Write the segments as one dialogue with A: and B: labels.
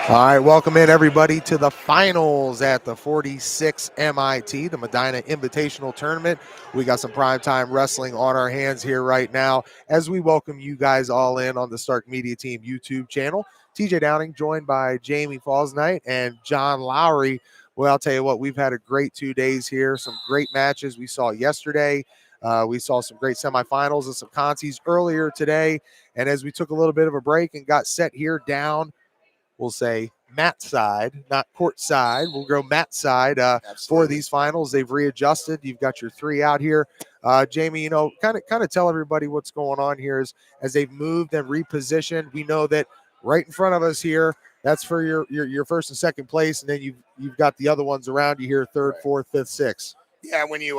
A: All right, welcome in everybody to the finals at the 46 M.I.T, the Medina Invitational Tournament. We got some primetime wrestling on our hands here right now as we welcome you guys all in on the Stark Media Team YouTube channel. TJ Downing joined by Jamie Fausnight and John Lowery. Well, I'll tell you what, we've had a great 2 days here, some great matches we saw yesterday. We saw some great semifinals and some contests earlier today. And as we took a little bit of a break and got set here down, we'll say mat side, not court side. We'll go mat side for these finals. They've readjusted. You've got your three out here. Jamie, kind of tell everybody what's going on here as they've moved and repositioned. We know that right in front of us here, that's for your first and second place, and then you've got the other ones around you here, third, fourth, fifth, sixth.
B: Yeah, when you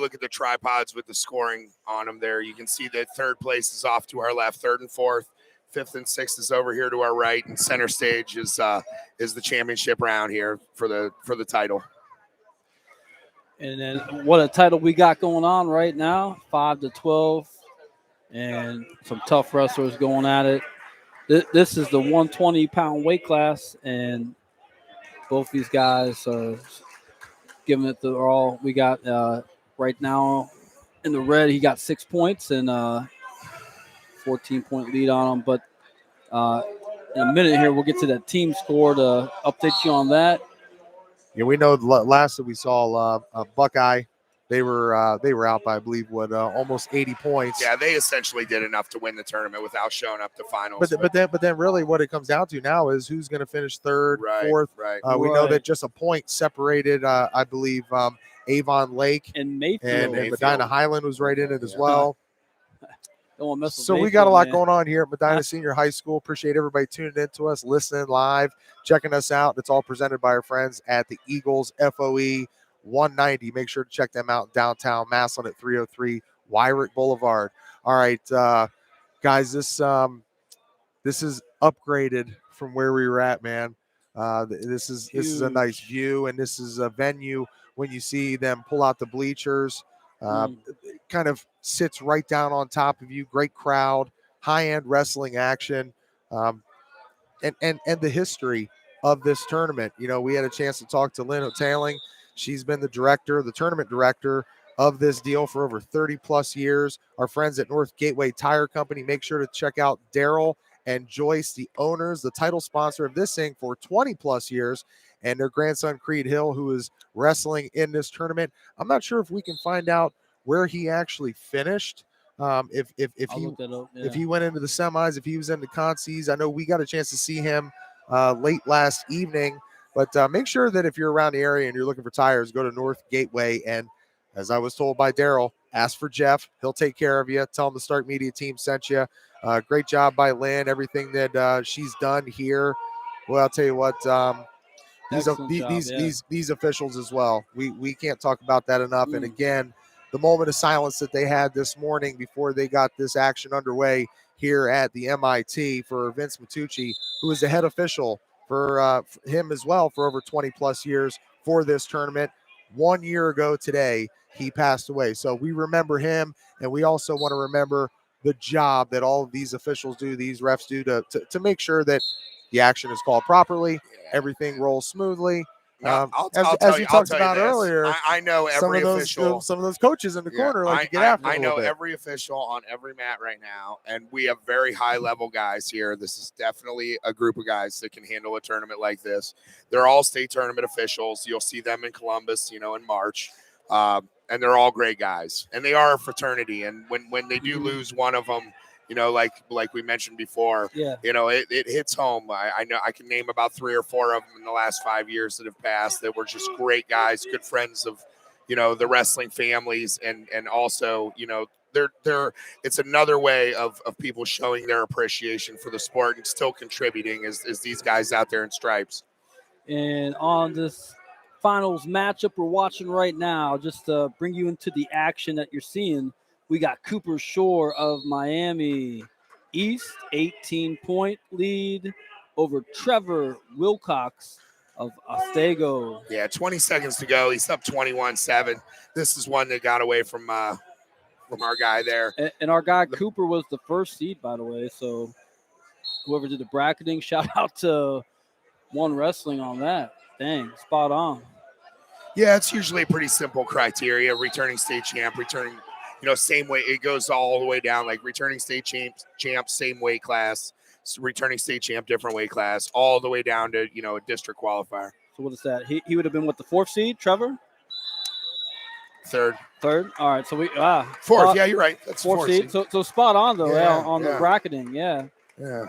B: look at the tripods with the scoring on them there, you can see that third place is off to our left, third and fourth. Fifth and sixth is over here to our right, and center stage is the championship round here for the title.
C: And then what a title we got going on right now, 5-12, and some tough wrestlers going at it. This is the 120-pound weight class, and both these guys are giving it their all. We got right now in the red, he got 6 points and 14-point lead on him, but in a minute here, we'll get to that team score to update you on that.
A: Yeah, we know last that we saw Buckeye, they were out by, I believe, almost 80 points.
B: Yeah, they essentially did enough to win the tournament without showing up to finals.
A: But then really what it comes down to now is who's going to finish third, fourth.
B: Right.
A: We know that just a point separated, I believe, Avon Lake
C: and Mayfield.
A: And Medina Highland was right in it as well. So
C: Mayfield,
A: we got a lot going on here at Medina Senior High School. Appreciate everybody tuning in to us, listening live, checking us out. It's all presented by our friends at the Eagles FOE 190. Make sure to check them out in downtown Massillon at 303 Wyrick Boulevard. All right, guys, this is upgraded from where we were at, man. This is a nice view, and this is a venue when you see them pull out the bleachers. Kind of sits right down on top of you. Great crowd, high-end wrestling action, and the history of this tournament. We had a chance to talk to Lynn O'Tailing. She's been the tournament director of this deal for over 30-plus years. Our friends at North Gateway Tire Company, make sure to check out Daryl and Joyce, the owners, the title sponsor of this thing for 20-plus years, and their grandson, Creed Hill, who is wrestling in this tournament. I'm not sure if we can find out where he actually finished, if he went into the semis, if he was in the contests. I know we got a chance to see him late last evening, but make sure that if you're around the area and you're looking for tires, go to North Gateway, and as I was told by Daryl, ask for Jeff. He'll take care of you. Tell him the Stark Media Team sent you. Great job by Lynn, everything that she's done here. Well, I'll tell you what, these officials as well. We can't talk about that enough. And again, the moment of silence that they had this morning before they got this action underway here at the M.I.T for Vince Matucci, who is the head official for him as well for over 20-plus years for this tournament. 1 year ago today, he passed away. So we remember him, and we also want to remember the job that all of these officials do, these refs do to make sure that the action is called properly, everything rolls smoothly. As you talked about earlier,
B: I know every official.
A: Some of those coaches in the corner like to get after
B: I know every official on every mat right now, and we have very high-level guys here. This is definitely a group of guys that can handle a tournament like this. They're all state tournament officials. You'll see them in Columbus, in March, and they're all great guys. And they are a fraternity. And when they do lose one of them, like we mentioned before, it hits home. I know I can name about 3 or 4 of them in the last 5 years that have passed that were just great guys, good friends of, the wrestling families. And also, it's another way of people showing their appreciation for the sport and still contributing as these guys out there in stripes.
C: And on this finals matchup we're watching right now, just to bring you into the action that you're seeing, we got Cooper Shore of Miami East, 18-point lead over Trevor Wilcox of Otsego.
B: Yeah, 20 seconds to go. He's up 21-7. This is one that got away from our guy there.
C: And our guy Cooper was the first seed, by the way. So whoever did the bracketing, shout out to 1 wrestling on that. Dang, spot on.
B: Yeah, it's usually a pretty simple criteria. Returning state champ, returning, same way. It goes all the way down, like returning state champ, same weight class, returning state champ, different weight class, all the way down to, a district qualifier.
C: So what is that? He would have been, what, the 4th seed, Trevor?
B: Third.
C: All right, so we
B: 4th. Yeah, you're right. That's
C: 4th seed. So spot on though, on the bracketing. Yeah.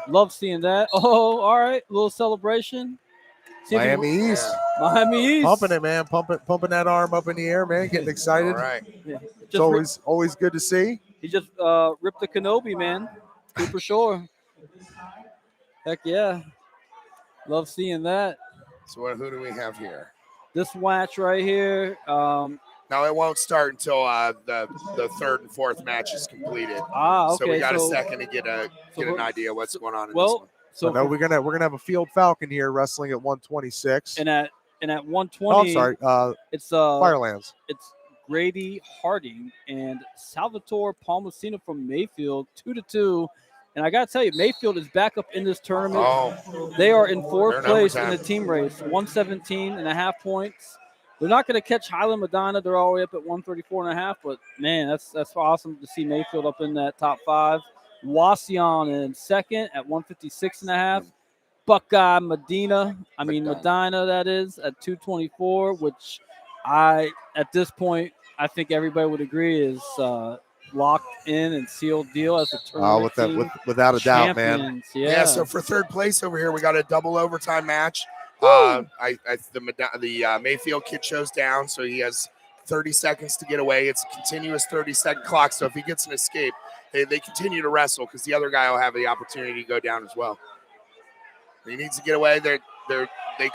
C: Love seeing that. Oh, all right, little celebration.
A: Miami East.
C: Miami East.
A: Pumping it, man. Pumping that arm up in the air, man. Getting excited.
B: All right.
C: Yeah.
A: It's always good to see.
C: He just ripped the Kenobi, man. Super sure. Heck yeah. Love seeing that.
B: So who do we have here?
C: This match right here.
B: Now it won't start until the 3rd and 4th match is completed.
C: Okay.
B: So we got a second to get an idea what's going on in this one.
A: So no, we're gonna have a field falcon here wrestling at 126.
C: And at 120.
A: Oh, I'm sorry.
C: It's
A: Firelands.
C: It's Grady Harding and Salvatore Palmasino from Mayfield, 2-2. And I got to tell you, Mayfield is back up in this tournament.
B: Oh,
C: they are in 4th place in the team race, 117.5 points. They're not going to catch Highland Medina. They're all the way up at 134.5. But, man, that's awesome to see Mayfield up in that top 5. Wauseon in 2nd at 156.5. Buckeye Medina, that is, at 224, which at this point, I think everybody would agree is locked in and sealed deal as a tournament team.
A: Without a doubt, man.
B: Yeah. So for 3rd place over here, we got a double overtime match. The Mayfield kid shows down, so he has 30 seconds to get away. It's a continuous 30-second clock. So if he gets an escape, they continue to wrestle because the other guy will have the opportunity to go down as well. He needs to get away. They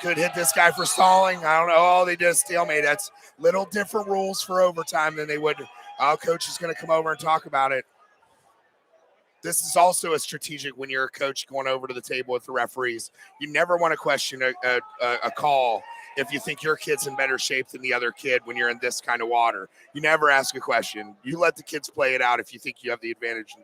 B: could hit this guy for stalling. I don't know. Oh, they did a stalemate. That's little different rules for overtime than they would. Coach is going to come over and talk about it. This is also a strategic when you're a coach going over to the table with the referees. You never want to question a call if you think your kid's in better shape than the other kid when you're in this kind of water. You never ask a question. You let the kids play it out if you think you have the advantage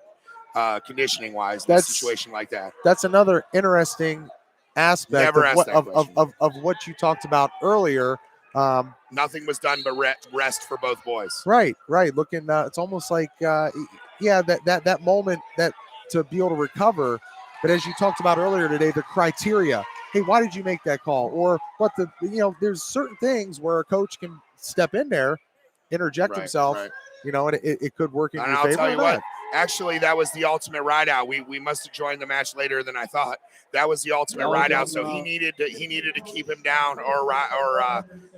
B: conditioning-wise in a situation like that.
A: That's another interesting aspect of what you talked about earlier.
B: Nothing was done but rest for both boys.
A: Right. Looking, it's almost like, that moment that to be able to recover. But as you talked about earlier today, the criteria. Hey, why did you make that call? Or what there's certain things where a coach can step in there, interject himself, and it could work in your favor.
B: I'll tell you what. Actually, that was the ultimate ride out. We must have joined the match later than I thought. That was the ultimate ride out. So he needed to keep him down or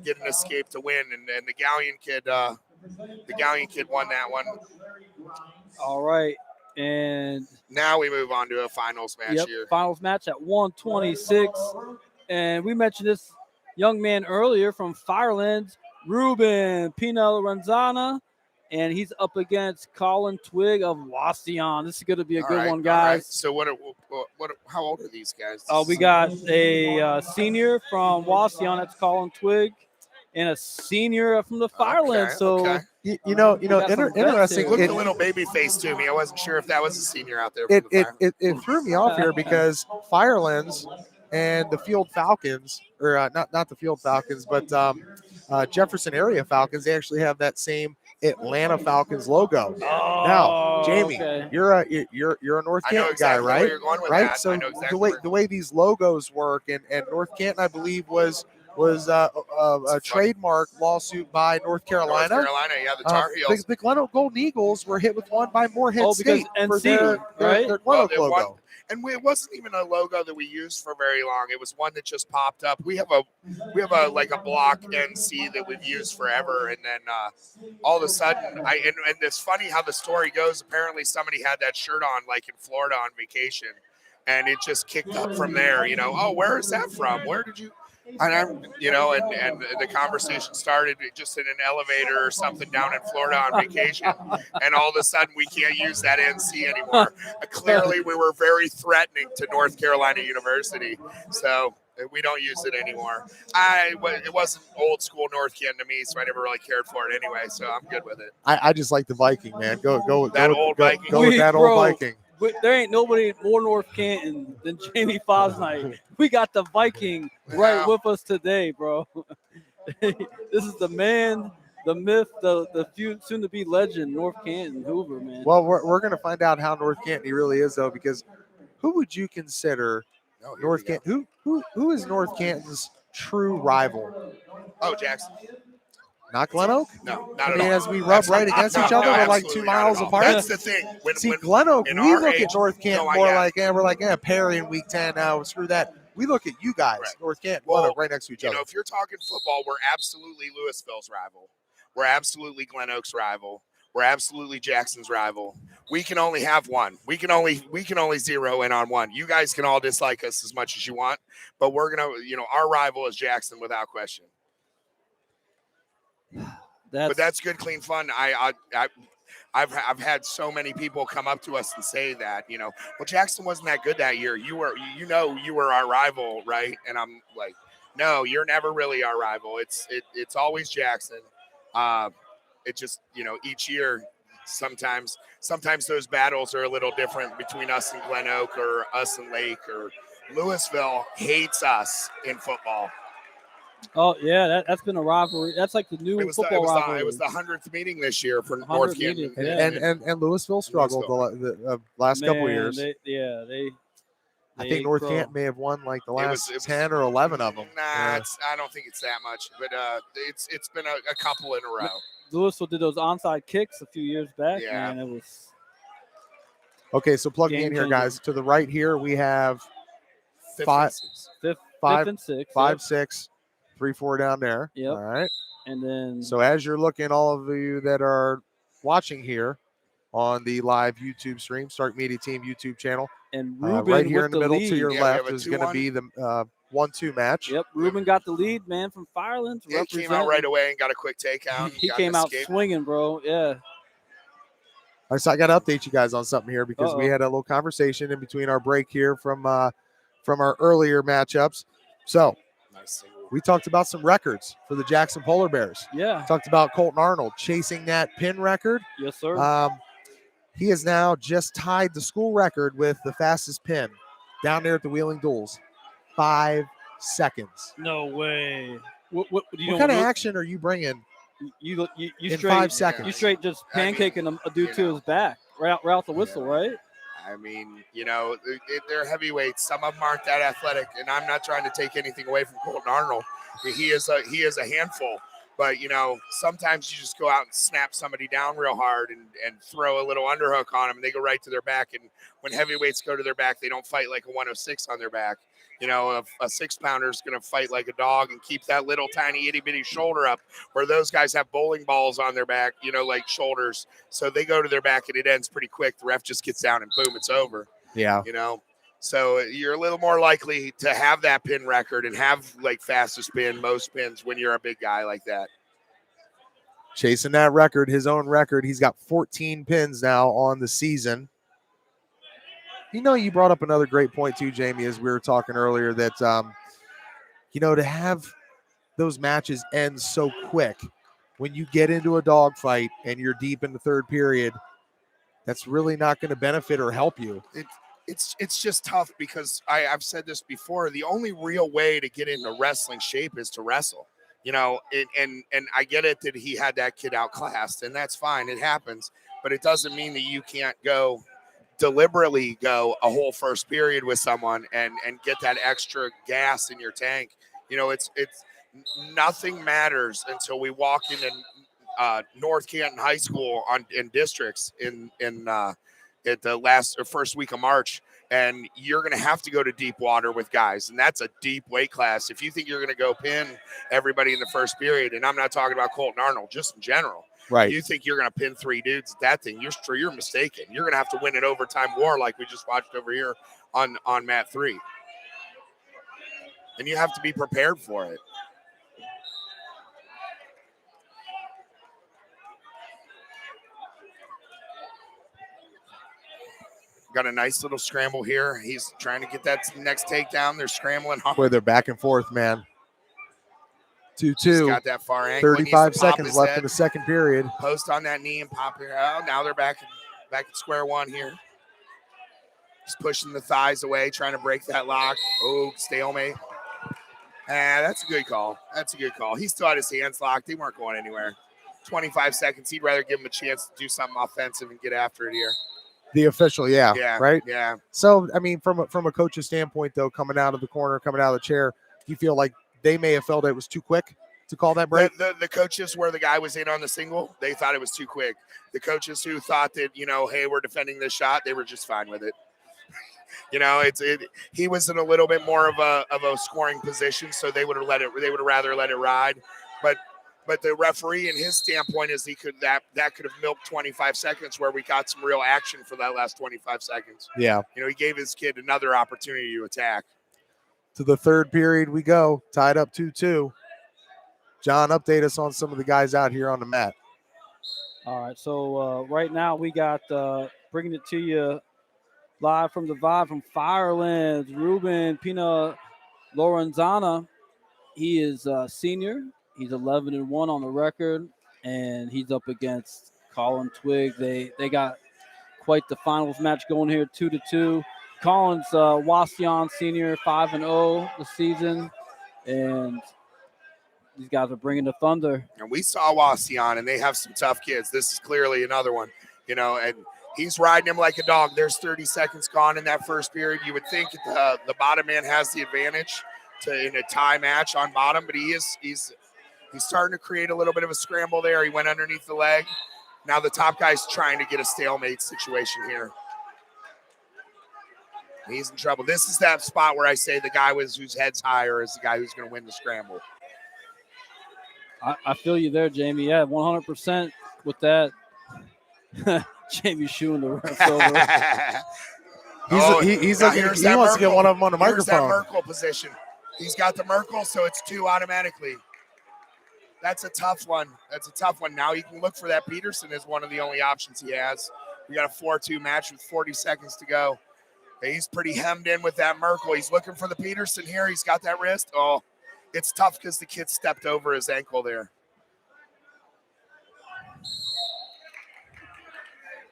B: get an escape to win. And the Galion kid won that one.
C: All right, and
B: now we move on to a finals match here.
C: Finals match at 126, and we mentioned this young man earlier from Firelands, Ruben Pina Lorenzana. And he's up against Colin Twig of Wauseon. This is going to be a good one, guys.
B: Right. So how old are these guys?
C: We got a senior from Wauseon, that's Colin Twig, and a senior from the Firelands.
A: Interesting.
B: It looked a little baby face to me. I wasn't sure if that was a senior out there.
A: It threw me off here because Firelands and the Field Falcons, or not the Field Falcons, but Jefferson area Falcons, they actually have that same Atlanta Falcons logo. Now, Jamie, you're a North Canton guy, right?
B: Where you're going with
A: right.
B: That.
A: So the way these logos work, and North Canton, I believe, was a trademark lawsuit by North Carolina.
B: The Tar Heels.
A: The Glen Oak Golden Eagles were hit with one by Morehead State for their Glen Oak logo.
B: And it wasn't even a logo that we used for very long. It was one that just popped up. We have a block NC that we've used forever, and then all of a sudden, and it's funny how the story goes. Apparently, somebody had that shirt on, like in Florida on vacation, and it just kicked up from there. Oh, where is that from? Where did you? And the conversation started just in an elevator or something down in Florida on vacation, and all of a sudden we can't use that NC anymore. Clearly, we were very threatening to North Carolina University, so we don't use it anymore. It wasn't old school North Canton to me, so I never really cared for it anyway. So I'm good with it.
A: I just like the Viking, man. Go with that old Viking.
C: there ain't nobody more North Canton than Jamie Fausnight. We got the Viking right with us today, bro. This is the man, the myth, the soon to be legend, North Canton Hoover, man.
A: Well, we're going to find out how North Canton he really is, though, because who would you consider North Canton? Who is North Canton's true rival?
B: Oh, Jackson.
A: Not Glen Oak?
B: No, not
A: I
B: at
A: mean,
B: all.
A: as we rub right against each other, we're like 2 miles apart.
B: That's the thing.
A: See, Glen Oak, we look at North Canton more like, we're like, Perry in week 10 now, screw that. We look at you guys, right. North Canton, Glen Oak, right next to each other.
B: You know, if you're talking football, we're absolutely Louisville's rival. We're absolutely Glen Oak's rival. We're absolutely Jackson's rival. We can only have one. We can only zero in on one. You guys can all dislike us as much as you want, but we're gonna, our rival is Jackson without question. But that's good, clean fun. I've had so many people come up to us and say that, well, Jackson wasn't that good that year. You were our rival, right? And I'm like, no, you're never really our rival. It's always Jackson. It just, each year, sometimes those battles are a little different between us and Glen Oak or us and Lake or Louisville hates us in football.
C: Oh, yeah, that's been a rivalry. That's like the new football rivalry.
B: It was the 100th meeting this year for North Canton.
A: And Louisville struggled the last couple of years. I think North Canton may have won like the last 10 or 11 of them.
B: I don't think it's that much, but it's been a couple in a row.
C: Louisville did those onside kicks a few years back. Yeah. Man, it was.
A: Okay, so plug me in here, guys. To the right here, we have
C: fifth and six.
A: 5, 6. 3, 4 down there.
C: Yep.
A: All right.
C: And then.
A: So as you're looking, all of you that are watching here on the live YouTube stream, Stark Media Team YouTube channel.
C: And Ruben
A: right here in the middle
C: lead.
A: to your left is going to be the 1-2 match.
C: Yep. Ruben got the lead, man, from Fireland.
B: He came out right away and got a quick takeout.
C: He came out swinging, bro. Yeah.
A: All right, so I got to update you guys on something here because we had a little conversation in between our break here from our earlier matchups. So. We talked about some records for the Jackson Polar Bears.
C: Yeah.
A: Talked about Colton Arnold chasing that pin record.
C: Yes, sir.
A: He has now just tied the school record with the fastest pin down there at the Wheeling Duels. 5 seconds.
C: No way. What
A: kind of action are you bringing
C: you
A: in
C: straight,
A: 5 seconds?
C: You straight just pancaking a dude to his back right out the whistle, right?
B: I mean, they're heavyweights. Some of them aren't that athletic, and I'm not trying to take anything away from Colton Arnold. He is a handful, but sometimes you just go out and snap somebody down real hard and throw a little underhook on them, and they go right to their back. And when heavyweights go to their back, they don't fight like a 106 on their back. A 6-pounder is going to fight like a dog and keep that little tiny itty bitty shoulder up, where those guys have bowling balls on their back, like shoulders. So they go to their back and it ends pretty quick. The ref just gets down and boom, it's over.
A: Yeah.
B: So you're a little more likely to have that pin record and have like fastest pin, most pins when you're a big guy like that.
A: Chasing that record, his own record. He's got 14 pins now on the season. You brought up another great point too, Jamie, as we were talking earlier, that, to have those matches end so quick when you get into a dogfight and you're deep in the third period, that's really not going to benefit or help you.
B: It's just tough because I've said this before. The only real way to get into wrestling shape is to wrestle, and I get it that he had that kid outclassed, and that's fine. It happens, but it doesn't mean that you can't deliberately go a whole first period with someone and get that extra gas in your tank. It's nothing matters until we walk into North Canton High School in districts at the first week of March, and you're going to have to go to deep water with guys, and that's a deep weight class. If you think you're going to go pin everybody in the first period, and I'm not talking about Colton Arnold, just in general.
A: Right.
B: You think you're going to pin 3 dudes at that thing, you're mistaken. You're going to have to win an overtime war like we just watched over here on mat 3. And you have to be prepared for it. Got a nice little scramble here. He's trying to get that next takedown. They're scrambling hard.
A: Where they're back and forth, man. 2-2.
B: Got that far angle.
A: 35 seconds left in the second period.
B: Post on that knee and pop here. Oh, now they're back at square one here. He's pushing the thighs away, trying to break that lock. Oh, stalemate. That's a good call. That's a good call. He still had his hands locked. They weren't going anywhere. 25 seconds. He'd rather give him a chance to do something offensive and get after it here.
A: The official,
B: Yeah.
A: right?
B: Yeah.
A: So, I mean, from a coach's standpoint, though, coming out of the corner, coming out of the chair, you feel like they may have felt it was too quick to call that break?
B: The coaches where the guy was in on the single, they thought it was too quick. The coaches who thought that, hey, we're defending this shot, they were just fine with it. He was in a little bit more of a scoring position, so they would have rather let it ride. But the referee, in his standpoint, is that could have milked 25 seconds where we got some real action for that last 25 seconds.
A: Yeah.
B: He gave his kid another opportunity to attack.
A: To the third period we go, tied up 2-2. John, update us on some of the guys out here on the mat.
C: All right, so right now we got bringing it to you live from the Vibe from Firelands, Ruben Pina Lorenzana. He is a senior. He's 11-1 on the record, and he's up against Colin Twig. They got quite the finals match going here, 2-2. Colin's Wasion senior, 5-0 this season, and these guys are bringing the thunder.
B: And we saw Wasion, and they have some tough kids. This is clearly another one, and he's riding him like a dog. There's 30 seconds gone in that first period. You would think the bottom man has the advantage in a tie match on bottom, but he's starting to create a little bit of a scramble there. He went underneath the leg. Now the top guy's trying to get a stalemate situation here. He's in trouble. This is that spot where I say the guy whose head's higher is the guy who's going to win the scramble.
C: I feel you there, Jamie. Yeah, 100% with that. Jamie shooing the refs over.
A: He wants to get one of them on the microphone.
B: Here's that Merkel position. He's got the Merkel, so it's 2 automatically. That's a tough one. Now he can look for that Peterson as one of the only options he has. We got a 4-2 match with 40 seconds to go. He's pretty hemmed in with that Merkel. He's looking for the Peterson here. He's got that wrist. Oh, it's tough because the kid stepped over his ankle there.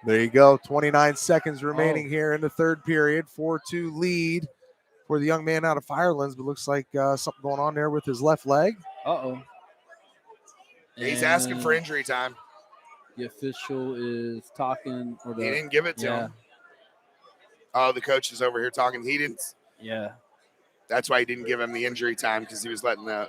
A: There you go. 29 seconds remaining here in the third period. 4-2 lead for the young man out of Firelands, but looks like something going on there with his left leg.
C: Uh-oh.
B: He's asking for injury time.
C: The official is talking.
B: He didn't give it to him. Oh, the coach is over here talking. He didn't.
C: Yeah.
B: That's why he didn't give him the injury time, because he was letting the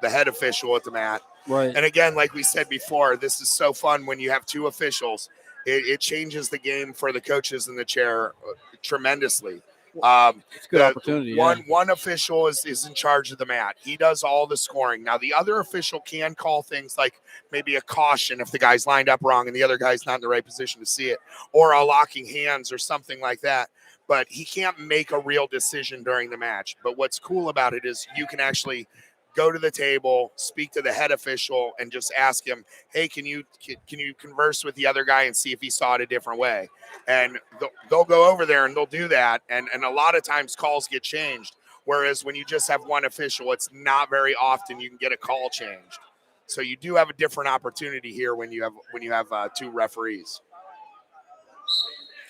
B: head official at the mat.
C: Right.
B: And again, like we said before, this is so fun when you have 2 officials. It changes the game for the coaches in the chair tremendously.
C: It's a good opportunity.
B: One official is in charge of the mat. He does all the scoring. Now, the other official can call things like maybe a caution if the guy's lined up wrong and the other guy's not in the right position to see it, or a locking hands or something like that. But he can't make a real decision during the match. But what's cool about it is you can actually go to the table, speak to the head official, and just ask him, hey, can you converse with the other guy and see if he saw it a different way? And they'll go over there and they'll do that. And a lot of times calls get changed. Whereas when you just have one official, it's not very often you can get a call changed. So you do have a different opportunity here when you have 2 referees.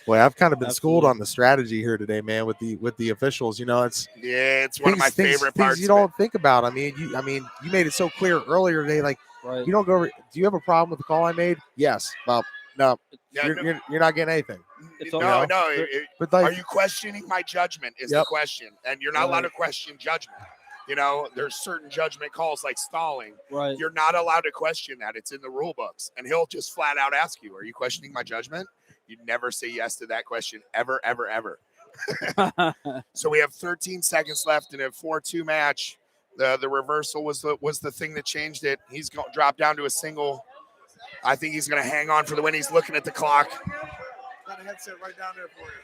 A: Boy, I've kind of been schooled on the strategy here today, man, with the officials. It's
B: one of my favorite parts.
A: You don't think about. I mean, you made it so clear earlier today. Like, you don't go over. Do you have a problem with the call I made? Yes. Well, no. You're not getting anything.
B: No.
A: But like,
B: are you questioning my judgment? Is the question, and you're not allowed to question judgment. There's certain judgment calls like stalling.
C: Right.
B: You're not allowed to question that. It's in the rule books, and he'll just flat out ask you, "Are you questioning my judgment?" You never say yes to that question ever, ever, ever. So we have 13 seconds left in a 4-2 match. The reversal was the thing that changed it. He's going to drop down to a single. I think he's going to hang on for the win. He's looking at the clock. Got a headset right down there for you.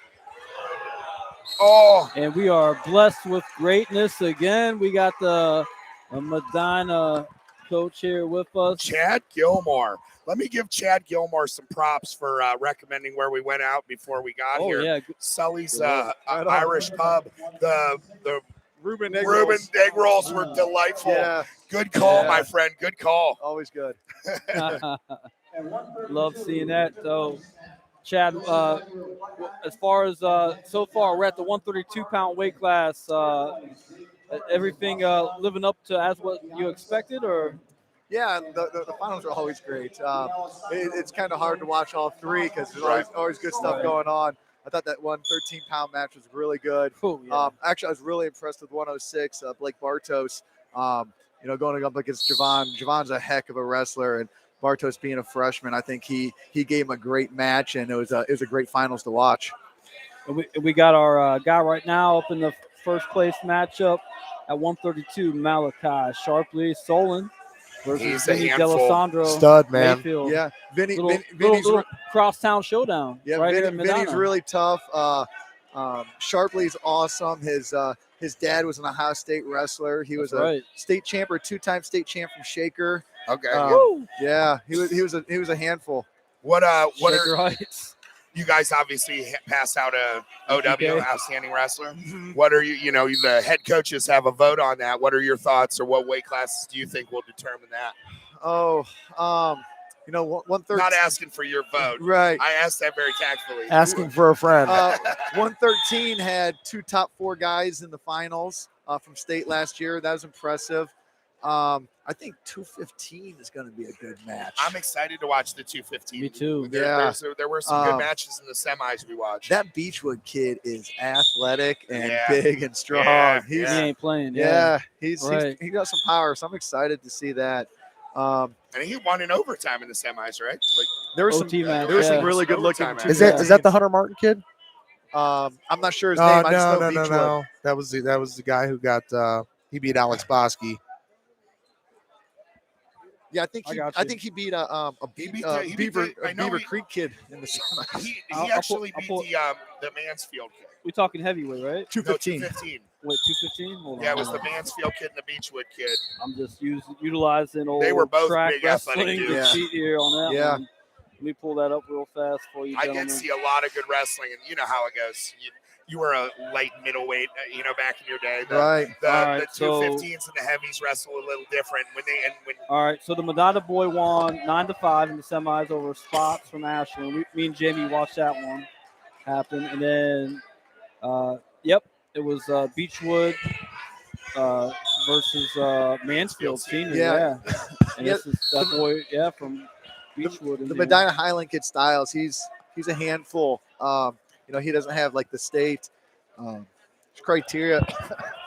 B: Oh.
C: And we are blessed with greatness again. We got the Medina coach here with us.
B: Chad Gilmore. Let me give Chad Gilmore some props for recommending where we went out before we got here.
C: Yeah.
B: Sully's Irish pub. The
D: Reuben egg
B: rolls were delightful.
D: Yeah.
B: Good call, my friend. Good call.
D: Always good.
C: Love seeing that. So Chad, as far as so far, we're at the 132-pound weight class. Everything living up to as what you expected, or
D: Yeah, the finals are always great. It's kind of hard to watch all three because there's always good stuff
C: Right.
D: going on. I thought that 113-pound match was really good.
C: oh, yeah.
D: Actually, I was really impressed with 106, Blake Bartos. Going up against Javon. Javon's a heck of a wrestler, and Bartos being a freshman, I think he gave him a great match, and it was a great finals to watch.
C: And we got our guy right now up in the first place matchup at 132, Malachi Sharpley Solon versus
B: He's a
C: Vinny
B: handful.
C: D'Alessandro
A: Stud, man.
C: Mayfield.
D: Yeah, Vinny's
C: little crosstown showdown.
D: Yeah,
C: right here in
D: Vinny's
C: Medina.
D: really tough. Sharpley's awesome. His dad was an Ohio State wrestler. He was a state champ or two-time state champ from Shaker.
B: Okay.
D: Yeah, he was a handful.
B: What
C: Shaker
B: are
C: Heights.
B: you guys obviously passed out a OW, outstanding wrestler?
D: Mhm.
B: What are you know, the head coaches have a vote on that. What are your thoughts, or what weight classes do you think will determine that?
D: Oh, 113.
B: Not asking for your vote.
D: Right.
B: I asked that very tactfully.
A: Asking for a friend.
D: 113 had 2 top 4 guys in the finals from state last year. That was impressive. I think 215 is going to be a good match.
B: I'm excited to watch the 215.
C: Me too.
D: Yeah.
B: There were some good matches in the semis we watched.
D: That Beechwood kid is athletic and
B: Yeah.
D: big and strong.
B: Yeah.
C: He
D: He's
C: ain't playing.
D: he's
C: Right.
D: he got some power, so I'm excited to see that.
B: And he won in overtime in the semis, right? Like,
D: There was
C: OT match,
D: some really good looking.
B: Overtime
A: Is that the Hunter Martin kid?
D: I'm not sure his name. I just know Beechwood.
A: No. That was the guy who got he beat Alex Bosky.
D: Yeah, I think he beat a Beaver
B: he-
D: Creek kid in the semis.
B: he
C: I'll
B: actually
C: pull-
B: beat the Mansfield kid.
C: We talking heavyweight, right?
D: 215.
B: No, 215.
C: Wait, 215. Hold
B: Yeah,
C: on,
B: it was
C: hold
B: the
C: on.
B: Mansfield kid and the Beechwood kid.
C: I'm just utilizing old
B: They were both
C: track
B: big athletic
C: wrestling
B: dudes.
D: Yeah.
C: sheet here on that
D: Yeah.
C: one. Let me pull that up real fast for you,
B: I
C: gentlemen.
B: did see a lot of good wrestling, and you know how it goes. You were a light middleweight, back in your day.
D: Right.
C: All right,
B: The 215s and the heavies wrestle a little different when
C: All right, so the Medina boy won 9-5 in the semis over Spots from Ashland. Me and Jamie watched that one happen, and then, it was Beechwood versus Mansfield Senior.
D: Yeah.
C: And this is that boy, from Beechwood.
D: The Medina Highland kid Styles, he's a handful. He doesn't have like the state criteria,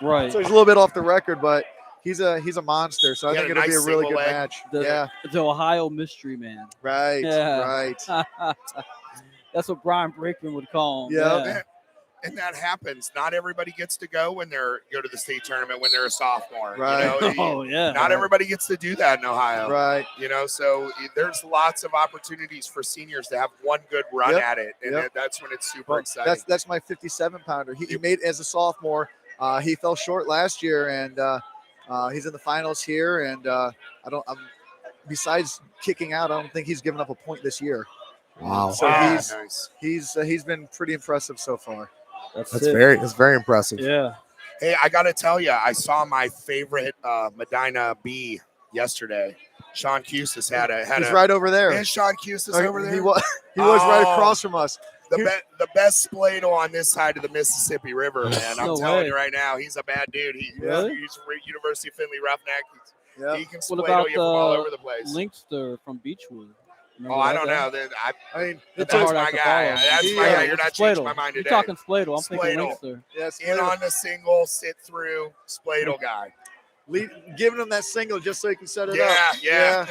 C: right?
D: so he's a little bit off the record, but he's a monster. So I
B: He had
D: think
B: a
D: it'll be a
B: nice
D: really
B: single
D: good
B: leg.
D: match.
C: The Ohio Mystery Man.
D: Right.
C: Yeah.
D: Right.
C: That's what Brian Brakeman would call him.
D: Yeah.
B: and that happens. Not everybody gets to go to the state tournament when they're a sophomore.
D: Right.
B: Not everybody gets to do that in Ohio.
D: Right.
B: So there's lots of opportunities for seniors to have one good run at it, and that's when it's super exciting.
D: That's my 57-pounder. He made as a sophomore. He fell short last year, and he's in the finals here. And besides kicking out, I don't think he's given up a point this year.
A: Wow.
D: So
B: nice.
D: he's been pretty impressive so far.
C: That's
A: very impressive.
C: Yeah.
B: Hey, I got to tell you, I saw my favorite Medina B yesterday. Sean Custis
D: He's right over there.
B: Is Sean Custis over there?
D: He was right across from us.
B: The best spladle on this side of the Mississippi River, man. I'm telling you right now, he's a bad dude. He's University of Findlay Roughneck. He can spladle you from all over the place.
C: Linkster from Beechwood.
B: Oh, I don't know. That's
C: hard
B: my
C: act to
B: guy.
C: follow.
B: That's my guy. You're not changing my mind today.
C: You're talking Spladle. I'm thinking
B: Spladle.
C: Linkster.
D: Yes,
B: In on the single, sit through, Spladle guy.
D: Giving him that single just so he can set it up.
B: Yeah.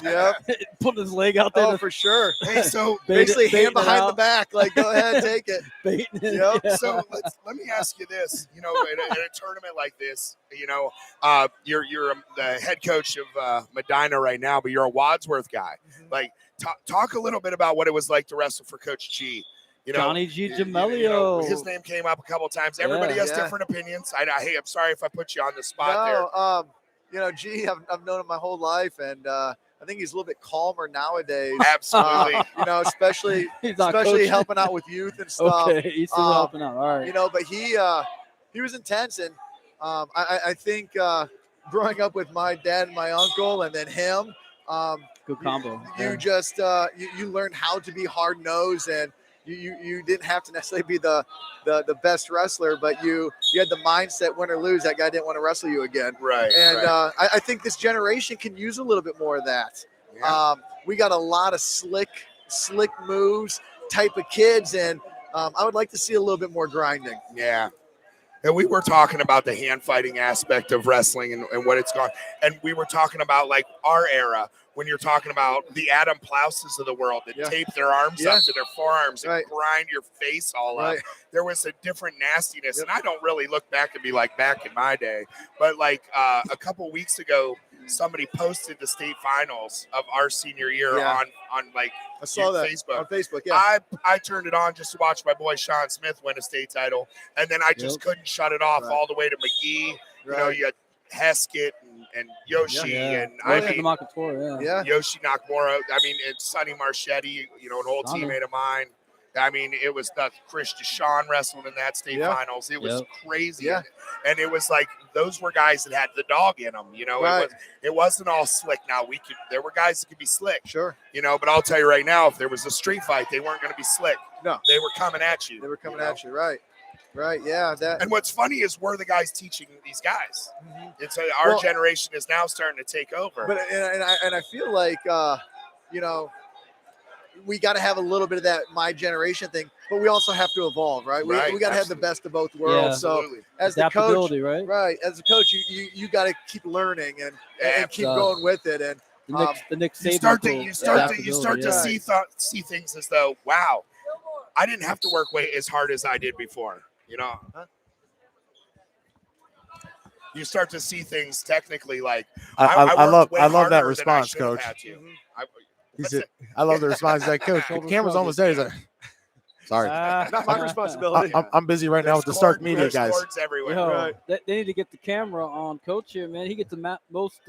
D: Yep.
C: Putting his leg out there.
D: Oh, for sure.
B: Hey, so
D: basically hand
C: baiting it
D: behind the
C: out.
D: back. Like, go ahead, take it.
C: Baiting it.
D: Yep.
B: So let me ask you this. In a tournament like this, you're the head coach of Medina right now, but you're a Wadsworth guy.
D: Mhm.
B: Like, talk a little bit about what it was like to wrestle for Coach G.
C: Johnny G. Gemelio.
B: His name came up a couple of times. Everybody has different opinions. Hey, I'm sorry if I put you on the spot there.
D: G, I've known him my whole life, and I think he's a little bit calmer nowadays.
B: Absolutely.
D: Especially helping out with youth and stuff.
C: Okay, he's still helping out. All right.
D: But he was intense, and I think growing up with my dad and my uncle, and then him,
C: Good combo.
D: You just you learned how to be hard nosed, and you didn't have to necessarily be the best wrestler, but you had the mindset, win or lose, that guy didn't want to wrestle you again.
B: Right.
D: And I think this generation can use a little bit more of that.
B: Yeah.
D: We got a lot of slick moves type of kids, and I would like to see a little bit more grinding.
B: Yeah. And we were talking about the hand fighting aspect of wrestling and what it's gone. And we were talking about like our era when you're talking about the Adam Plouses of the world that tape their arms up to their forearms and grind your face all up. There was a different nastiness. And I don't really look back and be like back in my day. But like a couple weeks ago, somebody posted the state finals of our senior year on like
D: I saw that
B: Facebook.
D: on Facebook. Yeah,
B: I turned it on just to watch my boy Sean Smith win a state title, and then I just couldn't shut it off all the way to McGee. You know, you had Heskett and Yoshi, and I mean Yoshi Nakamura. I mean, it's Sonny Marchetti. You know, an old teammate of mine. I mean, it was the Chris Deshawn wrestled in that state finals. It was crazy. And it was like those were guys that had the dog in them. You know, it wasn't all slick. Now there were guys that could be slick.
D: Sure.
B: You know, but I'll tell you right now, if there was a street fight, they weren't going to be slick.
D: No,
B: they were coming at you.
D: They were coming at you. Right. Yeah.
B: And what's funny is we're the guys teaching these guys. It's our generation is now starting to take over.
D: But and I feel like you know, we got to have a little bit of that my generation thing, but we also have to evolve, right? We got to have the best of both worlds. So as the coach, right? As a coach, you got to keep learning and keep going with it. And
C: the Nick Saban
B: you start to see things as though, wow, I didn't have to work as hard as I did before. You know, you start to see things technically like
A: I love that response, Coach. I love the response. He's like, Coach, the camera's almost there. He's like, sorry.
D: Not my responsibility.
A: I'm busy right now with the Stark Media guys.
B: Everywhere.
C: They need to get the camera on Coach here, man. He gets the most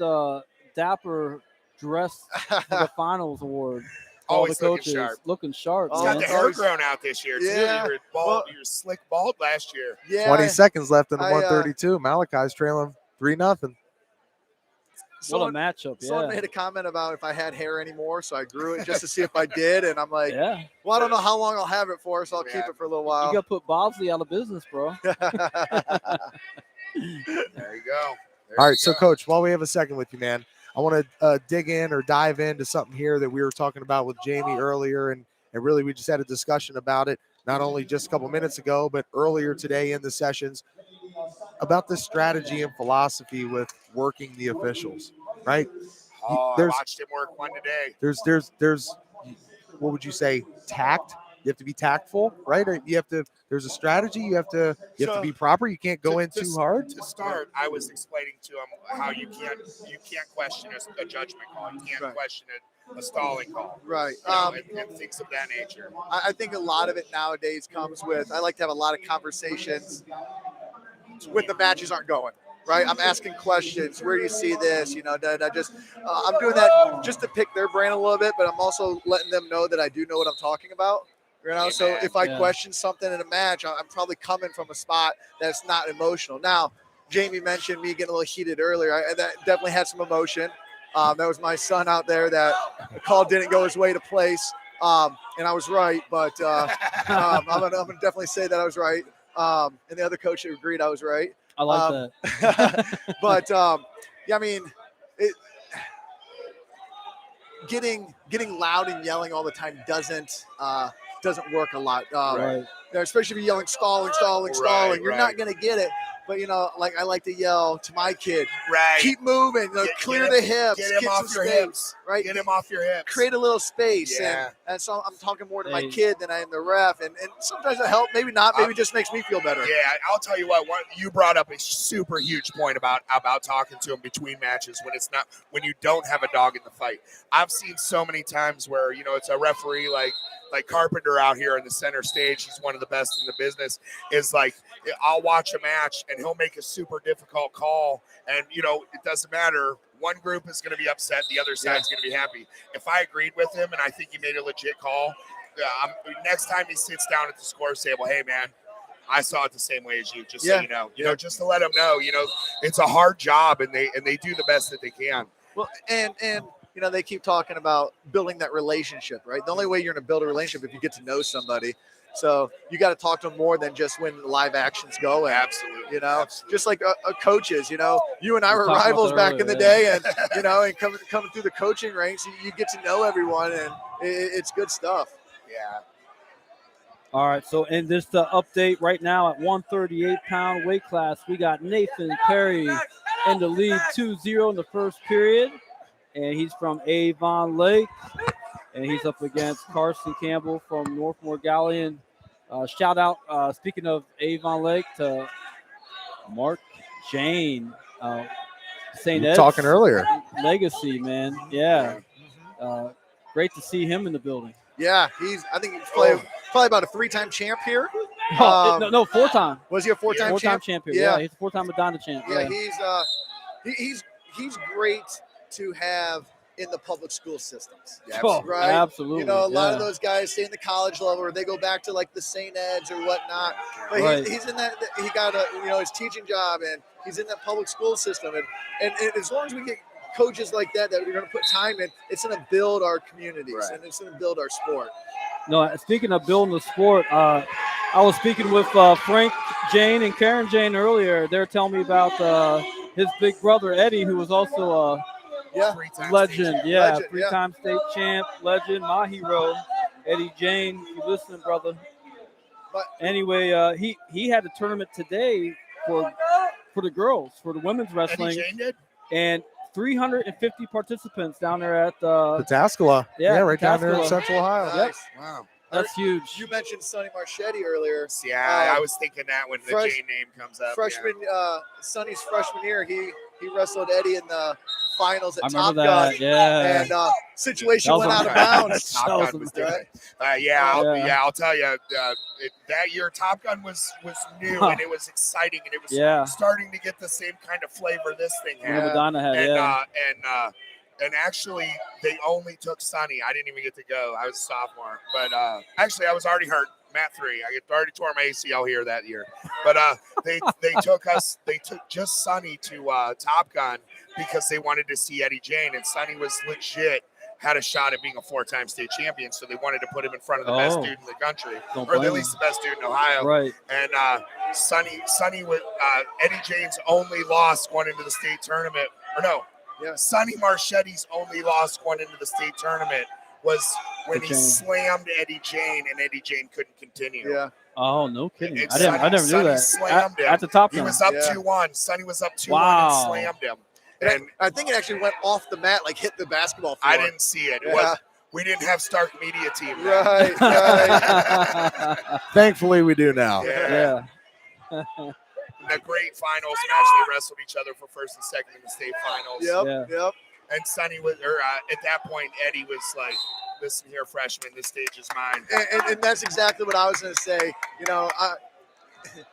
C: dapper dress for the finals award.
B: Always
C: the coaches looking sharp.
B: He's got the hair grown out this year, too. You were slick bald last year.
A: 20 seconds left in the 132. Malachi's trailing 3-0.
C: What a matchup.
D: Someone made a comment about if I had hair anymore, so I grew it just to see if I did. And I'm like, well, I don't know how long I'll have it for, so I'll keep it for a little while.
C: You got to put Bosley out of business, bro.
B: There you go.
A: All right, so, Coach, while we have a second with you, man, I want to dig in or dive into something here that we were talking about with Jamie earlier, and really we just had a discussion about it, not only just a couple minutes ago, but earlier today in the sessions, about the strategy and philosophy with working the officials, right?
B: I watched him work one today.
A: There's what would you say, tact? You have to be tactful, right? Or there's a strategy. You have to be proper. You can't go in too hard.
B: To start, I was explaining to him how you can't question a judgment call. You can't question a stalling call.
D: Right.
B: And things of that nature.
D: I think a lot of it nowadays comes with, I like to have a lot of conversations when the matches aren't going. Right, I'm asking questions. Where do you see this? You know, I'm doing that just to pick their brain a little bit, but I'm also letting them know that I do know what I'm talking about. You know, so if I question something in a match, I'm probably coming from a spot that's not emotional. Now, Jamie mentioned me getting a little heated earlier. That definitely had some emotion. That was my son out there that the call didn't go his way to place, and I was right. But I'm gonna definitely say that I was right. And the other coach agreed I was right.
C: I like that.
D: But I mean, getting loud and yelling all the time doesn't work a lot. Especially if you're yelling, stalling. You're not going to get it. But, you know, like I like to yell to my kid, keep moving, clear the hips,
B: get him off your hips,
D: right?
B: Get him off your hips.
D: Create a little space. And so I'm talking more to my kid than I am the ref. And sometimes it helps, maybe not, maybe it just makes me feel better.
B: Yeah, I'll tell you what you brought up a super huge point about talking to him between matches when you don't have a dog in the fight. I've seen so many times where, you know, it's a referee like Carpenter out here in the center stage. He's one of the best in the business. Is like, I'll watch a match and he'll make a super difficult call. And, you know, it doesn't matter. One group is going to be upset. The other side's going to be happy. If I agreed with him and I think he made a legit call, next time he sits down at the scores table, hey, man, I saw it the same way as you, just so you know. You know, just to let him know, you know, it's a hard job and they do the best that they can.
D: Well, and they keep talking about building that relationship, right? The only way you're going to build a relationship if you get to know somebody. So you got to talk to them more than just when live action's going.
B: Absolutely.
D: Absolutely. Just like coaches, you and I were
C: talked about
D: rivals
C: that
D: back
C: earlier,
D: in the day, and and coming through the coaching ranks, you get to know everyone, and it's good stuff.
B: Yeah.
C: All right, so in this update right now at 138-pound weight class, we got Nathan Perry in the lead 2-0 in the first period, and he's from Avon Lake, and he's up against Carson Campbell from Northmore Galion. Shout out, speaking of Avon Lake, to Mark Jane, St. Ed's
A: Talking earlier.
C: legacy, man. Yeah. Great to see him in the building.
D: Yeah, I think he's probably about a 3-time champ here.
C: No, 4-time.
D: Was he a 4-time champ?
C: Champion. Yeah, he's a 4-time Medina champ.
D: Yeah, he's great to have in the public school systems.
B: Yeah,
D: right?
C: Absolutely.
D: A lot of those guys stay in the college level, or they go back to like the St. Ed's or whatnot. But he's in that. He got his teaching job, and he's in that public school system. And as long as we get coaches like that we're going to put time in, it's going to build our communities, and it's going to build our sport.
C: No, speaking of building the sport, I was speaking with Frank Jane and Karen Jane earlier. They're telling me about his big brother Eddie, who was also a legend. Three-time state champ, legend, my hero, Eddie Jane. You listening, brother?
D: But
C: anyway, he had a tournament today for the girls, for the women's wrestling.
B: Eddie Jane did?
C: And 350 participants down there at
A: Pataskala. Right down there in Central Ohio.
D: Nice.
C: Yep.
B: Wow.
C: That's huge.
D: You mentioned Sonny Marchetti earlier.
B: Yeah, I was thinking that when the Jane name comes up.
D: Sonny's freshman year, he wrestled Eddie in the finals at
C: I
D: Top
C: remember
D: Gun.
C: that. Yeah.
D: And situation went out of bounds.
B: Top Gun was different. I'll tell you, that year Top Gun was new and it was exciting and it was starting to get the same kind of flavor this thing had.
C: Medina had,
B: and actually, they only took Sonny. I didn't even get to go. I was a sophomore. But actually, I was already hurt. Mat 3. I already tore my ACL here that year. But they took just Sonny to Top Gun because they wanted to see Eddie Jane. And Sonny was legit, had a shot at being a 4-time state champion. So they wanted to put him in front of the best dude in the country. Or at least the best dude in Ohio.
C: Right.
B: And Sonny with Eddie Jane's only loss going into the state tournament. Or no. Yeah. Sonny Marchetti's only loss going into the state tournament was when he slammed Eddie Jane, and Eddie Jane couldn't continue.
D: Yeah.
C: Oh, no kidding.
B: I
C: never knew that.
B: Slammed him.
C: At the Top Gun.
B: He was up 2-1. Sonny was up 2-1 and slammed him.
D: And I think it actually went off the mat, like hit the basketball floor.
B: I didn't see it. We didn't have Stark Media team.
D: Right.
A: Thankfully, we do now.
C: Yeah.
B: In the great finals match, they wrestled each other for first and second in the state finals.
D: Yep.
B: And Sonny was, at that point, Eddie was like, "Listen here, freshman, this stage is mine."
D: And that's exactly what I was going to say.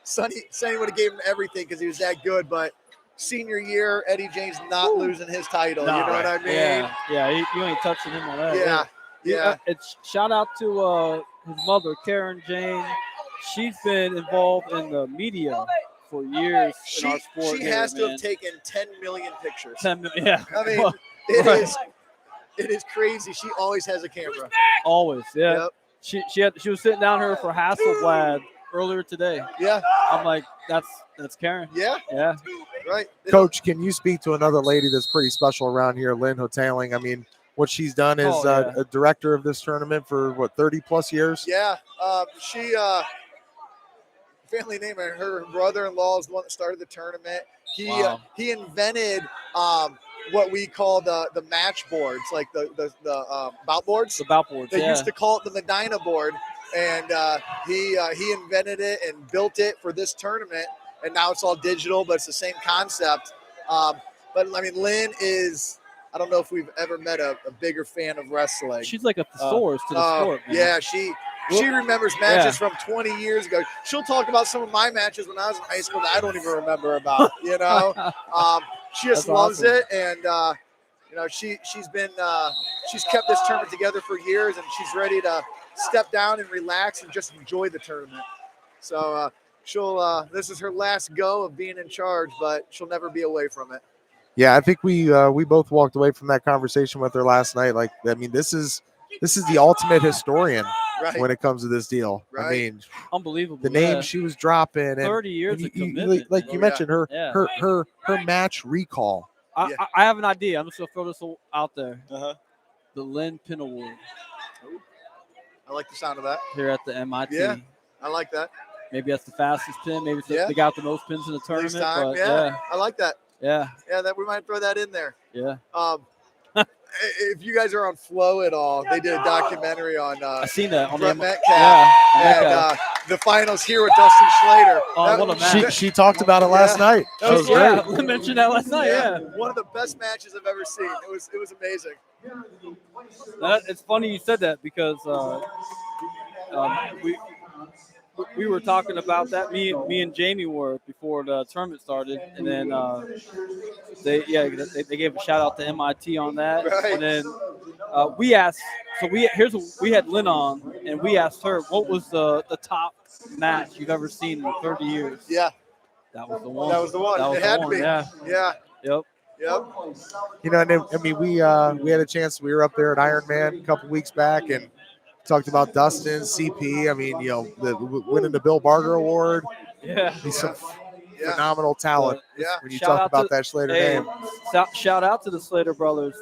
D: Sonny would have gave him everything because he was that good, but senior year, Eddie Jane's not losing his title. You know what I mean?
C: Yeah. You ain't touching him on that.
D: Yeah.
C: It's shout out to his mother, Karen Jane. She's been involved in the media for years in our sport.
D: She has to have taken 10 million pictures.
C: 10 million, yeah.
D: I mean, it is crazy. She always has a camera.
C: Always, yeah. Yep. She was sitting down here for Hasselblad earlier today.
D: Yeah.
C: I'm like, that's Karen.
D: Yeah.
C: Yeah.
D: Right.
A: Coach, can you speak to another lady that's pretty special around here, Lynn Hoteling? I mean, what she's done is a director of this tournament for 30 plus years.
D: Yeah. She family name, her brother-in-law is the one that started the tournament. He invented what we call the match boards, like the bout boards.
C: The bout boards.
D: They used to call it the Medina board, and he invented it and built it for this tournament. And now it's all digital, but it's the same concept. But I mean, Lynn is. I don't know if we've ever met a bigger fan of wrestling.
C: She's like a thesaurus to the sport. Man.
D: Yeah, she remembers matches from 20 years ago. She'll talk about some of my matches when I was in high school that I don't even remember about. She just loves it, and she's kept this tournament together for years, and she's ready to step down and relax and just enjoy the tournament. So this is her last go of being in charge, but she'll never be away from it.
A: Yeah, I think we both walked away from that conversation with her last night. Like, I mean, this is the ultimate historian
D: Right.
A: when it comes to this deal. I
D: Right.
A: mean,
C: Unbelievable.
A: the names she was dropping, and
C: 30 years
A: and
C: of commitment.
A: like
C: man.
A: you
D: Oh, yeah.
A: mentioned, her
C: Yeah.
A: her match recall.
C: I have an idea. I'm just gonna throw this out there.
D: Uh-huh.
C: The Lynn Pin Award
D: I like the sound of that.
C: here at the MIT.
D: Yeah. I like that.
C: Maybe that's the fastest pin. Maybe it's
D: Yeah.
C: they got the most pins in the
D: Least
C: tournament.
D: time.
C: But
D: Yeah. I like that.
C: yeah.
D: Yeah, that we might throw that in there.
C: Yeah.
D: If you guys are on Flow at all, they did a documentary on
C: I seen that on
D: Brent
C: the
D: Metcalf
C: yeah.
D: and the finals here with Dustin Schlater.
C: Oh, what a match.
A: She talked about it last night.
D: That was
C: Yeah, we mentioned that last night. Yeah.
D: one of the best matches I've ever seen. It was amazing.
C: It's funny you said that because we were talking about that. Me and Jamie were before the tournament started, and then they gave a shout out to MIT on that,
D: Right.
C: and then we asked. So we had Lynn on, and we asked her what was the top match you've ever seen in 30 years.
D: Yeah,
C: That was the one.
D: that was the one.
C: That was
D: It
C: the
D: had to
C: one.
D: be.
C: Yeah.
D: Yeah.
C: Yep.
D: Yep.
A: You know, and I mean, we had a chance. We were up there at Ironman a couple weeks back and talked about Dustin, CP. I mean, you know, winning the Bill Barger Award.
C: Yeah.
A: He's some
D: Yeah.
A: phenomenal talent.
D: Yeah.
A: When you
C: Shout
A: talk
C: out
A: about
C: to-
A: that Schlater
C: Hey,
A: name.
C: shout out to the Slater brothers.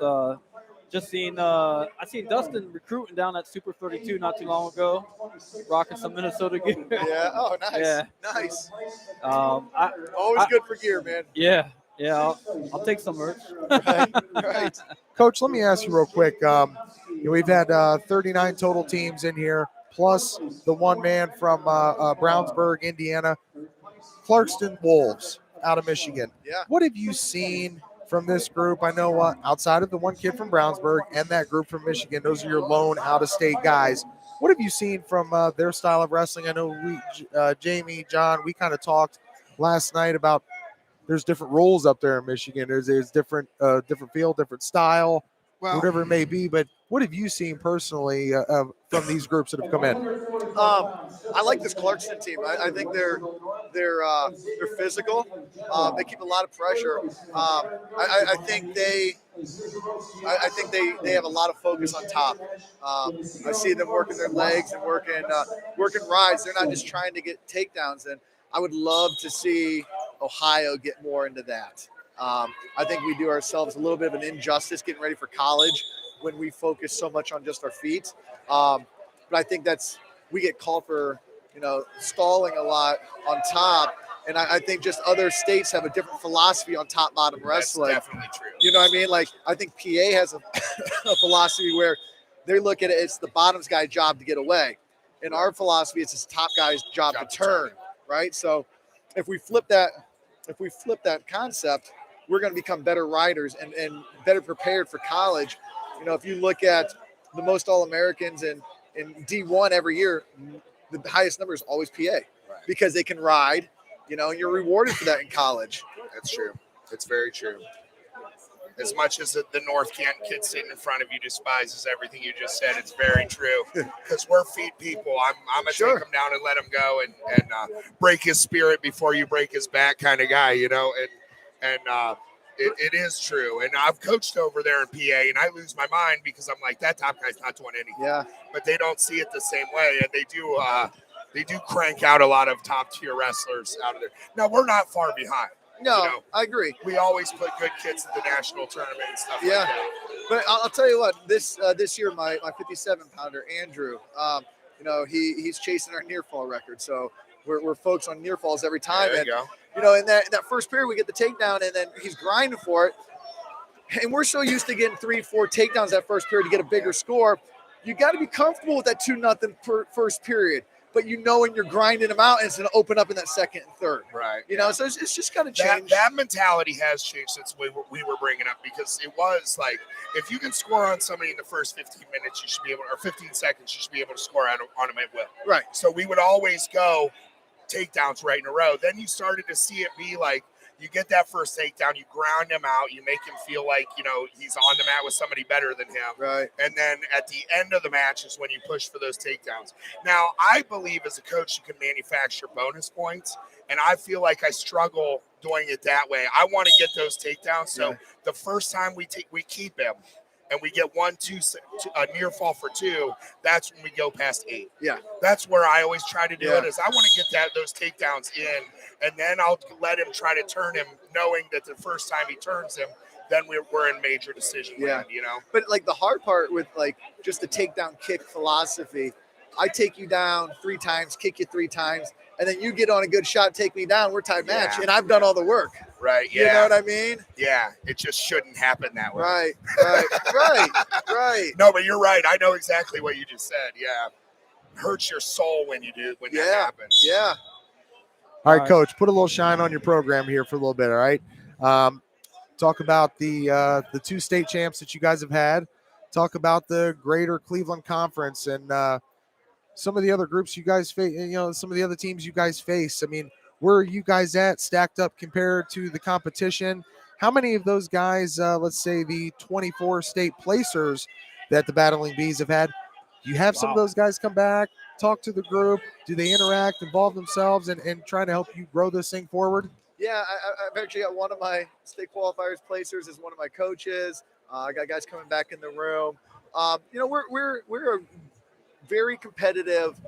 C: Just seen I seen Dustin recruiting down at Super 32 not too long ago, rocking some Minnesota gear.
D: Yeah. Oh, nice.
C: Yeah.
D: Nice.
C: I-
D: Good for gear, man.
C: Yeah. I'll take some merch.
D: Right.
A: Coach, let me ask you real quick. You know, we've had 39 total teams in here, plus the one man from Brownsburg, Indiana, Clarkston Wolves out of Michigan.
D: Yeah.
A: What have you seen from this group? I know outside of the one kid from Brownsburg and that group from Michigan, those are your lone out-of-state guys. What have you seen from their style of wrestling? I know Jamie, John, we kind of talked last night about there's different rules up there in Michigan. There's different feel, different style, whatever it may be. But what have you seen personally from these groups that have come in?
D: I like this Clarkston team. I think they're physical. They keep a lot of pressure. I think they have a lot of focus on top. I see them working their legs and working rides. They're not just trying to get takedowns. And I would love to see Ohio get more into that. I think we do ourselves a little bit of an injustice getting ready for college when we focus so much on just our feet. But I think we get called for, stalling a lot on top. And I think just other states have a different philosophy on top-bottom wrestling.
B: That's definitely true.
D: You know what I mean? Like, I think PA has a philosophy where they look at it's the bottom's guy's job to get away. In our philosophy, it's his top guy's job to turn, right? So if we flip that concept, we're going to become better riders and better prepared for college. If you look at the most All-Americans in D1 every year, the highest number is always PA because they can ride, and you're rewarded for that in college.
B: That's true. It's very true. As much as the North Canton kid sitting in front of you despises everything you just said, it's very true. Because we're feet people. I'm gonna take him down and let him go and break his spirit before you break his back, kind of guy, It is true. And I've coached over there in PA, and I lose my mind because I'm like, that top guy's not doing anything.
D: Yeah.
B: But they don't see it the same way, and they do crank out a lot of top tier wrestlers out of there. Now we're not far behind.
D: No, I agree.
B: We always put good kids at the national tournament and stuff like that.
D: But I'll tell you what, this year, my 57-pounder, Andrew, he's chasing our near fall record. So we're folks on near falls every time.
B: There you
D: And,
B: go.
D: in that first period, we get the takedown, and then he's grinding for it. And we're so used to getting 3-4 takedowns that first period to get a bigger score. You got to be comfortable with that 2-0 first period. But when you're grinding them out, and it's going to open up in that second and third.
B: Right.
D: So it's just got to change.
B: That mentality has changed since we were bringing up, because it was like, if you can score on somebody in the first 15 minutes, you should be able, or 15 seconds, you should be able to score on them at will.
D: Right.
B: So we would always go takedowns right in a row. Then you started to see it be like, you get that first takedown, you ground him out, you make him feel like, he's on the mat with somebody better than him.
D: Right.
B: And then at the end of the match is when you push for those takedowns. Now, I believe as a coach, you can manufacture bonus points. And I feel like I struggle doing it that way. I want to get those takedowns. So
D: Yeah.
B: the first time we keep him, and we get 1, 2, a near fall for 2. That's when we go past 8.
D: Yeah.
B: That's where I always try to do
D: Yeah.
B: it. Is I want to get those takedowns in, and then I'll let him try to turn him, knowing that the first time he turns him, then we're in major decision land, you know.
D: But like the hard part with like just the takedown kick philosophy, I take you down 3 times, kick you 3 times, and then you get on a good shot, take me down. We're tied match, and I've done all the work.
B: Right. Yeah.
D: You know what I mean?
B: Yeah. It just shouldn't happen that way.
D: Right.
B: No, but you're right. I know exactly what you just said. Yeah. It hurts your soul when that happens.
D: Yeah.
A: All right, Coach, put a little shine on your program here for a little bit, all right? Talk about the 2 state champs that you guys have had. Talk about the Greater Cleveland Conference and some of the other groups you guys face, some of the other teams you guys face. I mean, where are you guys at stacked up compared to the competition? How many of those guys, let's say the 24 state placers that the Battling Bees have had, do you have some of those guys come back, talk to the group? Do they interact, involve themselves, and try to help you grow this thing forward?
D: Yeah, I've actually got one of my state qualifiers placers is one of my coaches. I got guys coming back in the room. We're a very competitive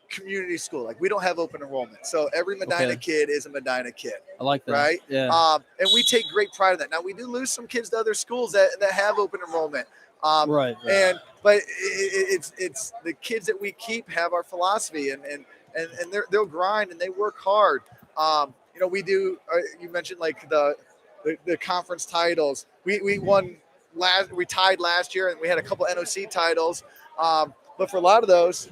D: community school. Like, we don't have open enrollment, so every Medina kid is a Medina kid.
C: I like that.
D: Right?
C: Yeah.
D: And we take great pride in that. Now, we do lose some kids to other schools that have open enrollment.
C: Right.
D: But it's the kids that we keep have our philosophy, and they'll grind and they work hard. We do. You mentioned like the conference titles. We won we tied last year, and we had a couple NOC titles. But for a lot of those,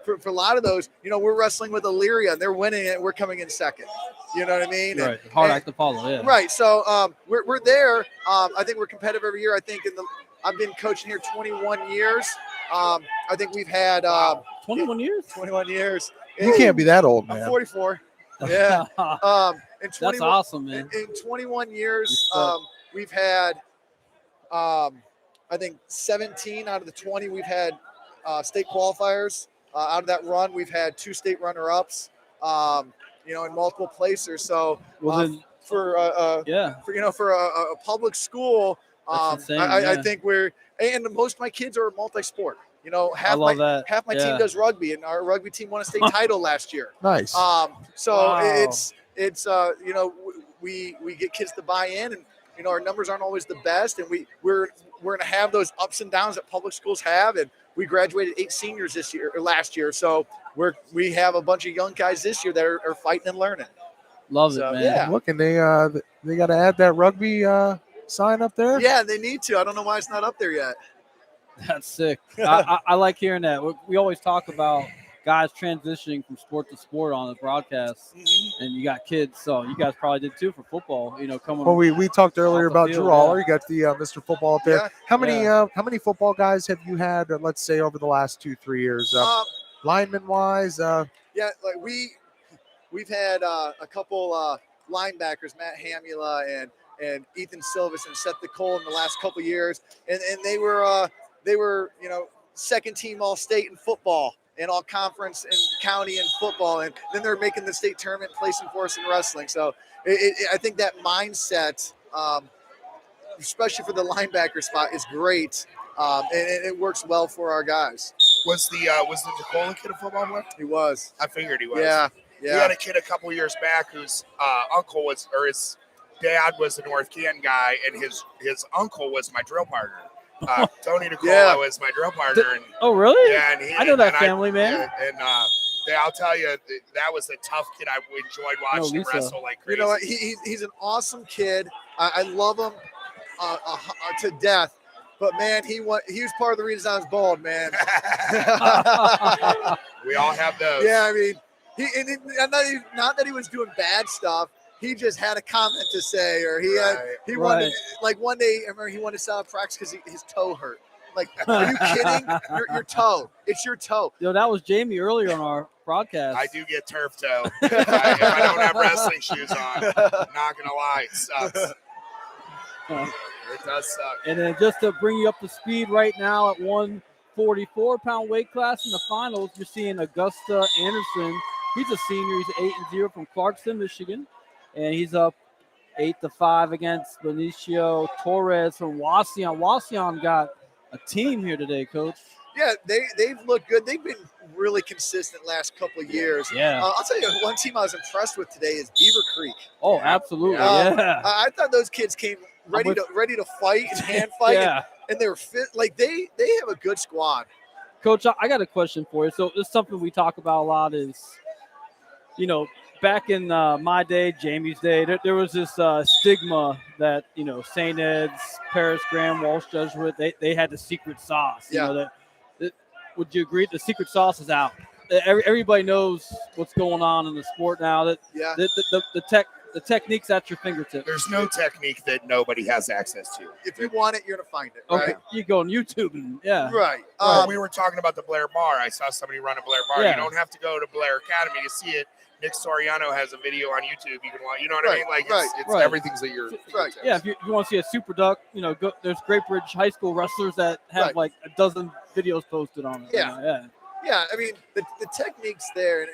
D: we're wrestling with Elyria, and they're winning it. We're coming in second. You know what I mean?
C: Right. Hard act to follow. Yeah.
D: Right. So we're there. I think we're competitive every year. I think I've been coaching here 21 years. I think we've had
C: 21 years.
D: 21 years.
A: You can't be that old, man.
D: I'm 44. Yeah.
C: That's awesome, man.
D: In 21 years, we've had, I think 17 out of the 20 we've had state qualifiers. Out of that run, we've had 2 state runner-ups, in multiple placers. So for a public school, I think and most of my kids are multi-sport. Half my team does rugby, and our rugby team won a state title last year.
A: Nice.
D: It's we get kids to buy in, and our numbers aren't always the best, and we're going to have those ups and downs that public schools have, and we graduated 8 seniors last year, so we have a bunch of young guys this year that are fighting and learning.
C: Love it, man.
D: Yeah.
A: Look, and they got to add that rugby sign up there.
D: Yeah, they need to. I don't know why it's not up there yet.
C: That's sick. I like hearing that. We always talk about guys transitioning from sport to sport on the broadcast, and you got kids, so you guys probably did too for football. Coming.
A: Well, we talked earlier about
C: field,
A: Drew Aller. You got the Mr. Football up there.
D: Yeah.
A: How many football guys have you had? Let's say over the last 2-3 years, lineman wise.
D: Yeah, like we've had a couple linebackers, Matt Hamula and Ethan Silvis and Seth Nicole in the last couple years, and they were second team all state in football and all conference and county in football, and then they're making the state tournament, placing for us in wrestling. So I think that mindset, especially for the linebacker spot, is great, and it works well for our guys.
B: Was the Nicola kid a football player?
D: He was.
B: I figured he was.
D: Yeah.
B: We had a kid a couple years back whose his dad was a North Canton guy, and his uncle was my drill partner. Tony Nicola was my drill partner.
C: Oh, really?
B: Yeah,
C: I know that family, man.
B: I'll tell you, that was a tough kid. I enjoyed watching him wrestle like crazy.
D: You know what? He's an awesome kid. I love him to death. But man, he was part of the reason I was bald, man.
B: We all have those.
D: Yeah, I mean, not that he was doing bad stuff. He just had a comment to say, or he wanted, like one day, I remember he wanted to stop practice because his toe hurt. Like, are you kidding? Your toe. It's your toe.
C: That was Jamie earlier on our broadcast.
B: I do get turf toe. if I don't have wrestling shoes on, I'm not going to lie. It sucks. It does suck.
C: And then just to bring you up to speed right now at 144-pound weight class in the finals, you're seeing Augusta Anderson, He's a senior. He's 8-0 from Clarkston, Michigan, and he's up 8-5 against Benicio Torres from Wauseon. Wauseon got a team here today, Coach.
D: Yeah, they've looked good. They've been really consistent last couple of years.
C: Yeah.
D: I'll tell you, one team I was impressed with today is Beaver Creek.
C: Oh, absolutely. Yeah.
D: I thought those kids came ready to fight and hand fight,
C: Yeah.
D: and they were fit. Like they have a good squad.
C: Coach, I got a question for you. So it's something we talk about a lot is, back in my day, Jamie's day, there was this stigma that, St. Ed's, Paris Graham, Walsh Jesuit, they had the secret sauce.
D: Yeah.
C: Would you agree the secret sauce is out? Everybody knows what's going on in the sport now. That
D: Yeah.
C: the technique's at your fingertips.
B: There's no technique that nobody has access to.
D: If you want it, you're gonna find it.
C: Okay,
D: Right.
C: you go on YouTube and
D: Right.
B: We were talking about the Blair Bar. I saw somebody run a Blair Bar.
C: Yeah.
B: You don't have to go to Blair Academy to see it. Nick Soriano has a video on YouTube. You can watch. You know what I mean? Like it's
C: Right.
B: everything's at your fingertips.
C: Yeah, if you want to see a super duck, there's Great Bridge High School wrestlers that have like a dozen videos posted on it.
D: Yeah. Yeah, I mean the technique's there,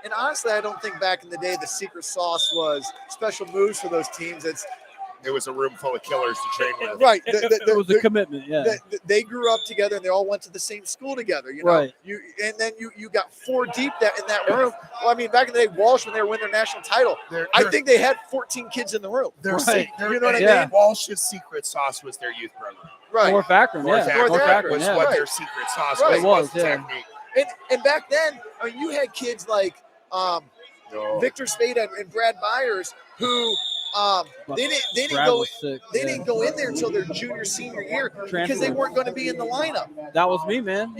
D: and honestly, I don't think back in the day the secret sauce was special moves for those teams.
B: It was a room full of killers to train with.
D: Right.
C: It was a commitment. Yeah.
D: They grew up together and they all went to the same school together.
C: Right.
D: And then you got 4 deep in that room. Well, I mean, back in the day, Walsh, when they were winning their national title, I think they had 14 kids in the room.
B: You
D: know what I
C: Yeah.
D: mean?
B: Walsh's secret sauce was their youth program.
D: Right.
C: North Akron,
B: North
C: yeah.
B: Akron
C: North Akron,
B: was
C: yeah.
B: what
D: Right.
B: their secret sauce
D: Right.
B: was.
C: It was,
B: the
C: yeah.
B: technique.
D: And back then, I mean, you had kids like Victor Spade and Brad Byers who they didn't
C: Brad
D: go
C: was sick,
D: they
C: yeah.
D: didn't go in there until their senior year because they weren't going to be in the lineup.
C: That was me, man.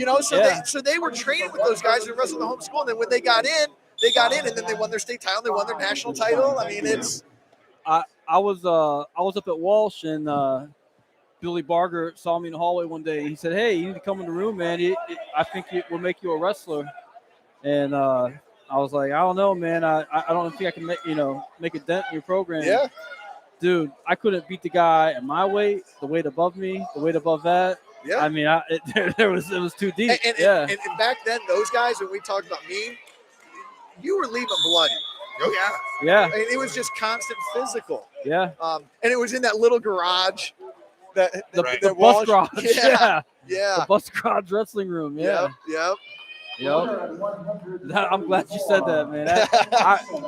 D: So they were training with those guys who wrestled the home school, and then when they got in, and then they won their state title, they won their national title. I mean, it's
C: I was up at Walsh and Billy Barger saw me in the hallway one day. He said, "Hey, you need to come in the room, man. I think it will make you a wrestler." And I was like, "I don't know, man. I don't think I can make a dent in your program."
D: Yeah.
C: Dude, I couldn't beat the guy at my weight, the weight above me, the weight above that.
D: Yeah.
C: I mean, it was too deep.
D: And back then, those guys, when we talked about me, you were leaving bloody.
B: Oh yeah.
C: Yeah.
D: I mean, it was just constant physical.
C: Yeah.
D: And it was in that little garage.
C: The bus
D: Walsh-
C: garage.
D: Yeah.
C: The
D: Yeah.
C: bus garage wrestling room. Yeah.
D: Yep.
C: I'm glad you said that, man.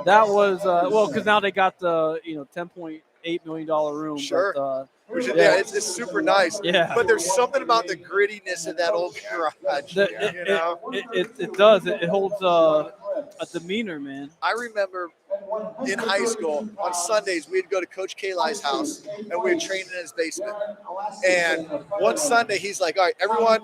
C: That was because now they got the $10.8 million room.
D: Sure.
C: But,
D: It's super nice.
C: Yeah.
D: But there's something about the grittiness of that old garage.
C: It does. It holds a demeanor, man.
D: I remember in high school on Sundays we'd go to Coach Kalai's house and we'd train in his basement. And one Sunday he's like, "All right, everyone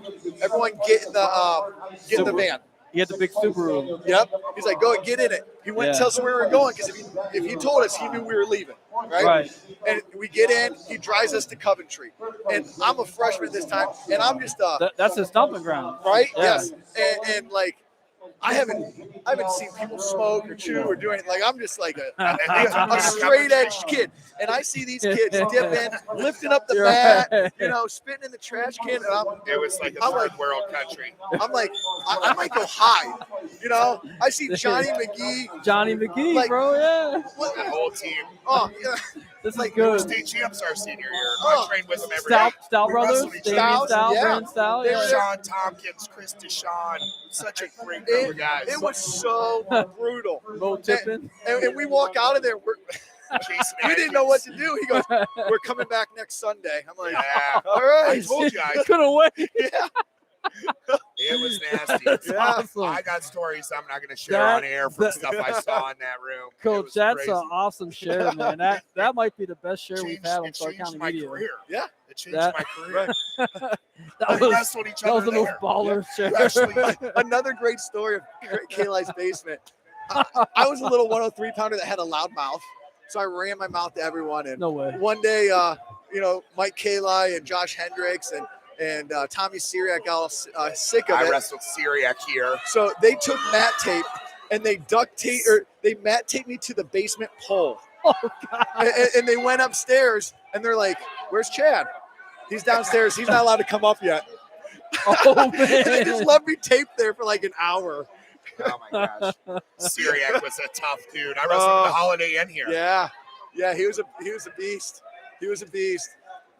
D: get in the van."
C: He had the big Subaru.
D: Yep. He's like, "Go get in it." He went and
C: Yeah.
D: tell us where we were going because if he told us, he knew we were leaving. Right. And we get in. He drives us to Coventry, and I'm a freshman this time, and I'm just
C: That's his stomping ground.
D: right.
C: Yeah.
D: Yes. And like. I haven't seen people smoke or chew or do anything. Like I'm just like a straight edge kid, and I see these kids dipping, lifting up the
C: You're
D: mat,
C: right.
D: Spitting in the trash can, and
B: It was like a third world country.
D: I'm like, I might go hide. I see Johnny McGee, like,
C: bro. Yeah.
B: The whole team.
D: Oh, yeah.
C: This is
B: We were
C: good.
B: state champs our senior year.
D: Oh.
B: I trained with them every day.
C: Stout
B: We
C: brothers,
B: wrestled each
C: Damien
B: other.
C: Stout,
D: yeah.
C: Brent Stout.
D: They
C: Yeah.
D: were there.
B: Sean Tompkins, Chris Deshawn, such a great group of guys.
D: It was so brutal.
C: Mo Tippin.
D: And we walk out of there.
B: Jason
D: We didn't know what to do. He goes, "We're coming back next Sunday." I'm like,
B: Yeah.
D: "All right."
B: I told you.
C: Couldn't wait.
D: Yeah.
B: It was nasty.
D: Yeah.
C: Awesome.
B: I got stories I'm not going to share on air from stuff I saw in that room. It
C: Coach,
B: was
C: that's
B: crazy.
C: an awesome share, man. That might be the best share we've had on
B: It
C: Clark
B: changed
C: County
B: my
C: Media.
B: career.
D: Yeah.
B: It changed
C: That-
B: my career.
C: That
B: We
C: was
B: wrestled each
C: that was
B: other
C: the most
B: there.
C: baller share.
B: Actually,
D: Another great story of Kalai's basement. I was a little 103 pounder that had a loud mouth, so I ran my mouth to everyone. And
C: No way.
D: one day, Mike Kalai and Josh Hendricks and Tommy Syriac got all sick of
B: I
D: it.
B: wrestled Syriac here.
D: So they took mat tape and they mat taped me to the basement pole.
C: Oh, God.
D: And they went upstairs and they're like, "Where's Chad? He's downstairs. He's not allowed to come up yet."
C: Oh,
D: And they
C: man.
D: just left me taped there for like an hour.
B: Oh my gosh, Syriac was a tough dude. I wrestled in the Holiday Inn here.
D: Yeah, he was a beast. He was a beast.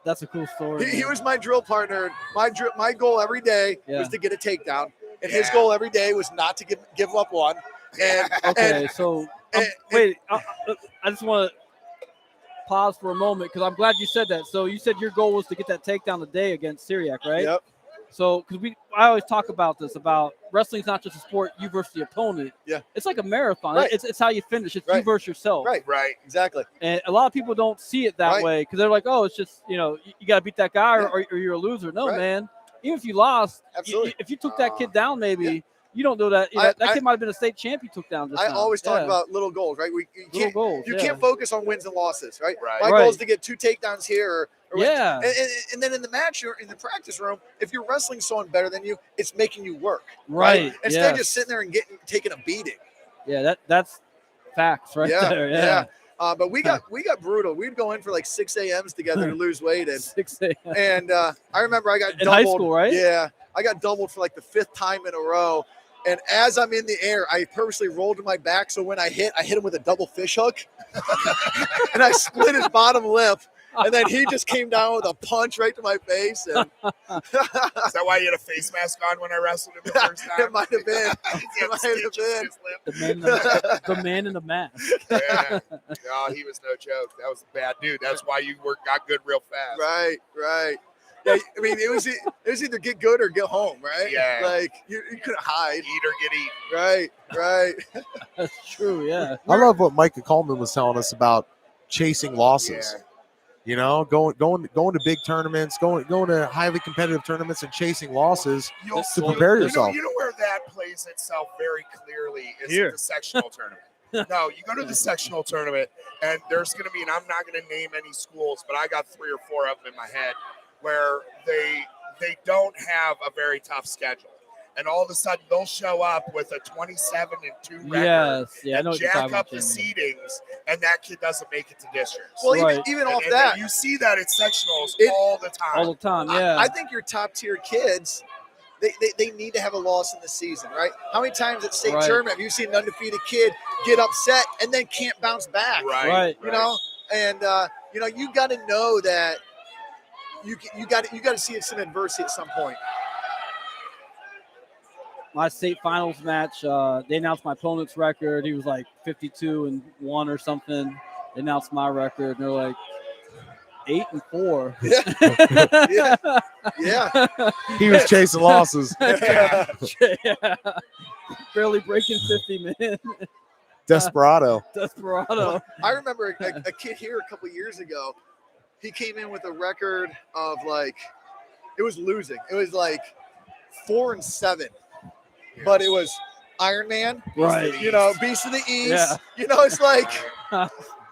C: That's a cool story.
D: He was my drill partner. My goal every day was to get a takedown, and his goal every day was not to give up one. And
C: wait, I just want to pause for a moment because I'm glad you said that. So you said your goal was to get that takedown today against Syriac, right?
D: Yep.
C: So, because I always talk about this, about wrestling's not just a sport, you versus the opponent.
D: Yeah.
C: It's like a marathon.
D: Right.
C: It's how you finish. It's you versus yourself.
D: Right. Exactly.
C: And a lot of people don't see it that way because they're like, oh, it's just, you got to beat that guy or you're a loser. No, man. Even if you lost, if you took that kid down, maybe you don't know that. That kid might have been a state champ you took down.
D: I always talk about little goals, right? You can't focus on wins and losses, right? My goal is to get 2 takedowns here. And then in the match or in the practice room, if you're wrestling someone better than you, it's making you work. Right. Instead of just sitting there and taking a beating.
C: Yeah, that's facts right there. Yeah.
D: But we got brutal. We'd go in for like 6 a.m.s together to lose weight. And
C: 6 a.m.
D: And I remember I got
C: in
D: doubled.
C: high school, right?
D: Yeah. I got doubled for like the 5th time in a row. And as I'm in the air, I purposely rolled to my back. So when I hit him with a double fish hook. And I split his bottom lip. And then he just came down with a punch right to my face. And
B: is that why you had a face mask on when I wrestled him the first time?
D: It might have been.
C: The man in the mask.
B: Yeah. No, he was no joke. That was a bad dude. That's why you got good real fast.
D: Right. Yeah, I mean, it was either get good or get home, right?
B: Yeah.
D: Like you couldn't hide.
B: Eat or get eaten.
D: Right.
C: That's true. Yeah.
A: I love what Micah Coleman was telling us about chasing losses.
B: Yeah.
A: Going to big tournaments, going to highly competitive tournaments and chasing losses to prepare yourself.
B: You know where that plays itself very clearly is in the sectional tournament. No, you go to the sectional tournament, and there's going to be, and I'm not going to name any schools, but I got 3 or 4 of them in my head where they don't have a very tough schedule. And all of a sudden, they'll show up with a 27-2 record and jack up the seedings, and that kid doesn't make it to districts.
D: Well, even off that,
B: you see that at sectionals all the time.
C: All the time, yeah.
D: I think your top-tier kids, they need to have a loss in the season, right? How many times at state tournament have you seen an undefeated kid get upset and then can't bounce back?
C: Right.
D: You know, and you got to know that you got to see some adversity at some point.
C: My state finals match, they announced my opponent's record. He was like 52-1 or something. They announced my record, and they're like 8-4.
D: Yeah.
A: He was chasing losses.
C: Yeah. Barely breaking 50, man.
A: Desperado.
D: I remember a kid here a couple years ago. He came in with a record of it was losing. It was like 4-7. But it was Iron Man,
C: right?
D: Beast of the East.
C: Yeah.
D: It's like,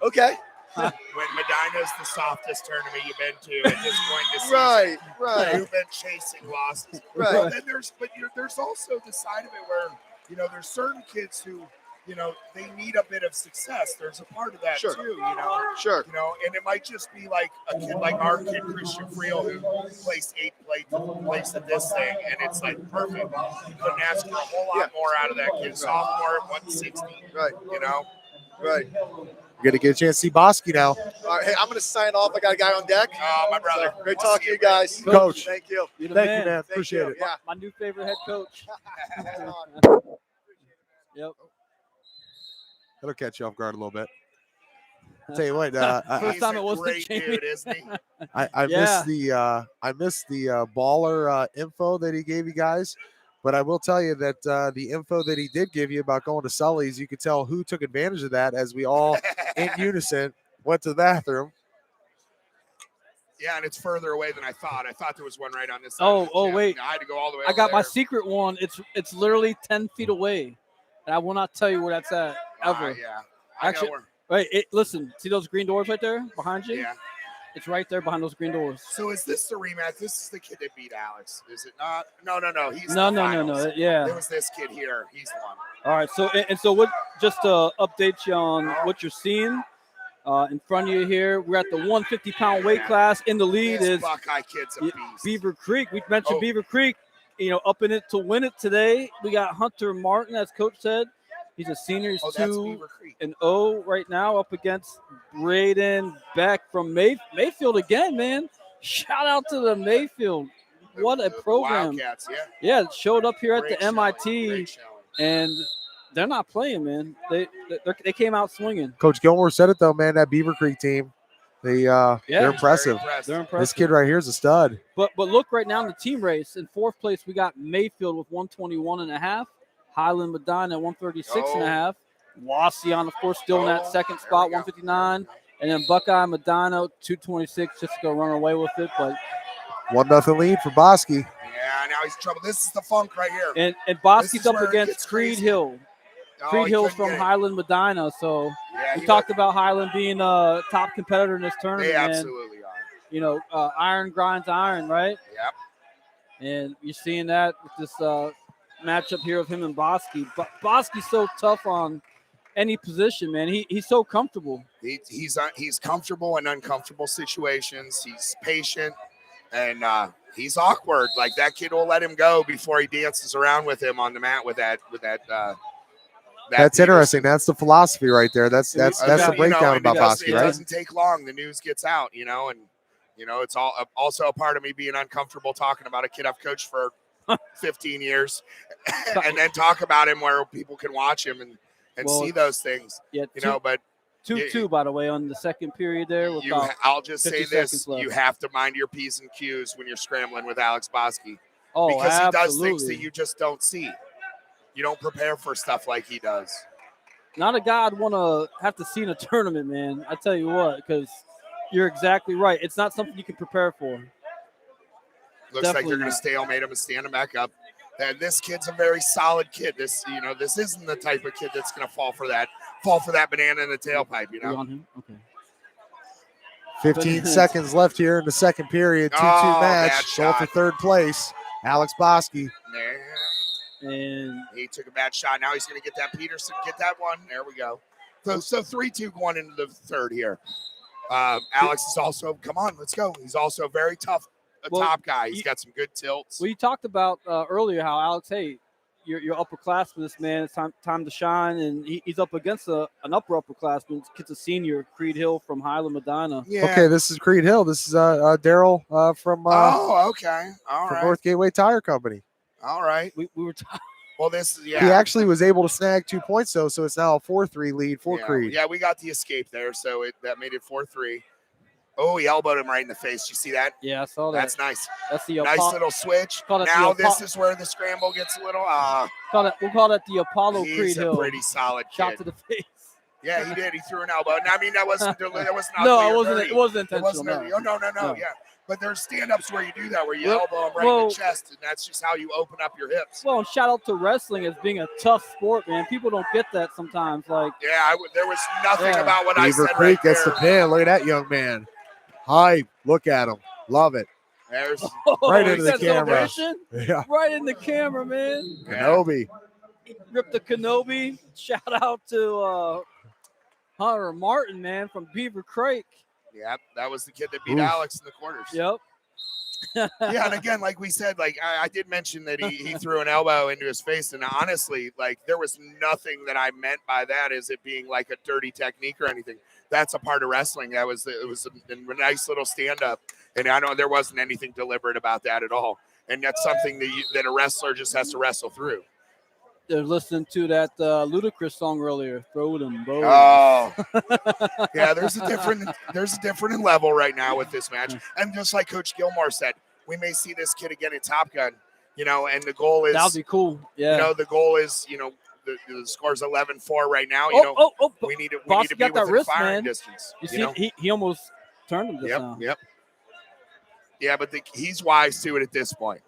D: okay.
B: When Medina's the softest tournament you've been to at this point this season.
D: Right.
B: You've been chasing losses.
D: Right.
B: Well, then there's also the side of it where, there's certain kids who, they need a bit of success. There's a part of that too,
D: Sure.
B: And it might just be like a kid like our kid, Christian Friel, who placed 8th place at this thing, and it's like perfect. You couldn't ask for a whole lot more out of that kid. Sophomore at 160.
D: Right. Right.
A: You're going to get a chance to see Bosky now.
D: All right, hey, I'm going to sign off. I got a guy on deck.
B: Oh, my brother.
D: So, great talking to you guys.
A: Coach.
D: Thank you.
C: You're the
A: Thank
C: man.
A: you, man. Appreciate it.
D: Yeah.
C: My new favorite head coach. Yep.
A: It'll catch you off guard a little bit. I'll tell you what,
C: First time it wasn't
B: great
C: Jamie.
B: dude, isn't he?
A: I missed the baller info that he gave you guys, but I will tell you that the info that he did give you about going to Sully's, you could tell who took advantage of that as we all in unison went to the bathroom.
B: Yeah, and it's further away than I thought. I thought there was one right on this side.
C: Oh, wait.
B: I had to go all the way.
C: I got my secret one. It's literally 10 feet away, and I will not tell you where that's at ever.
B: Yeah.
C: Actually, listen. See those green doors right there behind you?
B: Yeah.
C: It's right there behind those green doors.
B: So is this the rematch? This is the kid that beat Alex, is it not? No. He's
C: no.
B: Yeah. It was this kid here. He's the one.
C: All right. So what? Just to update you on what you're seeing in front of you here, we're at the 150-pound weight class. In the lead
B: this
C: is
B: Buckeye kid's a beast.
C: Beaver Creek. We mentioned Beaver Creek. up in it to win it today. We got Hunter Martin, as Coach said. He's a senior. He's
B: that's Beaver Creek.
C: 2-0 right now, up against Braden Beck from Mayfield again, man. Shout out to the Mayfield. What a program.
B: Wildcats,
C: Yeah, showed up here
B: Great
C: at the MIT,
B: Great showing.
C: and they're not playing, man. They came out swinging.
A: Coach Gilmore said it though, man. That Beaver Creek team, they're impressive.
C: They're impressive.
A: This kid right here is a stud.
C: But look right now in the team race. In fourth place, we got Mayfield with 121.5. Highland Medina at 136.5. Wassy, of course, still in that second spot, 159. And then Buckeye Medina, 226, just to go run away with it. But
A: 1-0 lead for Bosky.
B: Yeah, now he's in trouble. This is the funk right here.
C: And Bosky's
B: is
C: up
B: where it
C: against
B: gets
C: Creed
B: crazy.
C: Hill. Creed
B: he
C: Hill's
B: couldn't
C: from
B: get it.
C: Highland Medina. So
B: Yeah,
C: we
B: he
C: talked about Highland being a top competitor in this
B: They
C: tournament, man.
B: absolutely are.
C: Iron grinds iron, right?
B: Yep.
C: And you're seeing that with this matchup here of him and Bosky. But Bosky's so tough on any position, man. He's so comfortable.
B: He's comfortable in uncomfortable situations. He's patient, and he's awkward. Like that kid will let him go before he dances around with him on the mat with that.
A: That's interesting. That's the philosophy right there. That's the breakdown about Bosky,
B: It
A: right?
B: doesn't take long. The news gets out, and it's also a part of me being uncomfortable talking about a kid I've coached for 15 years, and then talk about him where people can watch him and see those things.
C: Yeah,
B: But
C: 2-2, by the way, on the second period there.
B: I'll just say
C: 50
B: this:
C: seconds left.
B: you have to mind your P's and Q's when you're scrambling with Alex Bosky,
C: Oh,
B: because
C: absolutely.
B: he does things that you just don't see. You don't prepare for stuff like he does.
C: Not a guy I'd want to have to see in a tournament, man. I tell you what, because you're exactly right. It's not something you can prepare for.
B: Looks like they're going to stalemate him and stand him back up. And this kid's a very solid kid. This isn't the type of kid that's going to fall for that banana in the tailpipe.
C: You on him? Okay.
A: 15 seconds left here in the second period. 2-2 match. Going for third place. Alex Bosky.
C: And
B: he took a bad shot. Now he's going to get that Peterson. Get that one. There we go. So 3-2 going into the third here. Alex is also, come on, let's go. He's also very tough. Top guy. He's got some good tilts.
C: Well, you talked about earlier how Alex, hey, you're upperclassman, this man. It's time to shine, and he's up against an upperclassman. It's a senior, Creed Hill from Highland Medina.
A: Yeah. Okay, this is Creed Hill. This is Daryl from.
B: Okay, all right.
A: North Gateway Tire Company.
B: All right.
C: We were.
B: Well, this is
A: He actually was able to snag 2 points though, so it's now a 4-3 lead for Creed.
B: Yeah, we got the escape there, so that made it 4-3. Oh, he elbowed him right in the face. You see that?
C: Yeah, I saw that.
B: That's nice.
C: That's the
B: nice little switch. Now this is where the scramble gets a little.
C: We'll call that the Apollo Creed Hill.
B: He's a pretty solid
C: shot
B: kid.
C: to the face.
B: Yeah, he did. He threw an elbow. And I mean, that wasn't.
C: No, it wasn't intentional.
B: No. Yeah, but there's stand-ups where you do that, where you elbow him right in the chest, and that's just how you open up your hips.
C: Well, and shout out to wrestling as being a tough sport, man. People don't get that sometimes. Like,
B: there was nothing about what I said.
A: Beaver Creek gets the pin. Look at that young man. Hype. Look at him. Love it.
B: There's
A: right into the camera.
C: Yeah. Right in the camera, man.
A: Kenobi.
C: Ripped the Kenobi. Shout out to Hunter Martin, man, from Beaver Creek.
B: Yep, that was the kid that beat Alex in the quarters.
C: Yep.
B: Yeah, and again, like we said, like I did mention that he threw an elbow into his face, and honestly, like there was nothing that I meant by that as it being like a dirty technique or anything. That's a part of wrestling. It was a nice little stand up, and I know there wasn't anything deliberate about that at all. And that's something that a wrestler just has to wrestle through.
C: They're listening to that Ludacris song earlier. Throw them both.
B: Oh, yeah. There's a different level right now with this match, and just like Coach Gilmore said, we may see this kid again in Top Gun. And the goal is
C: that'll be cool. Yeah.
B: The goal is the score's 11-4 right now. We need to be within firing distance.
C: You see, he almost turned him just now.
B: Yep. Yeah, but he's wise to it at this point.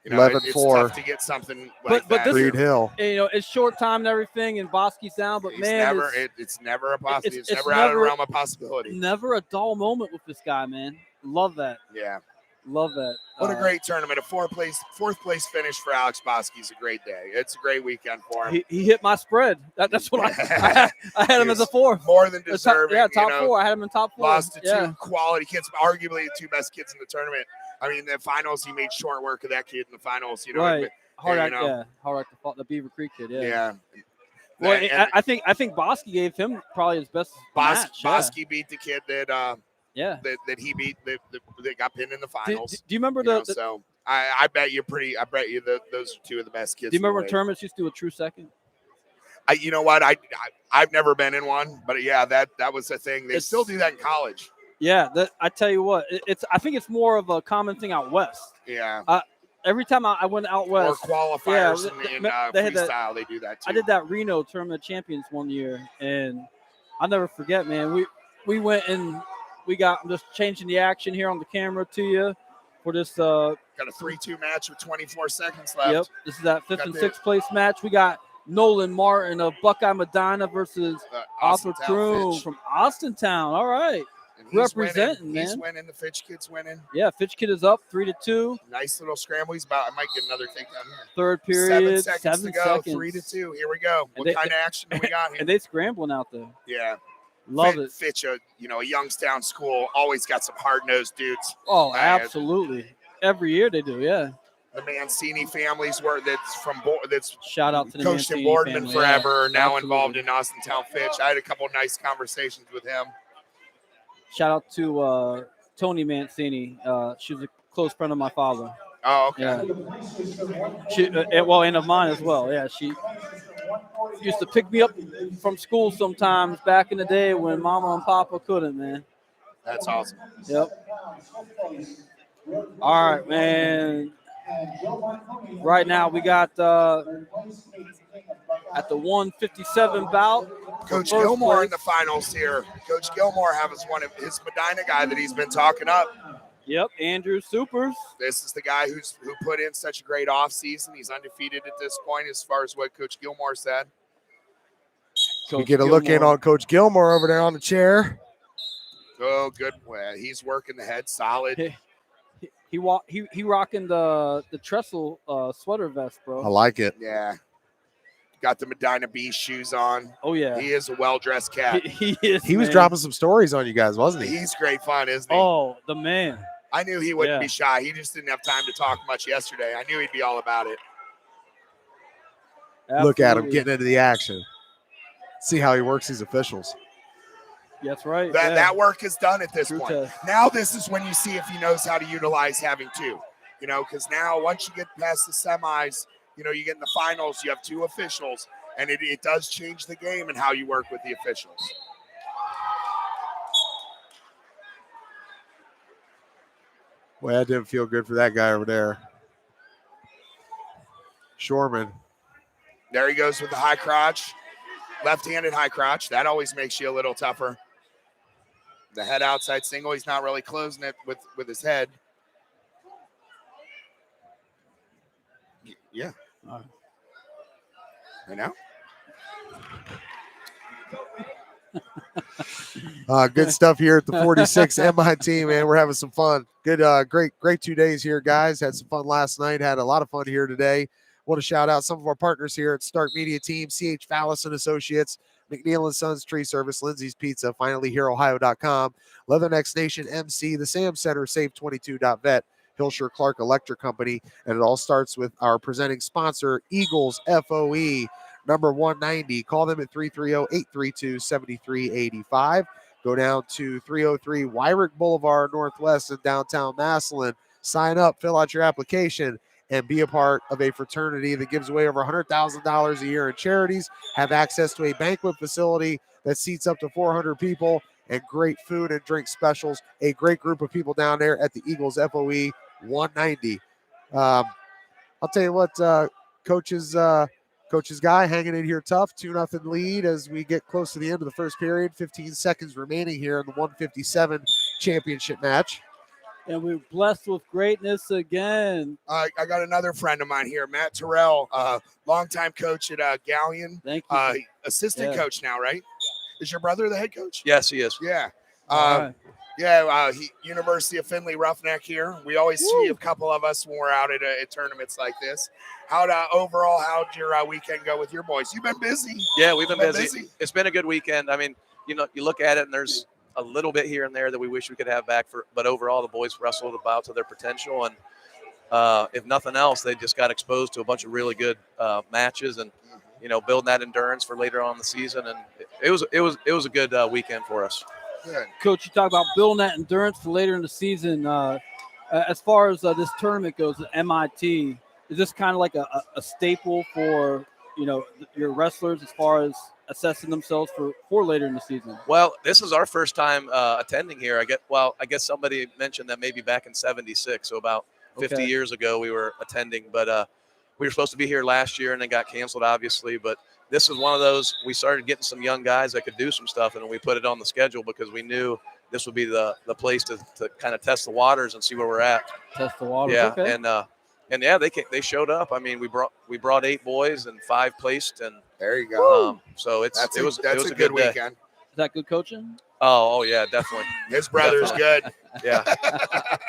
A: 11-4
B: it's tough to get something like
C: but
B: that.
A: Creed Hill.
C: It's short time and everything, and Bosky's down. But
B: it's never a possibility. It's never out of the realm of possibility.
C: Never a dull moment with this guy, man. Love that.
B: Yeah.
C: Love that.
B: What a great tournament. A fourth place finish for Alex Bosky is a great day. It's a great weekend for him.
C: He hit my spread. That's what I had him as a fourth.
B: More than deserving.
C: Top four. I had him in top four.
B: Lost to two quality kids, arguably the two best kids in the tournament. I mean, the finals, he made short work of that kid in the finals. You know,
C: Right. Hard
B: you
C: act,
B: know.
C: yeah. Hard act, the Beaver Creek kid, yeah.
B: Yeah.
C: Well,
B: And
C: I think Bosky gave him probably his best match.
B: Bosky beat the kid that
C: Yeah.
B: that he beat that got pinned in the
C: Do
B: finals.
C: you remember
B: So I bet you those are two of the best kids.
C: Do you remember
B: in
C: when
B: the league.
C: tournaments used to do a true second?
B: You know what? I've never been in one, but yeah, that was a thing. They still do that in college.
C: Yeah, I tell you what, I think it's more of a common thing out west.
B: Yeah.
C: Every time I went out west,
B: or qualifiers in
C: they had
B: freestyle, they do that too.
C: I did that Reno Tournament of Champions one year, and I'll never forget, man. We went and I'm just changing the action here on the camera to you for this.
B: Got a 3-2 match with 24 seconds left.
C: Yep, this is that 5th and 6th place match. We got Nolan Martin of Buckeye Medina versus Arthur Kroon from Austintown. All right. Representing, man.
B: He's winning. The Fitch kid's winning.
C: Yeah, Fitch kid is up 3-2.
B: Nice little scramble. I might get another takedown here.
C: Third period,
B: 7 seconds to go. 3-2. Here we go. What kind of action do we got here?
C: And they scrambling out there.
B: Yeah.
C: Love it.
B: Fitch, a Youngstown school, always got some hard-nosed dudes.
C: Oh, absolutely. Every year they do, yeah.
B: The Mancini families that's
C: shout out to the
B: coached
C: Mancini
B: in Boardman
C: family,
B: forever,
C: yeah.
B: now
C: Absolutely.
B: involved in Austintown Fitch. I had a couple nice conversations with him.
C: Shout out to Tony Mancini. She was a close friend of my father.
B: Oh, okay.
C: Yeah. She, and of mine as well. Yeah, she used to pick me up from school sometimes back in the day when Mama and Papa couldn't, man.
B: That's awesome.
C: Yep. All right, man. Right now we got at the 157 bout.
B: Coach Gilmore in the finals here. Coach Gilmore has one of his Medina guy that he's been talking up.
C: Yep, Andrew Supers.
B: This is the guy who put in such a great offseason. He's undefeated at this point as far as what Coach Gilmore said.
A: We get a look in on Coach Gilmore over there on the chair.
B: Oh, good. Well, he's working the head solid.
C: He rocking the trestle sweater vest, bro.
A: I like it.
B: Yeah. Got the Medina Bee shoes on.
C: Oh, yeah.
B: He is a well-dressed cat.
C: He is.
A: He was dropping some stories on you guys, wasn't he?
B: He's great fun, isn't he?
C: Oh, the man.
B: I knew he wouldn't be shy. He just didn't have time to talk much yesterday. I knew he'd be all about it.
C: Absolutely.
A: Look at him getting into the action. See how he works these officials.
C: That's right.
B: That work is done at this point.
C: Test.
B: Now this is when you see if he knows how to utilize having two. Because now once you get past the semis, you get in the finals, you have two officials, and it does change the game and how you work with the officials.
A: Well, that didn't feel good for that guy over there. Shorman.
B: There he goes with the high crotch. Left-handed high crotch. That always makes you a little tougher. The head outside single. He's not really closing it with his head. Yeah. I know.
A: Good stuff here at the 46 M.I.T, man. We're having some fun. Good, great 2 days here, guys. Had some fun last night. Had a lot of fun here today. Want to shout out some of our partners here at Stark Media Team, CH Vallos and Associates, McNeill and Sons Tree Service, Lindseys Pizza, finally HereOhio.com, Leathernecks Nation MC, the Sam Center, Save22.vet, Hilscher-Clarke Electric Company, and it all starts with our presenting sponsor, Eagles FOE, number 190. Call them at 330-832-7385. Go down to 303 Wyrick Boulevard Northwest in downtown Massillon. Sign up, fill out your application, and be a part of a fraternity that gives away over $100,000 a year in charities, have access to a banquet facility that seats up to 400 people, and great food and drink specials. A great group of people down there at the Eagles FOE 190. I'll tell you what, Coach's guy hanging in here tough, 2-0 lead as we get close to the end of the first period. 15 seconds remaining here in the 157 championship match.
C: And we're blessed with greatness again.
B: I got another friend of mine here, Matt Tyrrell, longtime coach at Galion.
C: Thank you.
B: Assistant coach now, right? Is your brother the head coach?
E: Yes, he is.
B: Yeah.
C: Right.
B: University of Findlay Roughneck here. We always see a couple of us when we're out at tournaments like this. How'd your weekend go with your boys? You've been busy.
E: Yeah, we've been busy. It's been a good weekend. I mean, you look at it and there's a little bit here and there that we wish we could have back but overall the boys wrestled about to their potential, and if nothing else, they just got exposed to a bunch of really good matches, and building that endurance for later on in the season, and it was a good weekend for us.
B: Good.
C: Coach, you talk about building that endurance for later in the season. As far as this tournament goes, the M.I.T, is this kind of like a staple for your wrestlers as far as assessing themselves for later in the season?
E: Well, this is our first time attending here. I guess somebody mentioned that maybe back in '76, so about 50 years ago we were attending, but we were supposed to be here last year and then got canceled, obviously. But this is one of those, we started getting some young guys that could do some stuff, and we put it on the schedule because we knew this would be the place to kind of test the waters and see where we're at.
C: Test the waters.
E: Yeah,
C: okay.
E: and yeah, they showed up. I mean, we brought 8 boys and 5 placed, and
B: there you go.
E: So it was a
B: good
E: day.
B: weekend.
C: Is that good coaching?
E: Oh yeah, definitely.
B: His brother's good.
E: Yeah.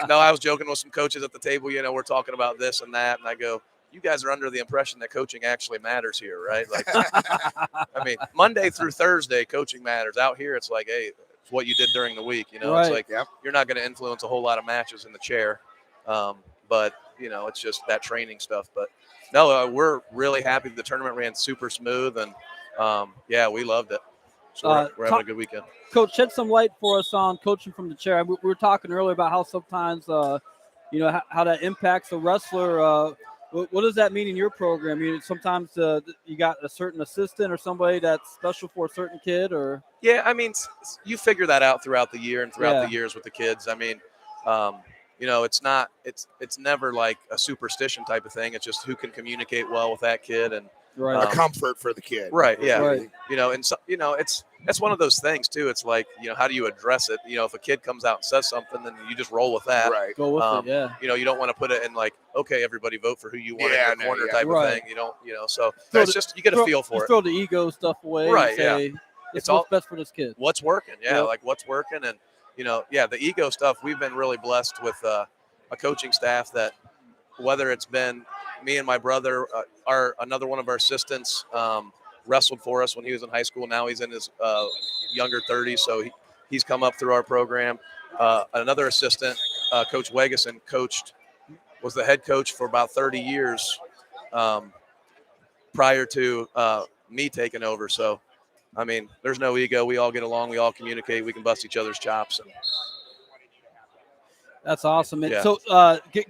E: No, I was joking with some coaches at the table. We're talking about this and that, and I go, "You guys are under the impression that coaching actually matters here, right?" Like, I mean, Monday through Thursday, coaching matters. Out here, it's like, hey, it's what you did during the week.
C: Right.
E: It's like you're not going to influence a whole lot of matches in the chair, but it's just that training stuff. But no, we're really happy. The tournament ran super smooth, and we loved it. So we're having a good weekend.
C: Coach, shed some light for us on coaching from the chair. We were talking earlier about how sometimes, how that impacts a wrestler. What does that mean in your program? Sometimes you got a certain assistant or somebody that's special for a certain kid, or
E: yeah, I mean, you figure that out throughout the year and throughout the years with the kids. I mean, it's never like a superstition type of thing. It's just who can communicate well with that kid and
B: a comfort for the kid.
E: Right. Yeah.
C: Right.
E: And so, it's one of those things too. It's like, how do you address it? If a kid comes out and says something, then you just roll with that.
B: Right.
C: Go with it. Yeah.
E: You don't want to put it in like, okay, everybody vote for who you want in your corner type
C: right.
E: of thing. You don't, so that's just, you get a feel for it.
C: Throw the ego stuff away.
E: Right.
C: And say, it's all best for this kid.
E: What's working. Yeah.
C: Yep.
E: Like what's working. And, the ego stuff, we've been really blessed with a coaching staff that, whether it's been me and my brother, another one of our assistants wrestled for us when he was in high school. Now he's in his younger 30s, so he's come up through our program. Another assistant, Coach Wegeson, was the head coach for about 30 years prior to me taking over. So, I mean, there's no ego. We all get along. We all communicate. We can bust each other's chops. And
C: that's awesome.
E: Yeah.
C: So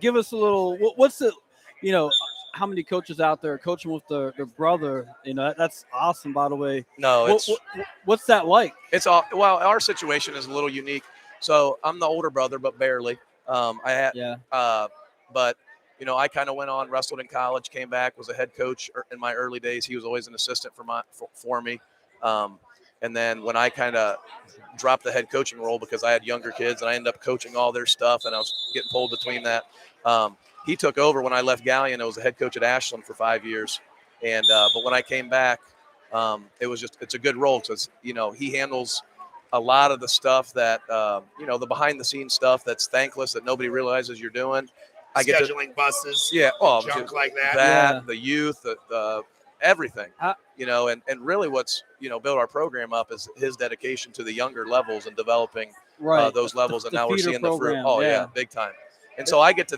C: give us a little, what's the, how many coaches out there are coaching with their brother? That's awesome, by the way.
E: No,
C: what's that like?
E: It's all, well, our situation is a little unique. So I'm the older brother, but barely. But I kind of went on, wrestled in college, came back, was a head coach in my early days. He was always an assistant for me. And then when I kind of dropped the head coaching role because I had younger kids and I ended up coaching all their stuff and I was getting pulled between that. He took over when I left Galion. I was the head coach at Ashland for 5 years. And, but when I came back, it's a good role because, he handles a lot of the stuff that, the behind the scenes stuff that's thankless that nobody realizes you're doing. I get
B: scheduling buses.
E: Yeah. Oh,
B: junk like that.
E: The youth, the everything, and really what's, built our program up is his dedication to the younger levels and developing those levels. And now we're seeing the fruit. Oh yeah, big time. And so I get to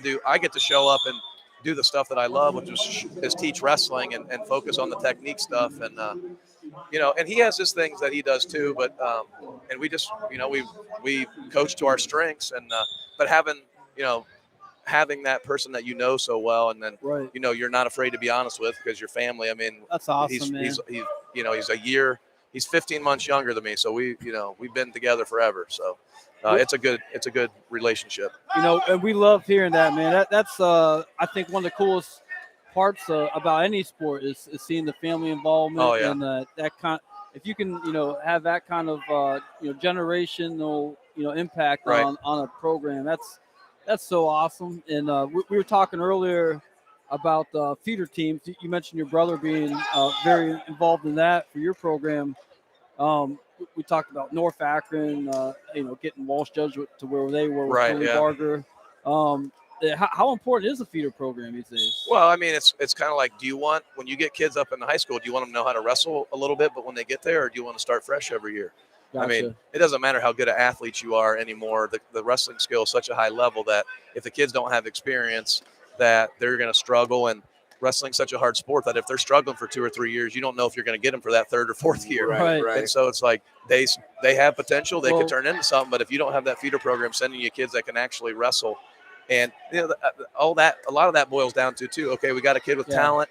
E: show up and do the stuff that I love, which is teach wrestling and focus on the technique stuff. And, and he has his things that he does too, but, and we just, we coach to our strengths and, but having that person that so well, and then you're not afraid to be honest with because your family. I mean,
C: that's awesome, man.
E: He's 15 months younger than me, so we've been together forever. So it's a good relationship.
C: And we love hearing that, man. That's I think one of the coolest parts about any sport is seeing the family involvement.
E: Oh, yeah.
C: And that kind. If you can, have that kind of generational impact on a program, that's so awesome. And we were talking earlier about feeder teams. You mentioned your brother being very involved in that for your program. We talked about North Akron, getting Walsh Judge to where they were with Tony Barger. How important is a feeder program these days?
E: Well, I mean, it's kind of like, when you get kids up in high school, do you want them to know how to wrestle a little bit, but when they get there, or do you want to start fresh every year? I mean, it doesn't matter how good an athlete you are anymore. The wrestling skill is such a high level that if the kids don't have experience, that they're going to struggle. And wrestling's such a hard sport that if they're struggling for 2 or 3 years, you don't know if you're going to get them for that 3rd or 4th year.
C: Right.
E: And so it's like they have potential. They could turn into something. But if you don't have that feeder program sending you kids that can actually wrestle, and a lot of that boils down to too. Okay, we got a kid with talent.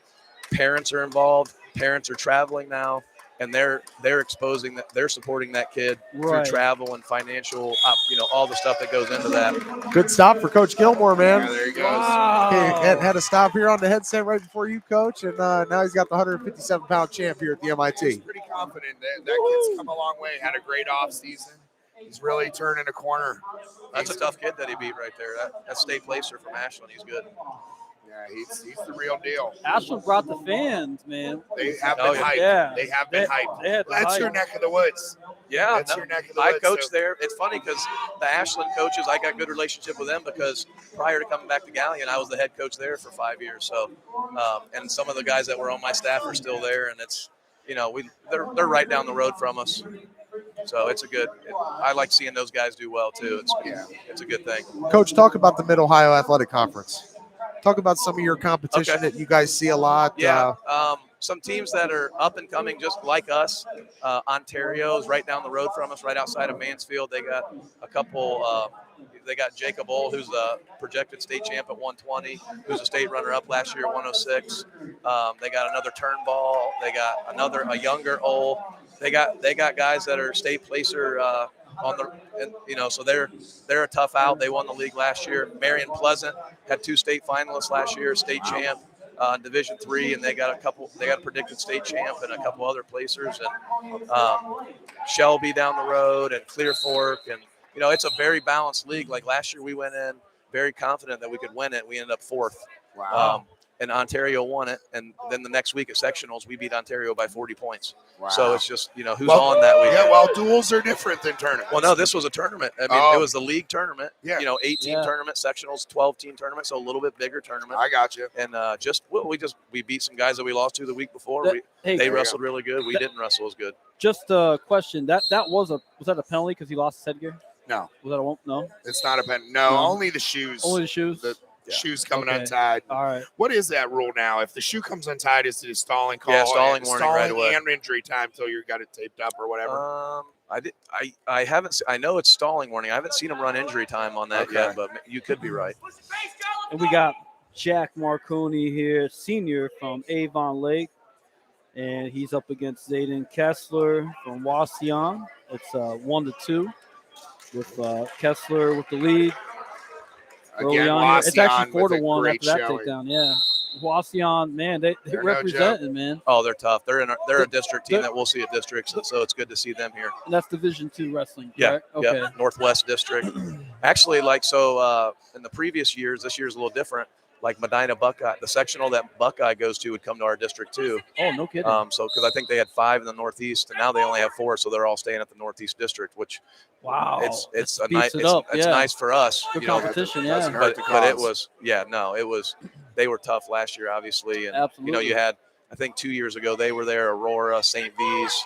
E: Parents are involved. Parents are traveling now. And they're exposing that, they're supporting that kid through travel and financial, all the stuff that goes into that.
A: Good stop for Coach Gilmore, man.
B: Yeah, there he goes.
C: Wow.
A: Had a stop here on the headset right before you, Coach, and now he's got the 157-pound champ here at the M.I.T.
B: He's pretty confident. That kid's come a long way. Had a great off season. He's really turning a corner.
E: That's a tough kid that he beat right there. That state placer from Ashland. He's good.
B: Yeah, he's the real deal.
C: Ashland brought the fans, man.
B: They have been hyped.
C: Yeah.
B: They have been hyped.
C: That's
B: your neck of the woods.
E: Yeah,
B: that's your neck of the woods.
E: I coached there. It's funny because the Ashland coaches, I got good relationship with them because prior to coming back to Galion, I was the head coach there for 5 years. So, and some of the guys that were on my staff are still there, and it's, they're right down the road from us. So I like seeing those guys do well too. It's a good thing.
A: Coach, talk about the Mid-Ohio Athletic Conference. Talk about some of your competition that you guys see a lot.
E: Yeah, some teams that are up and coming just like us. Ontario is right down the road from us, right outside of Mansfield. They got a couple they got Jacob Ohl, who's the projected state champ at 120, who's a state runner-up last year at 106. They got another Turnball. They got a younger Ohl. They got guys that are state placer so they're a tough out. They won the league last year. Marion Pleasant had 2 state finalists last year, state champ in Division III, and they got a predicted state champ and a couple other placers, and Shelby down the road and Clear Fork, and it's a very balanced league. Like last year, we went in very confident that we could win it. We ended up 4th.
B: Wow.
E: And Ontario won it, and then the next week at sectionals, we beat Ontario by 40 points.
B: Wow.
E: So it's just who's on that week.
B: Yeah, well, duels are different than tournaments.
E: Well, no, this was a tournament. I mean, it was the league tournament.
B: Yeah.
E: 8-team tournament, sectionals, 12-team tournament, so a little bit bigger tournament.
B: I got you.
E: And we beat some guys that we lost to the week before. They wrestled really good. We didn't wrestle as good.
C: Just a question. That was that a penalty because he lost his headgear?
B: No.
C: Was that a won't? No.
B: It's not a penalty. No, only the shoes.
C: Only the shoes.
B: The shoes coming untied.
C: All right.
B: What is that rule now? If the shoe comes untied, is it a stalling call?
E: Yeah, stalling warning right away.
B: And injury time until you got it taped up or whatever.
E: I haven't. I know it's stalling warning. I haven't seen him run injury time on that yet, but you could be right.
C: And we got Jack Marconi here, senior from Avon Lake, and he's up against Zayden Kessler from Wauseon. It's 1-2 with Kessler with the lead.
B: Again,
C: it's actually 4-1 after that
B: showing.
C: takedown. Yeah, Wauseon, man, they represented, man.
E: Oh, they're tough. They're a district team that we'll see at districts, and so it's good to see them here.
C: And that's Division II wrestling.
E: Yeah.
C: Correct? Okay.
E: Yeah. Northwest District. Actually, in the previous years, this year's a little different. Like Medina Buckeye, the sectional that Buckeye goes to would come to our district too.
C: Oh, no kidding.
E: So because I think they had 5 in the Northeast, and now they only have 4, so they're all staying at the Northeast District, which it's nice for us.
C: Good competition,
E: But it was they were tough last year, obviously, and
C: absolutely.
E: you had, I think 2 years ago they were there, Aurora, St. V's,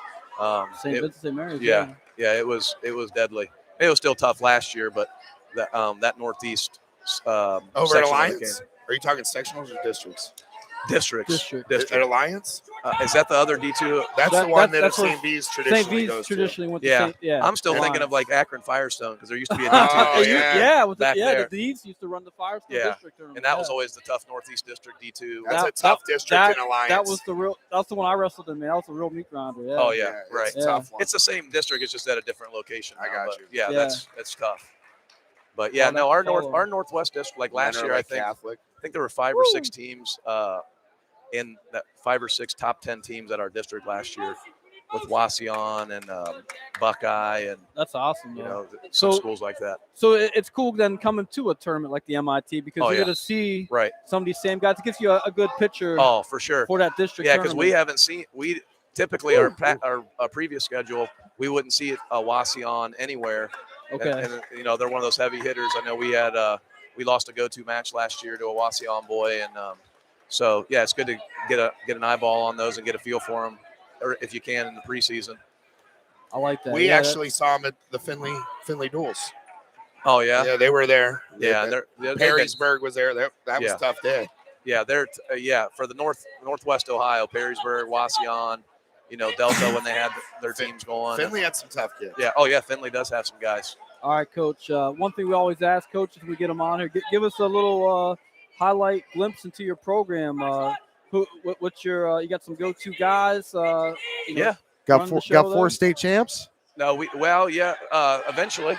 C: St. Vincent St. Mary's.
E: Yeah, it was deadly. It was still tough last year, but that Northeast
B: over at Alliance. Are you talking sectionals or districts?
E: Districts.
B: At Alliance?
E: Is that the other D2?
B: That's the one that St. V's traditionally goes
C: traditionally went to.
E: Yeah.
C: Yeah.
E: I'm still thinking of like Akron Firestone because there used to be a D2.
C: The D's used to run the Firestone district tournament.
E: And that was always the tough Northeast District D2.
B: That's a tough district in Alliance.
C: That's the one I wrestled in, man. That was a real meat grinder. Yeah.
E: Oh yeah, right.
B: It's a tough one.
E: It's the same district. It's just at a different location.
B: I got you.
E: Yeah, that's tough. But yeah, our Northwest district, like last year, I think there were 5 or 6 teams in that 5 or 6 top 10 teams at our district last year with Wauseon and Buckeye and
C: that's awesome.
E: Some schools like that.
C: So it's cool then coming to a tournament like the M.I.T. because you're going to see some of these same guys. It gives you a good picture.
E: Oh, for sure.
C: For that district.
E: Yeah, because we haven't seen typically our previous schedule we wouldn't see a Wauseon anywhere.
C: Okay.
E: And they're one of those heavy hitters. I know we had we lost a go-to match last year to a Wauseon boy, and so yeah, it's good to get an eyeball on those and get a feel for them, or if you can in the preseason.
C: I like that.
B: We actually saw them at the Finley duels.
E: Oh yeah,
B: yeah, they were there.
E: Yeah,
B: Perrysburg was there. That was a tough day.
E: Yeah, they're for the Northwest Ohio, Perrysburg, Wauseon, Delta when they had their teams going.
B: Finley had some tough kids.
E: Yeah. Oh yeah, Finley does have some guys.
C: All right, Coach. One thing we always ask coaches when we get them on here, give us a little highlight glimpse into your program. What's your you got some go-to guys?
A: Got 4 state champs.
E: No, eventually,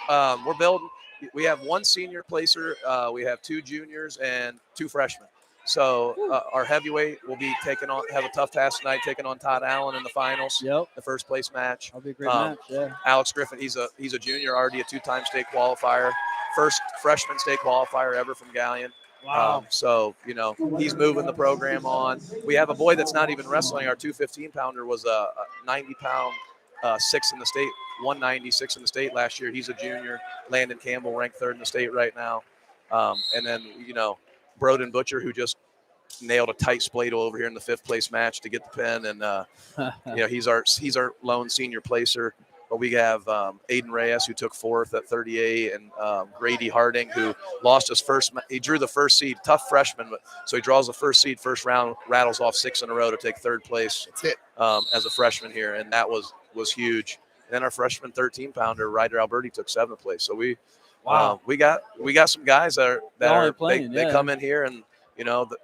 E: we're building. We have 1 senior placer. We have 2 juniors and 2 freshmen. So our heavyweight will be have a tough task tonight, taking on Todd Allen in the finals.
C: Yep.
E: The first place match.
C: That'll be a great match. Yeah.
E: Alex Griffin, he's a junior, already a 2-time state qualifier, first freshman state qualifier ever from Galion.
C: Wow.
E: So he's moving the program on. We have a boy that's not even wrestling. Our 215-pounder was a 90-pound 6th in the state, 196 in the state last year. He's a junior. Landon Campbell ranked 3rd in the state right now. And then Broden Butcher, who just nailed a tight spladle over here in the 5th place match to get the pin, and he's our lone senior placer. But we have Aiden Reyes, who took 4th at 38, and Grady Harding, who lost his first. He drew the first seed, tough freshman, so he draws the first seed, first round, rattles off 6 in a row to take 3rd place.
B: That's it.
E: As a freshman here, and that was huge. And then our freshman 13-pounder Ryder Alberti took 7th place. So we got some guys that are playing. They come in here and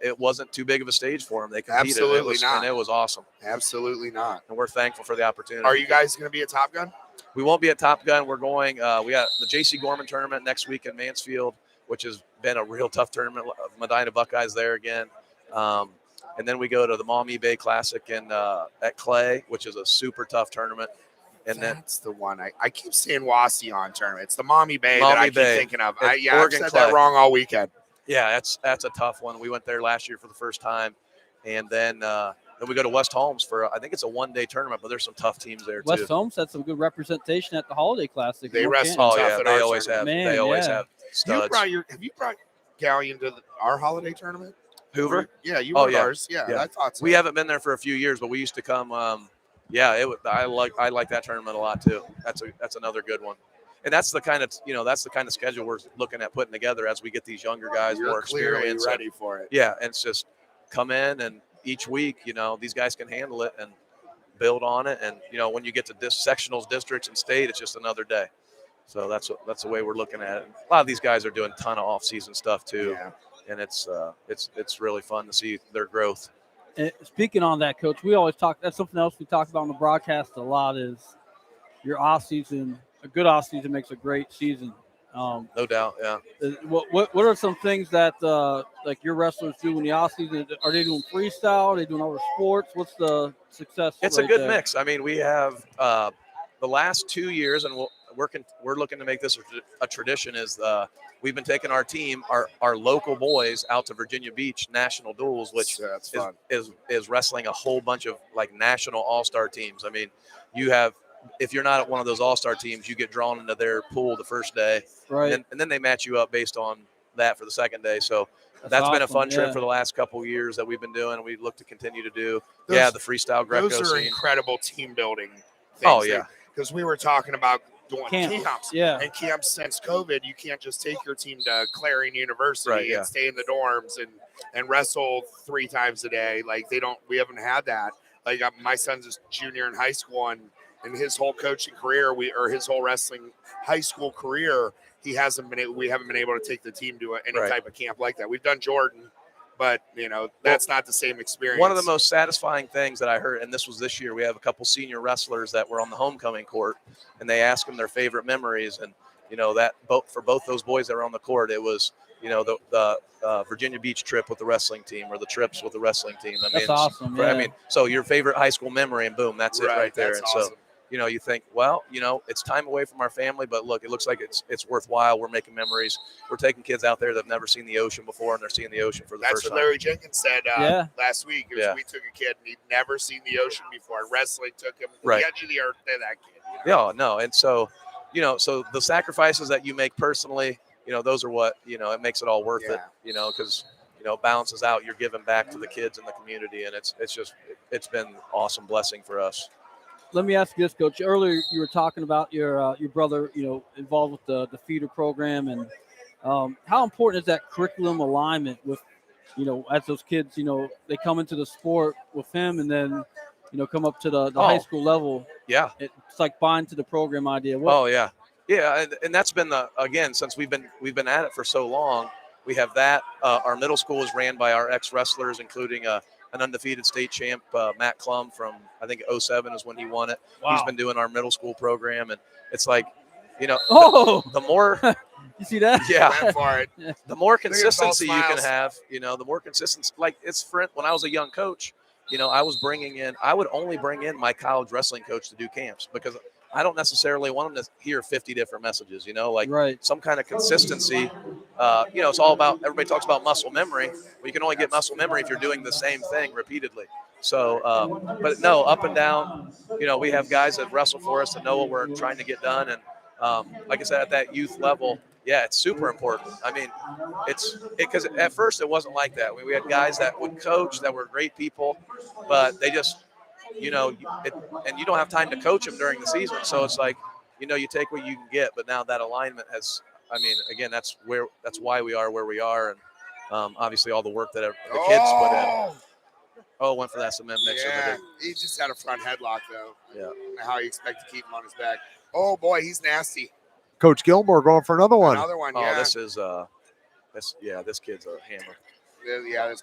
E: it wasn't too big of a stage for them. They competed.
B: Absolutely not.
E: And it was awesome.
B: Absolutely not.
E: And we're thankful for the opportunity.
B: Are you guys going to be at Top Gun?
E: We won't be at Top Gun. We're going. We got the J.C. Gorman tournament next week in Mansfield, which has been a real tough tournament. Medina Buckeyes there again. And then we go to the Maumee Bay Classic at Clay, which is a super tough tournament. And
B: that's the one. I keep saying Wauseon tournament. It's the Maumee Bay that I keep thinking of. I've said that wrong all weekend.
E: Yeah, that's a tough one. We went there last year for the first time, and then we go to West Holmes for I think it's a 1-day tournament, but there's some tough teams there too.
C: West Holmes had some good representation at the Holiday Classic.
B: They wrestle tough.
E: Oh yeah, they always have.
C: Man,
E: they always have studs.
B: Have you brought Galion to our holiday tournament?
E: Hoover?
B: Yeah, you were ours. Yeah, I thought so.
E: We haven't been there for a few years, but we used to come. I like that tournament a lot too. That's another good one. And that's the kind of schedule we're looking at putting together as we get these younger guys more experience.
B: Ready for it.
E: Yeah, and it's just come in and each week, these guys can handle it and build on it. And when you get to sectionals, districts, and state, it's just another day. So that's the way we're looking at it. A lot of these guys are doing a ton of off-season stuff too, and it's really fun to see their growth.
C: And speaking on that, Coach, we always talk. That's something else we talk about on the broadcast a lot. Is your off-season. A good off season makes a great season.
E: No doubt, yeah.
C: What are some things that like your wrestlers do in the off season? Are they doing freestyle? Are they doing other sports? What's the success?
E: It's a good mix. I mean, we have the last 2 years, and we're looking to make this a tradition. Is we've been taking our team, our local boys, out to Virginia Beach National Duels, which is wrestling a whole bunch of like national all-star teams. I mean, if you're not at one of those all-star teams, you get drawn into their pool the first day,
C: right?
E: And then they match you up based on that for the second day. So that's awesome. Been a fun trip for the last couple of years that we've been doing. We look to continue to do. The freestyle Greco
B: those are
E: scene.
B: Incredible team building things.
E: Oh yeah,
B: because we were talking about doing camps.
C: Yeah,
B: and camps since COVID, you can't just take your team to Clarion University and stay in the dorms and wrestle 3 times a day. Like we haven't had that. Like my son's a junior in high school, and his whole coaching career, his whole wrestling high school career, we haven't been able to take the team to any type of camp like that. We've done Jordan, but that's not the same experience.
E: One of the most satisfying things that I heard, and this was this year, we have a couple senior wrestlers that were on the homecoming court, and they asked them their favorite memories, and for both those boys that were on the court, it was the Virginia Beach trip with the wrestling team or the trips with the wrestling team. I mean,
C: that's awesome.
E: I mean, so your favorite high school memory, and boom, that's it right there.
B: That's
E: and
B: awesome.
E: So. You think, well, it's time away from our family, but look, it looks like it's worthwhile. We're making memories. We're taking kids out there that have never seen the ocean before, and they're seeing the ocean for the first time.
B: That's what Larry Jenkins said last week. We took a kid, and he'd never seen the ocean before. Wrestling took him to the edge of the earth to that kid.
E: Yeah, no. And so, so the sacrifices that you make personally, those are what, it makes it all worth it, because, balances out, you're giving back to the kids in the community, and it's been an awesome blessing for us.
C: let me ask you this, Coach. Earlier, you were talking about your brother, involved with the feeder program, and how important is that curriculum alignment with, as those kids, they come into the sport with him, and then, come up to the high school level.
E: Yeah,
C: it's like buying to the program idea.
E: Yeah, and that's been again, since we've been at it for so long. We have that. Our middle school is ran by our ex-wrestlers, including an undefeated state champ, Matt Klum, from I think 2007 is when he won it.
C: Wow.
E: He's been doing our middle school program, and it's like,
C: the
E: more
C: you see that?
E: Yeah,
B: went for it.
E: The more consistency you can have, the more consistency. Like when I was a young coach, I would only bring in my college wrestling coach to do camps because I don't necessarily want them to hear 50 different messages, some kind of consistency. It's all about, everybody talks about muscle memory. Well, you can only get muscle memory if you're doing the same thing repeatedly. So, but no, up and down, we have guys that wrestle for us to know what we're trying to get done. And like I said, at that youth level, yeah, it's super important. I mean, because at first it wasn't like that. We had guys that would coach that were great people, but they just, and you don't have time to coach them during the season. So it's like, you take what you can get. But now that alignment has, again, that's why we are where we are. And obviously all the work that the kids put in. Oh, went for that cement mixer.
B: Yeah, he just had a front headlock, though.
E: Yeah.
B: How you expect to keep him on his back. Oh, boy, he's nasty.
A: Coach Gilmore going for another one.
B: Another one,
E: yeah.
B: Oh,
E: this is, this kid's a hammer.
B: Yeah, he's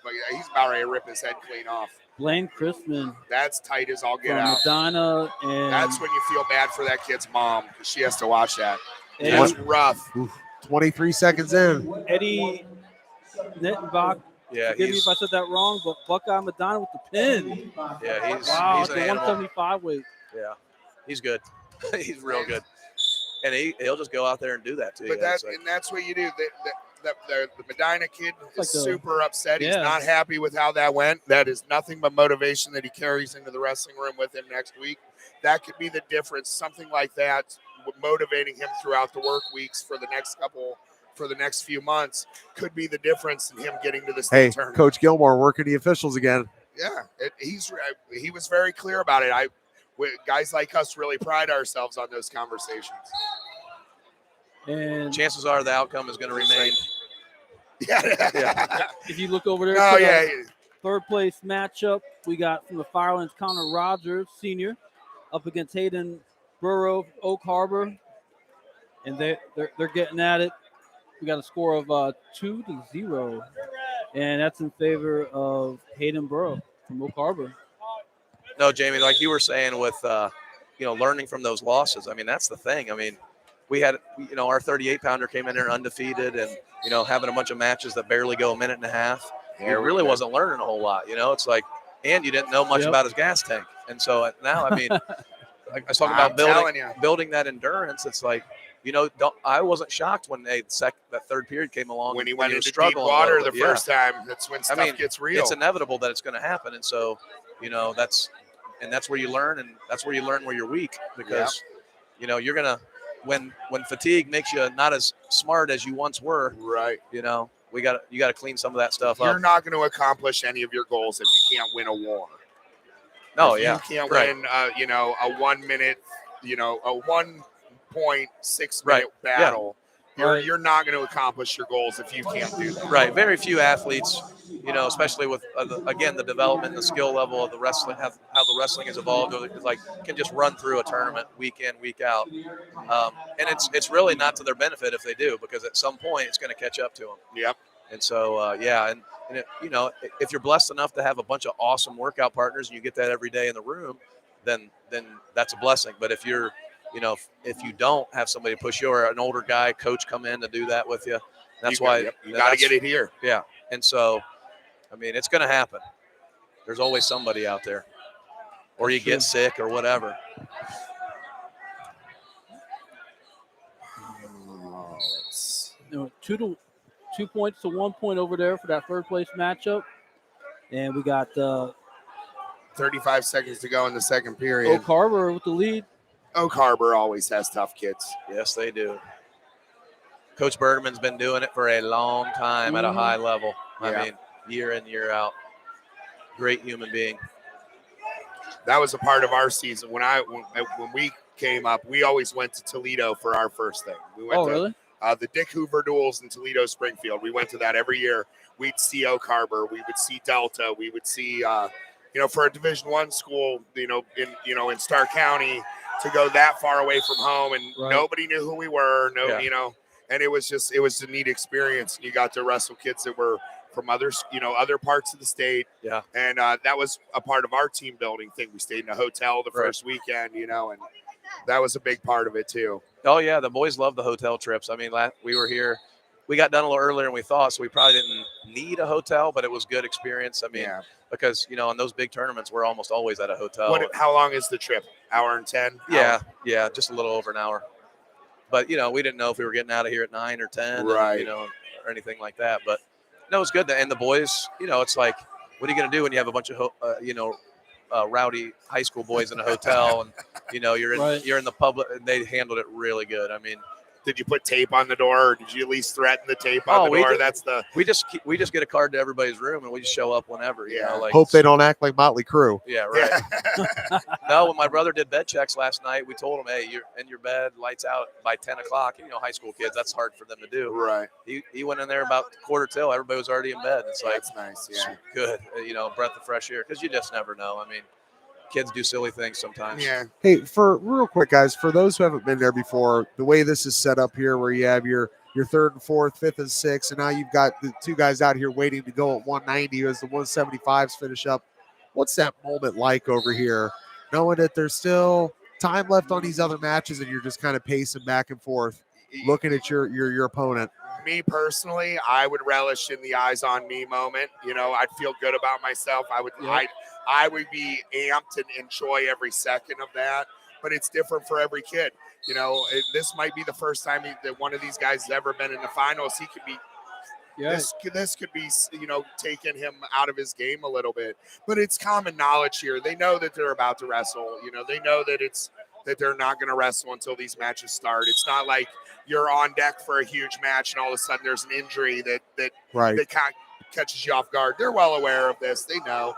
B: about ready to rip his head clean off.
C: Blaine Christman.
B: That's tight as all get
C: from
B: out.
C: Medina, and
B: that's when you feel bad for that kid's mom because she has to watch that. That's rough.
A: 23 seconds in.
C: Eddie Nettenbach.
E: Yeah,
C: forgive me if I said that wrong, but Buckeye Medina with the pin.
E: Yeah,
C: he's
E: the
C: 175 weight.
E: Yeah, he's good. He's real good, and he'll just go out there and do that too.
B: But that's what you do. The Medina kid is super upset. He's not happy with how that went. That is nothing but motivation that he carries into the wrestling room with him next week. That could be the difference. Something like that, motivating him throughout the work weeks for the next few months, could be the difference in him getting to the state tournament.
A: Coach Gilmore working the officials again.
B: Yeah, he was very clear about it. Guys like us really pride ourselves on those conversations.
C: And
E: chances are the outcome is going to remain.
B: Yeah.
C: If you look over there, third place matchup, we got from the Firelands, Connor Rogers, senior, up against Hayden Burrow, Oak Harbor, and they're getting at it. We got a score of 2-0, and that's in favor of Hayden Burrow from Oak Harbor.
E: No, Jamie, like you were saying with learning from those losses. That's the thing. We had our 38-pounder came in there undefeated, and having a bunch of matches that barely go a minute and a half. He really wasn't learning a whole lot. It's like, and you didn't know much about his gas tank. And so now, I was talking about building that endurance. It's like, I wasn't shocked when that third period came along.
B: When he went into deep water the first time, that's when stuff gets real.
E: It's inevitable that it's going to happen. And so, that's where you learn, and that's where you learn where you're weak, because, you're going to, when fatigue makes you not as smart as you once were,
B: right?
E: You got to clean some of that stuff up.
B: You're not going to accomplish any of your goals if you can't win a war.
E: No,
B: you can't win, a 1 minute, a 1.6 minute battle. You're not going to accomplish your goals if you can't do that.
E: Right. Very few athletes, especially with the development and the skill level of the wrestling, how the wrestling has evolved, can just run through a tournament week in, week out. And it's really not to their benefit if they do, because at some point it's going to catch up to them.
B: Yep.
E: And so, if you're blessed enough to have a bunch of awesome workout partners and you get that every day in the room, then that's a blessing. But if you're, if you don't have somebody push you, or an older guy coach come in to do that with you, you got to
B: get it here.
E: Yeah. And so, it's going to happen. There's always somebody out there, or you get sick or whatever.
C: Two points to 1 point over there for that third place matchup. And we got
B: 35 seconds to go in the second period.
C: Oak Harbor with the lead.
B: Oak Harbor always has tough kids.
E: Yes, they do. Coach Bergman's been doing it for a long time at a high level. Year in, year out. Great human being.
B: that was a part of our season. When we came up, we always went to Toledo for our first thing. We went
C: really?
B: The Dick Hoover duels in Toledo, Springfield. We went to that every year. We'd see Oak Harbor. We would see Delta. We would see, for a Division I school, in Starr County, to go that far away from home, and nobody knew who we were. And it was a neat experience. You got to wrestle kids that were from other parts of the state.
E: Yeah.
B: And that was a part of our team building thing. We stayed in a hotel the first weekend, and that was a big part of it too.
E: Oh yeah. The boys love the hotel trips. I mean, we were here, we got done a little earlier than we thought, so we probably didn't need a hotel, but it was good experience. I mean, because, in those big tournaments, we're almost always at a hotel.
B: How long is the trip? Hour and 10?
E: Yeah. Yeah. Just a little over an hour. But, we didn't know if we were getting out of here at 9 or 10,
B: right?
E: Or anything like that. But no, it's good. And the boys, it's like, what are you going to do when you have a bunch of, rowdy high school boys in a hotel, and you're in the public, and they handled it really good. I mean,
B: did you put tape on the door, or did you at least threaten the tape on the door?
E: We just get a card to everybody's room, and we just show up whenever.
A: Hope they don't act like Motley Crue.
E: Yeah, right. No, when my brother did bed checks last night, we told him, hey, you're in your bed, lights out by 10 o'clock. High school kids, that's hard for them to do.
B: Right.
E: He went in there about quarter till, everybody was already in bed. It's like,
B: that's nice. Yeah.
E: Good. Breath of fresh air, because you just never know. I mean, kids do silly things sometimes.
B: Yeah.
A: Hey, for real quick, guys, for those who haven't been there before, the way this is set up here, where you have your third and fourth, fifth and sixth, and now you've got the two guys out here waiting to go at 190 as the 175s finish up. What's that moment like over here, knowing that there's still time left on these other matches, and you're just kind of pacing back and forth, looking at your opponent?
B: Me personally, I would relish in the eyes on me moment. I'd feel good about myself. I would be amped and enjoy every second of that. But it's different for every kid. This might be the first time that one of these guys has ever been in the finals. He could be. Yeah. This could be, taking him out of his game a little bit. But it's common knowledge here. They know that they're about to wrestle. They know that they're not going to wrestle until these matches start. It's not like you're on deck for a huge match and all of a sudden there's an injury that catches you off guard. They're well aware of this. They know.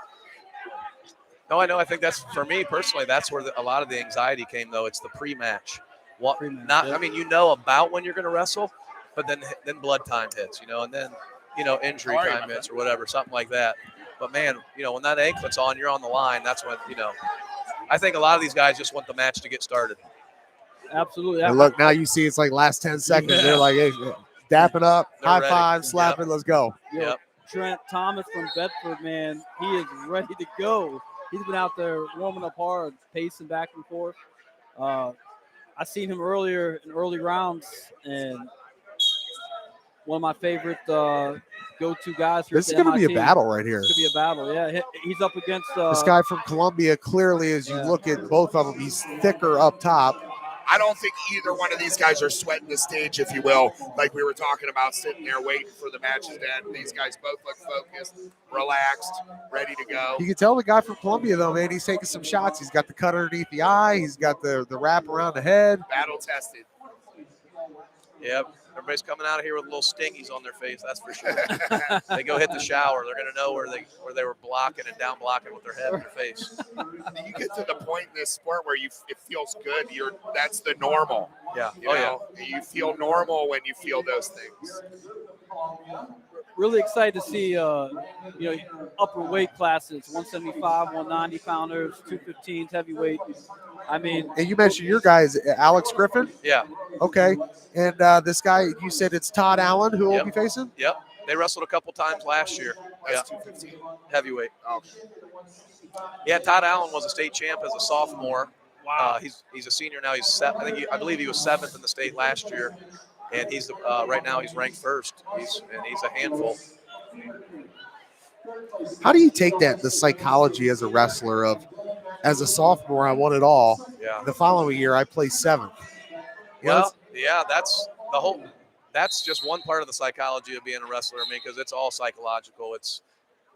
E: No, I know. I think that's, for me personally, that's where a lot of the anxiety came, though. It's the pre-match. I mean, about when you're going to wrestle, but then blood time hits, and then, injury time hits or whatever, something like that. But man, when that anklet's on, you're on the line. That's when, I think a lot of these guys just want the match to get started.
C: Absolutely.
A: And look, now you see it's like last 10 seconds. Yeah. They're like, hey, dapping up, high five, slapping, let's go.
C: Yep. Trent Thomas from Bedford, man, he is ready to go. He's been out there warming up hard, pacing back and forth. I seen him earlier in early rounds, and one of my favorite go-to guys.
A: This is going to be a battle right here.
C: It's going to be a battle, yeah. He's up against
A: this guy from Columbia. Clearly, as you look at both of them, he's thicker up top.
B: I don't think either one of these guys are sweating the stage, if you will, like we were talking about, sitting there waiting for the matches to end. These guys both look focused, relaxed, ready to go.
A: You can tell the guy from Columbia, though, man, he's taking some shots. He's got the cut underneath the eye. He's got the wrap around the head.
B: Battle tested.
E: Yep. Everybody's coming out of here with little stingies on their face, that's for sure. They go hit the shower. They're going to know where they were blocking and down blocking with their head and their face.
B: You get to the point in this sport where it feels good. That's the normal.
E: Yeah.
B: You feel normal when you feel those things.
C: Really excited to see, upper weight classes, 175, 190 pounders, 215s, heavyweight. I mean,
A: and you mentioned your guys, Alex Griffin.
E: Yeah.
A: Okay. And this guy, you said it's Todd Allen who will be facing?
E: Yep. They wrestled a couple times last year.
B: That's 215.
E: Heavyweight.
B: Okay.
E: Yeah, Todd Allen was a state champ as a sophomore. Wow. He's a senior now. I believe he was 7th in the state last year, and he's right now he's ranked 1st. He's a handful.
A: How do you take the psychology as a wrestler of, as a sophomore, I won it all.
E: Yeah.
A: The following year, I placed 7th.
E: Well, yeah, that's just one part of the psychology of being a wrestler. I mean, because it's all psychological. It's,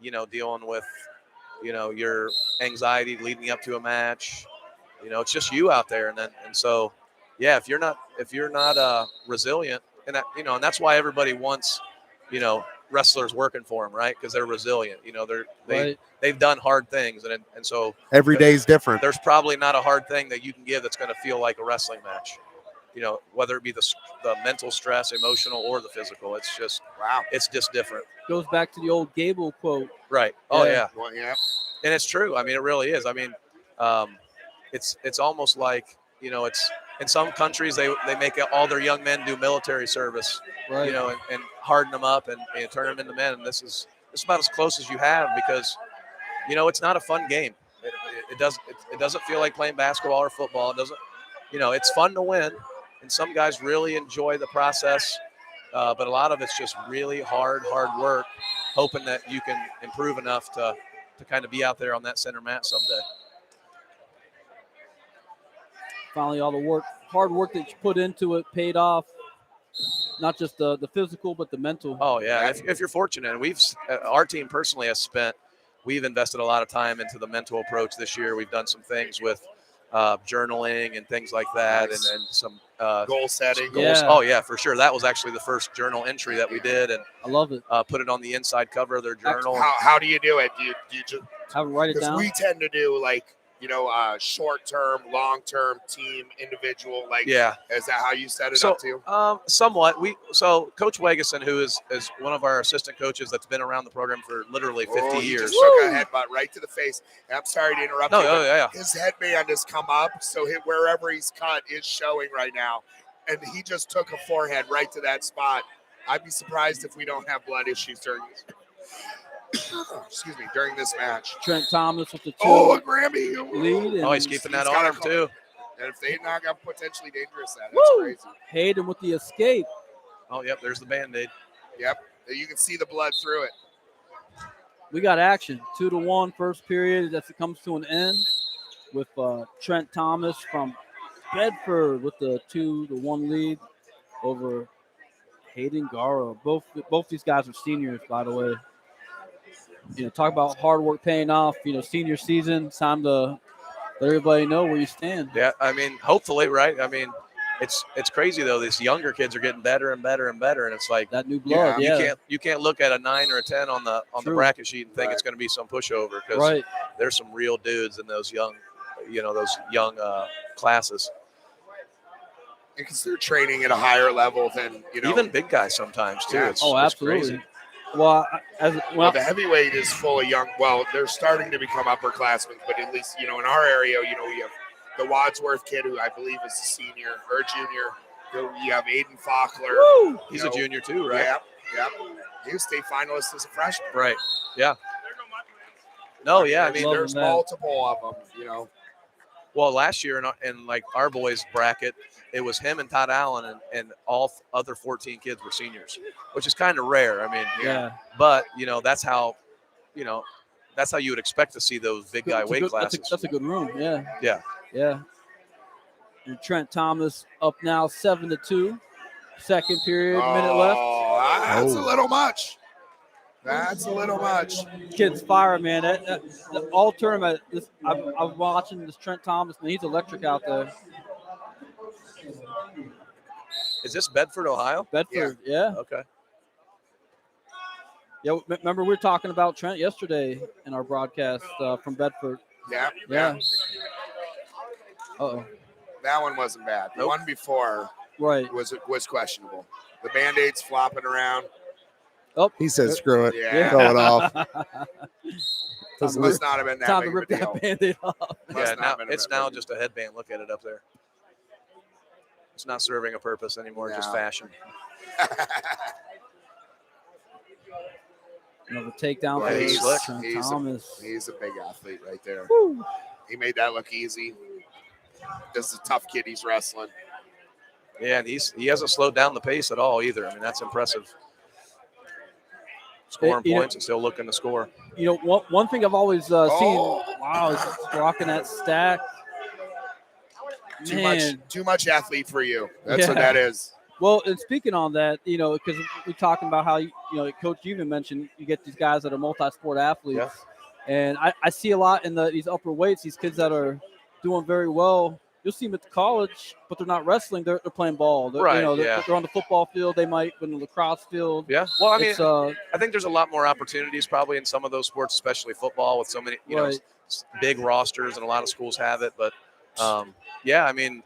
E: dealing with, your anxiety leading up to a match. It's just you out there, and so, yeah, if you're not resilient, and that, and that's why everybody wants, wrestlers working for them, right? Because they're resilient. You know, they've done hard things, and so
A: every day's different.
E: There's probably not a hard thing that you can give that's going to feel like a wrestling match. You know, whether it be the mental stress, emotional, or the physical, it's just it's just different.
C: Goes back to the old Gable quote,
E: right? Oh yeah,
B: well, yeah,
E: and it's true. I mean, it really is. I mean, it's almost like, you know, it's in some countries they make all their young men do military service,
C: right?
E: You know, and harden them up and turn them into men. And this is about as close as you have, because, you know, it's not a fun game. It doesn't feel like playing basketball or football. It doesn't, you know, it's fun to win, and some guys really enjoy the process, but a lot of it's just really hard work, hoping that you can improve enough to kind of be out there on that center mat someday.
C: Finally, all the hard work that you put into it paid off. Not just the physical, but the mental.
E: Oh yeah, if you're fortunate, and our team personally we've invested a lot of time into the mental approach this year. We've done some things with journaling and things like that, and some
B: goal setting.
E: Goals. Yeah. Oh yeah, for sure. That was actually the first journal entry that we did, and
C: I love it.
E: Put it on the inside cover of their journal.
B: How do you do it? Do you just
C: have it write it down?
B: We tend to do like, you know, short-term, long-term, team, individual. Like,
E: yeah,
B: is that how you set it up too?
E: Somewhat. So Coach Wegeson, who is one of our assistant coaches that's been around the program for literally 50 years.
B: Just took a headbutt right to the face. And I'm sorry to interrupt you.
E: Yeah.
B: His headband has come up, so wherever he's cut is showing right now, and he just took a forehead right to that spot. I'd be surprised if we don't have blood issues during this. Excuse me, during this match.
C: Trent Thomas with the
B: a Grammy
C: lead.
E: He's keeping that arm too.
B: And if they knock out potentially dangerous, that's crazy.
C: Hayden with the escape.
E: Oh, yep, there's the Band-Aid.
B: Yep, you can see the blood through it.
C: We got action. 2-1 first period as it comes to an end with Trent Thomas from Bedford with the 2-1 lead over Hayden Gara. Both these guys are seniors, by the way. You know, talk about hard work paying off. You know, senior season, it's time to let everybody know where you stand.
E: Yeah, I mean, hopefully, right? I mean, it's crazy though. These younger kids are getting better and better and better, and it's like
C: that new blood. Yeah.
E: You can't look at a 9 or a 10 on the bracket sheet and think it's going to be some pushover, because there's some real dudes in those young, classes.
B: Because they're training at a higher level than, you know,
E: even big guys sometimes too.
B: Yeah.
E: It's
C: absolutely.
E: crazy.
C: Well,
B: the heavyweight is full of young. Well, they're starting to become upperclassmen, but at least, you know, in our area, you know, we have the Wadsworth kid, who I believe is a senior or junior. You have Aiden Faulkner.
E: He's a junior too, right?
B: Yeah. He was state finalist as a freshman.
E: Right. Yeah. No, yeah. I mean,
B: there's multiple of them, you know.
E: Well, last year in like our boys bracket, it was him and Todd Allen, and all other 14 kids were seniors, which is kind of rare. I mean,
C: yeah.
E: But you know, that's how you would expect to see those big guy weight classes.
C: That's a good room. Yeah.
E: Yeah.
C: Yeah. And Trent Thomas up now 7-2. Second period, minute left.
B: That's a little much. That's a little much.
C: Kid's fire, man. That all tournament. I'm watching this Trent Thomas, man. He's electric out there.
E: Is this Bedford, Ohio?
C: Bedford, yeah.
E: Okay.
C: Yeah, remember we were talking about Trent yesterday in our broadcast from Bedford.
B: Yeah.
C: Uh-oh.
B: That one wasn't bad. The one before was questionable. The Band-Aid's flopping around.
C: Oh,
A: he said, "Screw it,
B: throw
A: it off."
B: This must not have been that
C: time
B: big
C: to rip
B: of a deal.
C: that Band-Aid off.
E: Yeah, now just a headband. Look at it up there. It's not serving a purpose anymore, just fashion.
C: Another takedown for Trent Thomas.
B: He's a big athlete right there.
C: Woo.
B: He made that look easy. This is a tough kid he's wrestling.
E: Yeah, and he hasn't slowed down the pace at all either. I mean, that's impressive. Scoring points and still looking to score.
C: You know, one thing I've always seen. Wow, he's rocking that stack.
B: Too much athlete for you. That's what that is.
C: Well, and speaking on that, you know, because we're talking about how, you know, Coach even mentioned you get these guys that are multi-sport athletes. Yeah. And I see a lot in these upper weights, these kids that are doing very well you'll see them at the college, but they're not wrestling. They're playing ball. They're,
E: Right,
C: they're on the football field. They might be in the lacrosse field.
E: Yeah. Well, I mean,
C: It's,
E: I think there's a lot more opportunities probably in some of those sports, especially football, with so many, big rosters, and a lot of schools have it. But yeah, I mean,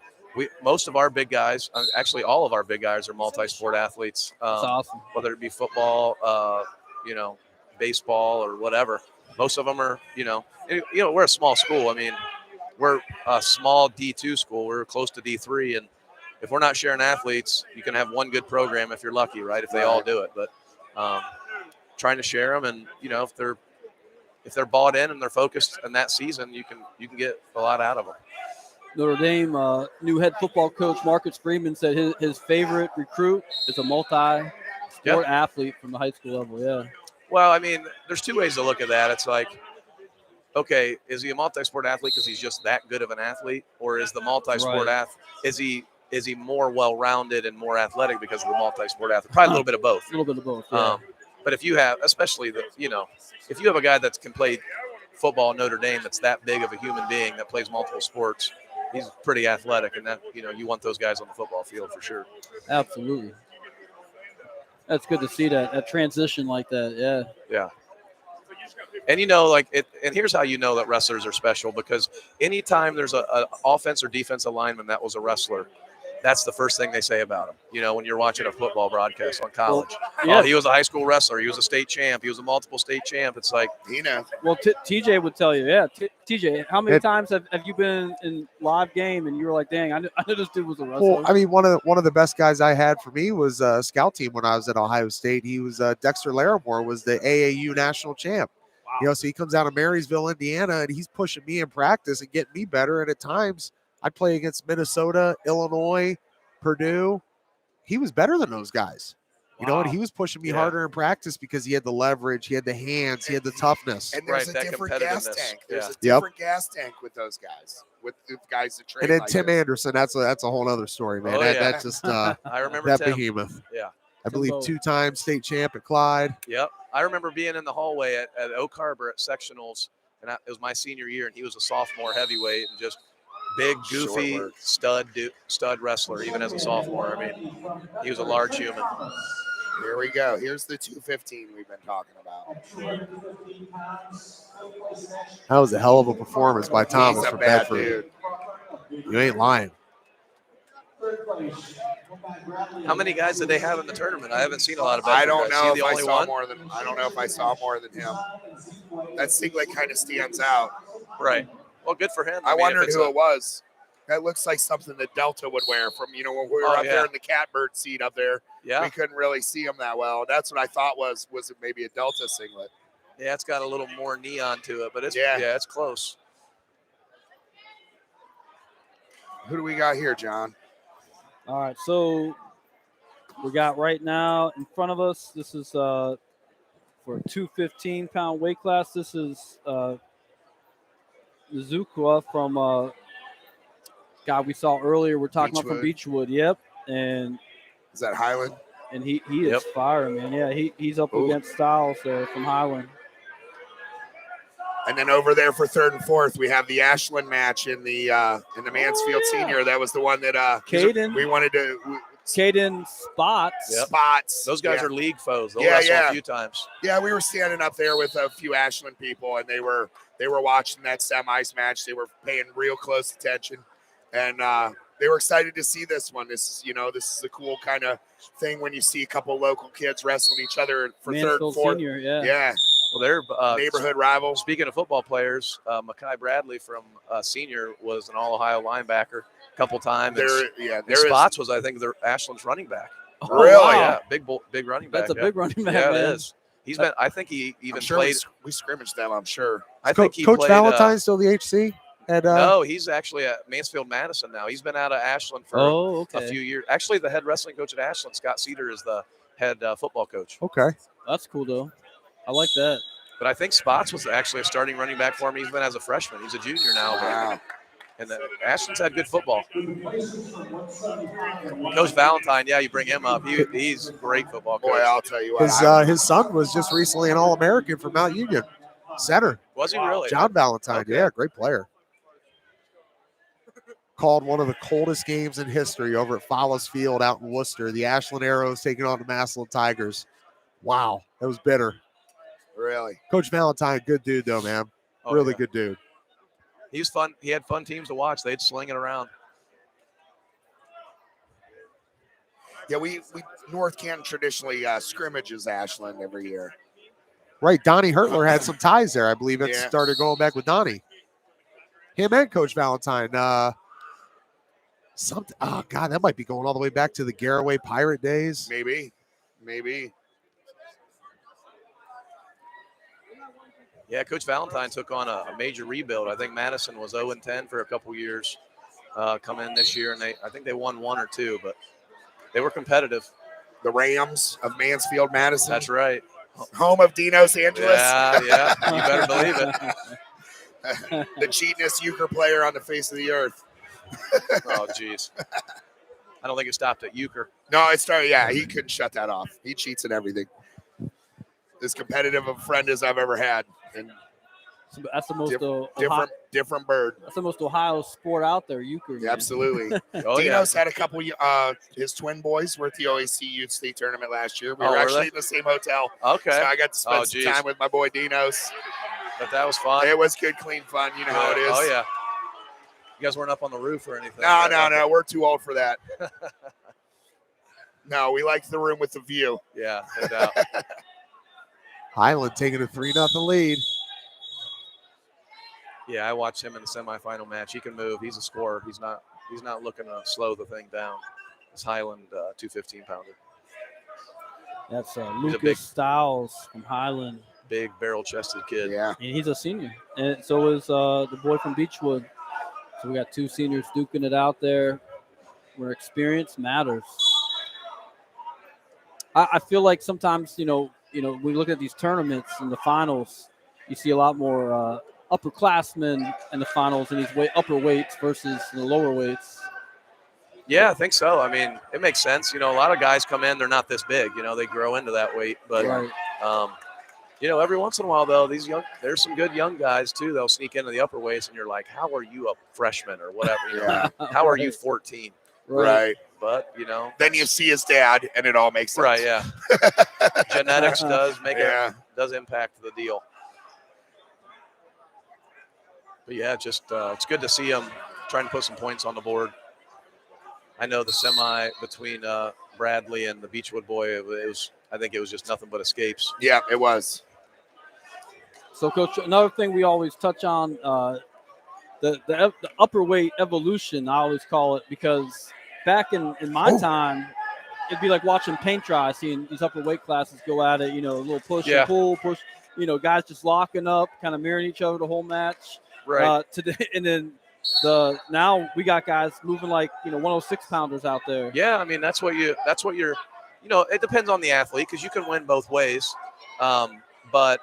E: most of our big guys, actually all of our big guys, are multi-sport athletes.
C: That's awesome.
E: Whether it be football, baseball, or whatever. Most of them are, we're a small school. I mean, we're a small D2 school. We're close to D3, and if we're not sharing athletes, you can have one good program if you're lucky, right? If they all do it, but trying to share them, and if they're bought in and they're focused in that season, you can get a lot out of them.
C: Notre Dame new head football coach Marcus Freeman said his favorite recruit is a multi-sport athlete from the high school level. Yeah.
E: Well, I mean, there's two ways to look at that. It's like, okay, is he a multi-sport athlete because he's just that good of an athlete, or is the multi-sport athlete is he more well-rounded and more athletic because of the multi-sport athlete? Probably a little bit of both.
C: A little bit of both. Yeah.
E: But if you have, especially if you have a guy that can play football at Notre Dame, that's that big of a human being that plays multiple sports, he's pretty athletic, and that you want those guys on the football field for sure.
C: Absolutely. That's good to see that transition like that. Yeah.
E: Yeah. And and here's how you know that wrestlers are special, because anytime there's an offense or defensive lineman that was a wrestler, that's the first thing they say about him. When you're watching a football broadcast on college, he was a high school wrestler. He was a state champ. He was a multiple state champ. It's like,
C: Well, TJ would tell you, TJ, how many times have you been in live game and you were like, dang, I knew this dude was a wrestler?
A: Well, I mean, one of the best guys I had for me was a scout team when I was at Ohio State. He was Dexter Larimore, was the AAU national champ. Wow. So he comes out of Marysville, Indiana, and he's pushing me in practice and getting me better. And at times, I'd play against Minnesota, Illinois, Purdue. He was better than those guys. And he was pushing me harder in practice because he had the leverage, he had the hands, he had the toughness.
B: And there's a different gas tank. There's a different gas tank with those guys, with the guys that train.
A: And then Tim Anderson, that's a whole other story, man. That's just
E: I remember
A: that
E: Tim.
A: behemoth.
E: Yeah.
A: I believe 2-time state champ at Clyde.
E: Yep. I remember being in the hallway at Oak Harbor at sectionals, and it was my senior year, and he was a sophomore heavyweight and just big, goofy, stud wrestler, even as a sophomore. I mean, he was a large human.
B: Here we go. Here's the 215 we've been talking about.
A: That was a hell of a performance by Thomas from
B: bad
A: Bedford. Dude. You ain't lying.
E: How many guys did they have in the tournament? I haven't seen a lot of.
B: I don't know if I saw more than. I don't know if I saw more than him. That singlet kind of stands out.
E: Right. Well, good for him.
B: I wondered who it was. That looks like something that Delta would wear from when we were up there in the catbird seat up there.
E: Yeah.
B: We couldn't really see him that well. That's what I thought was it maybe a Delta singlet.
E: Yeah, it's got a little more neon to it, but it's close.
B: Who do we got here, John?
C: All right, so we got right now in front of us, this is for a 215-pound weight class. This is Zukwa from guy we saw earlier. We're talking about from Beechwood. Yep. And
B: is that Highland?
C: And he is fire, man. Yeah, he's up against Styles there from Highland.
B: And then over there for third and fourth, we have the Ashland match in the Mansfield Senior. That was the one that
C: Caden.
B: We wanted to.
C: Caden Spots.
B: Yep. Spots.
E: Those guys are league foes. They'll wrestle a few times.
B: Yeah, we were standing up there with a few Ashland people, and they were watching that semis match. They were paying real close attention, and they were excited to see this one. This is a cool kind of thing when you see a couple local kids wrestling each other for
C: Mansfield
B: third and fourth.
C: Senior,
B: yeah.
E: Well, they're
B: neighborhood rivals.
E: Speaking of football players, Mackay Bradley from Senior was an All-Ohio linebacker a couple times. Spots was, I think, their Ashland's running back.
B: Oh, really?
E: Yeah, big running back.
C: That's a big running back.
E: Yeah,
C: man.
E: it is. He's been. I think he even played.
B: We scrimmaged them. I'm sure.
E: I think he
A: Coach
E: played,
A: Valentine still the HC.
E: No, he's actually at Mansfield Madison now. He's been out of Ashland for a few years. Actually, the head wrestling coach at Ashland, Scott Cedar, is the head football coach.
A: Okay,
C: that's cool though. I like that.
E: But I think Spots was actually a starting running back for him. He's been as a freshman. He's a junior now.
B: Wow.
E: And Ashland's had good football. Coach Valentine, you bring him up. He's a great football coach.
B: Boy, I'll tell you what.
A: His son was just recently an All-American from Mount Union center.
E: Was he really?
A: John Valentine,
E: Okay.
A: yeah, great player. called one of the coldest games in history over at Fallas Field out in Worcester. The Ashland Arrows taking on the Massillon Tigers. Wow, that was bitter.
B: Really?
A: Coach Valentine, good dude though, man.
E: Oh,
A: Really
E: yeah.
A: good dude.
E: He was fun. He had fun teams to watch. They'd sling it around.
B: Yeah, we North Canton traditionally scrimmages Ashland every year.
A: Right, Donnie Hertler had some ties there. I believe it
B: Yeah.
A: started going back with Donnie. Him and Coach Valentine. Something. Oh God, that might be going all the way back to the Garraway Pirate days.
B: Maybe.
E: Yeah, Coach Valentine took on a major rebuild. I think Madison was 0-10 for a couple years. Come in this year, and I think they won 1 or 2, but they were competitive.
B: The Rams of Mansfield, Madison.
E: That's right.
B: Home of Dinos Angeles.
E: Yeah, you better believe it.
B: The cheatingest euchre player on the face of the earth.
E: Oh, jeez. I don't think it stopped at euchre.
B: No, it started. Yeah, he couldn't shut that off. He cheats at everything. As competitive a friend as I've ever had, and
C: that's the most
B: different bird.
C: That's the most Ohio sport out there, euchre.
B: Yeah, absolutely. Dino's had a couple. His twin boys were at the OAC Youth State Tournament last year. We were actually in the same hotel.
E: Okay.
B: So I got to spend some time with my boy Dinos.
E: But that was fun.
B: It was good, clean fun. You know how it is.
E: Oh yeah. You guys weren't up on the roof or anything?
B: No. We're too old for that. No, we like the room with the view.
E: Yeah, no doubt.
A: Highland taking a 3-0 lead.
E: Yeah, I watched him in the semifinal match. He can move. He's a scorer. He's not looking to slow the thing down. It's Highland 215-pounder.
C: That's Lucas Stiles from Highland.
E: Big barrel-chested kid.
B: Yeah.
C: And he's a senior. And so is the boy from Beechwood. So we got 2 seniors duking it out there where experience matters. I feel like sometimes, we look at these tournaments in the finals, you see a lot more upperclassmen in the finals in these upper weights versus the lower weights.
E: Yeah, I think so. I mean, it makes sense. A lot of guys come in, they're not this big. They grow into that weight. But, every once in a while, though, there's some good young guys, too. They'll sneak into the upper weights, and you're like, how are you a freshman or whatever? How are you 14?
B: Right.
E: But,
B: Then you see his dad, and it all makes sense.
E: Right, yeah. Genetics does impact the deal. But, yeah, just it's good to see him trying to put some points on the board. I know the semi between Bradley and the Beechwood boy, I think it was just nothing but escapes.
B: Yeah, it was.
C: So, Coach, another thing we always touch on, the upper weight evolution, I always call it, because back in my time, it'd be like watching paint dry, seeing these upper weight classes go at it, a little push and pull, guys just locking up, kind of mirroring each other the whole match.
E: Right.
C: Today, and then now we got guys moving like 106 pounders out there.
E: Yeah, I mean that's what you're. It depends on the athlete because you can win both ways. But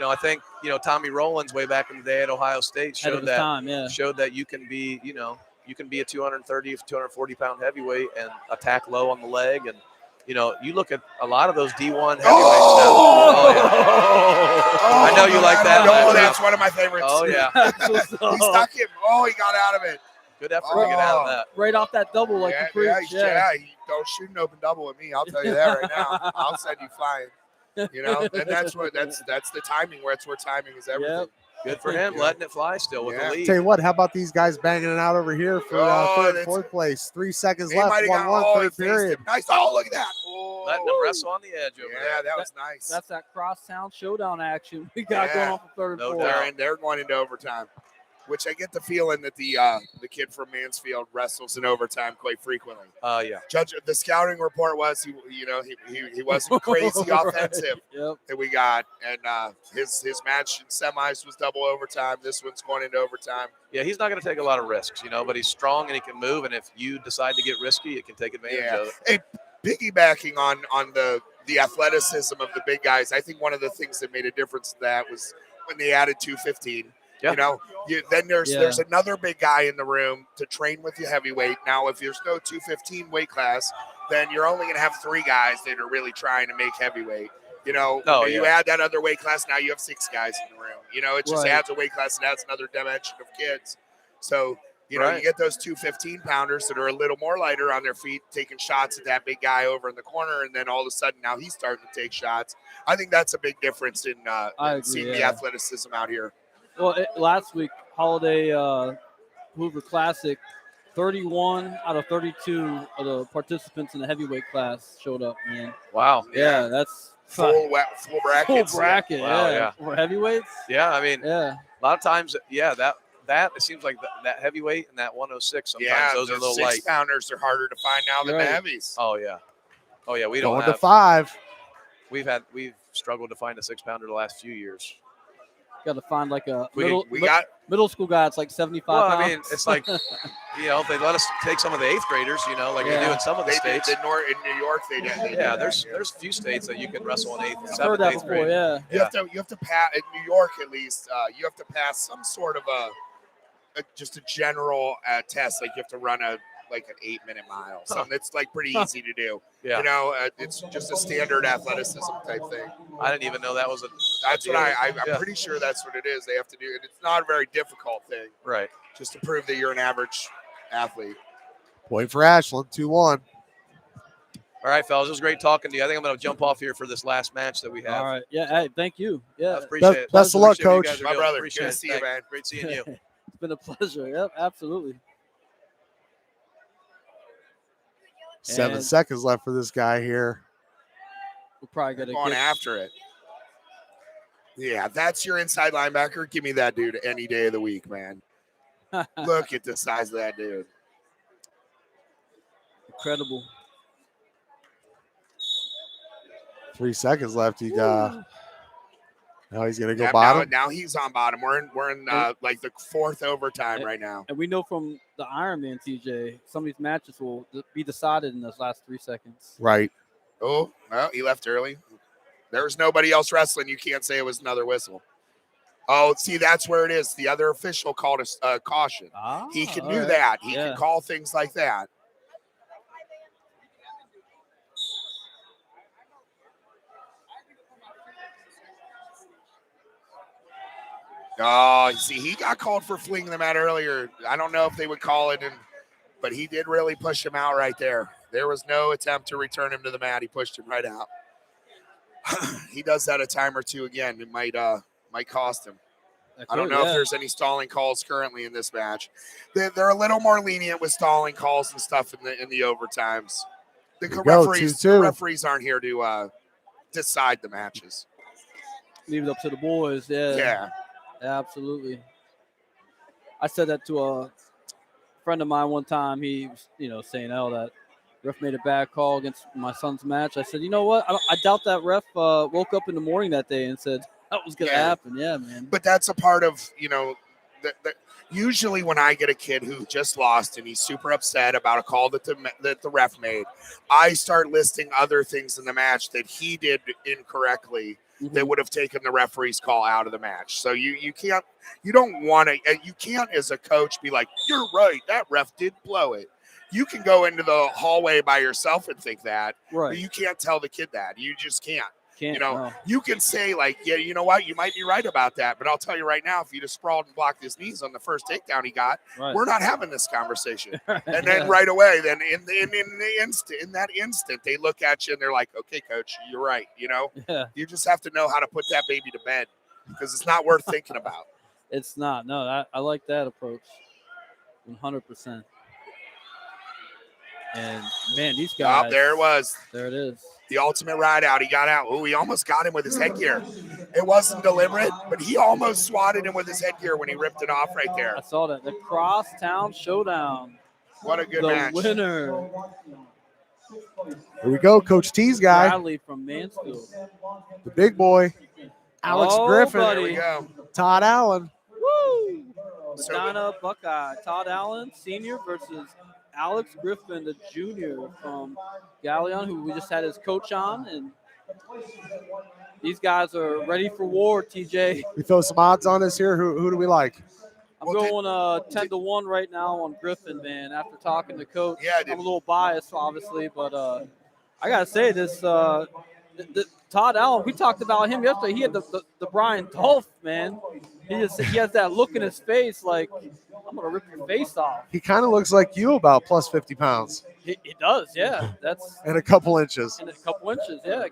E: I think Tommy Rowlands way back in the day at Ohio State showed that you can be you can be a 230, 240 pound heavyweight and attack low on the leg. And you look at a lot of those D1 heavyweights now. Oh, yeah. I know you like that.
B: No, that's one of my favorites.
E: Oh, yeah.
B: He stuck him. Oh, he got out of it.
E: Good effort to get out of that.
C: Right off that double like you preach.
B: Yeah, don't shoot an open double with me. I'll tell you that right now. I'll send you flying. And that's the timing where timing is everything.
C: Yep.
E: Good for him, letting it fly still with the lead.
A: Tell you what, how about these guys banging it out over here for third and fourth place? 3 seconds left, 1-1, third period.
B: Nice. Oh, look at that. Oh.
E: Letting them wrestle on the edge over there.
B: Yeah, that was nice.
C: That's that crosstown showdown action we got going on for third and fourth.
B: And they're going into overtime, which I get the feeling that the kid from Mansfield wrestles in overtime quite frequently.
E: Yeah.
B: Judge, the scouting report was he wasn't crazy offensive that we got, and his match in semis was double overtime. This one's going into overtime.
E: Yeah, he's not going to take a lot of risks, but he's strong and he can move, and if you decide to get risky, it can take advantage of it.
B: Hey, piggybacking on the athleticism of the big guys, I think one of the things that made a difference to that was when they added 215.
E: Yeah.
B: Then there's another big guy in the room to train with you heavyweight. Now, if there's no 215 weight class, then you're only going to have 3 guys that are really trying to make heavyweight. You add that other weight class, now you have 6 guys in the room. It just adds a weight class and adds another dimension of kids. So You know, you get those 2 15-pounders that are a little more lighter on their feet, taking shots at that big guy over in the corner, and then all of a sudden now he's starting to take shots. I think that's a big difference in seeing the athleticism out here.
C: Well, last week, Holiday Hoover Classic, 31 out of 32 of the participants in the heavyweight class showed up, man.
E: Wow.
C: Yeah, that's
B: full bracket.
C: Full bracket,
E: Wow, yeah.
C: For heavyweights?
E: Yeah, I mean,
C: a
E: lot of times, that it seems like that heavyweight and that 106, sometimes those are a little light.
B: 6-pounders are harder to find now than the heavies.
E: Oh, yeah. We don't
A: Going
E: have.
A: to 5.
E: We've struggled to find a 6-pounder the last few years.
C: Got to find like a
B: middle
C: school guy. It's like 75
E: Well,
C: pounds.
E: I mean, it's like, if they let us take some of the 8th graders, like they do in some of the states.
B: In New York, they did.
E: There's a few states that you can wrestle in 8th and 7th,
C: heard that
E: 8th
C: before,
E: grade.
B: You have to pass in New York at least. You have to pass some sort of just a general test. Like you have to run an 8-minute mile. Something that's like pretty easy to do.
E: Yeah.
B: It's just a standard athleticism type thing.
E: I didn't even know that was
B: That's what I'm pretty sure that's what it is. They have to do it. It's not a very difficult thing.
E: Right.
B: Just to prove that you're an average athlete.
A: Point for Ashland, 2-1.
E: All right, fellas. It was great talking to you. I think I'm going to jump off here for this last match that we have.
C: All right. Yeah. Hey, thank you. Yeah.
E: I appreciate it.
A: Best of luck, Coach.
B: My brother.
E: Appreciate
B: Good
E: it.
B: to see you, man.
E: Great seeing you.
C: It's been a pleasure. Yep, absolutely.
A: 7 seconds left for this guy here.
C: We're probably going to
B: going after it. Yeah, that's your inside linebacker. Give me that dude any day of the week, man. Look at the size of that dude.
C: Incredible.
A: 3 seconds left. Now he's gonna go bottom.
B: Now he's on bottom. We're in like the 4th overtime right now.
C: And we know from the Ironman, TJ, some of these matches will be decided in those last 3 seconds.
A: Right.
B: Oh, well, he left early. There was nobody else wrestling. You can't say it was another whistle. Oh, see, that's where it is. The other official called a caution. He can do that. He can call things like that. Oh, see, he got called for flinging the mat earlier. I don't know if they would call it, but he did really push him out right there. There was no attempt to return him to the mat. He pushed him right out. He does that a time or two again. It might cost him. I don't know if there's any stalling calls currently in this match. They're a little more lenient with stalling calls and stuff in the overtimes. The referees aren't here to decide the matches.
C: Leave it up to the boys. Yeah. Absolutely. I said that to a friend of mine one time. He was, saying, that ref made a bad call against my son's match. I said, you know what? I doubt that ref woke up in the morning that day and said that was going to happen. Yeah, man.
B: But that's a part of, usually when I get a kid who just lost and he's super upset about a call that the ref made, I start listing other things in the match that he did incorrectly. They would have taken the referee's call out of the match. So you can't as a coach be like, you're right, that ref did blow it. You can go into the hallway by yourself and think that,
C: right?
B: But you can't tell the kid that. You just can't.
C: No.
B: You can say like, yeah, you know what, you might be right about that, but I'll tell you right now, if he'd have sprawled and blocked his knees on the first takedown he got, we're not having this conversation. And then right away, then in that instant, they look at you and they're like, okay, coach, you're right. You just have to know how to put that baby to bed because it's not worth thinking about.
C: It's not. No, I like that approach. 100%. And man, these guys.
B: Oh, there it was.
C: There it is.
B: The ultimate ride out. He got out. Oh, he almost got him with his headgear. It wasn't deliberate, but he almost swatted him with his headgear when he ripped it off right there.
C: I saw that. The Crosstown Showdown.
B: What a good match.
C: The winner.
A: Here we go, Coach T's guy.
C: Bradley from Mansfield.
A: The big boy. Alex Griffin.
B: There we go.
A: Todd Allen.
C: Woo! Medina Buckeye. Todd Allen, senior, versus Alex Griffin, the junior from Galion, who we just had his coach on. And these guys are ready for war, TJ.
A: We throw some odds on this here. Who do we like?
C: I'm going 10-1 right now on Griffin, man. After talking to Coach,
B: yeah,
C: I'm a little biased, obviously, but I gotta say this Todd Allen, we talked about him yesterday. He had the Brian Dolph, man. He has that look in his face like, I'm going to rip your face off.
A: He kind of looks like you, about plus 50 pounds.
C: He does, yeah. That's
A: and a couple inches.
C: And a couple inches, yeah.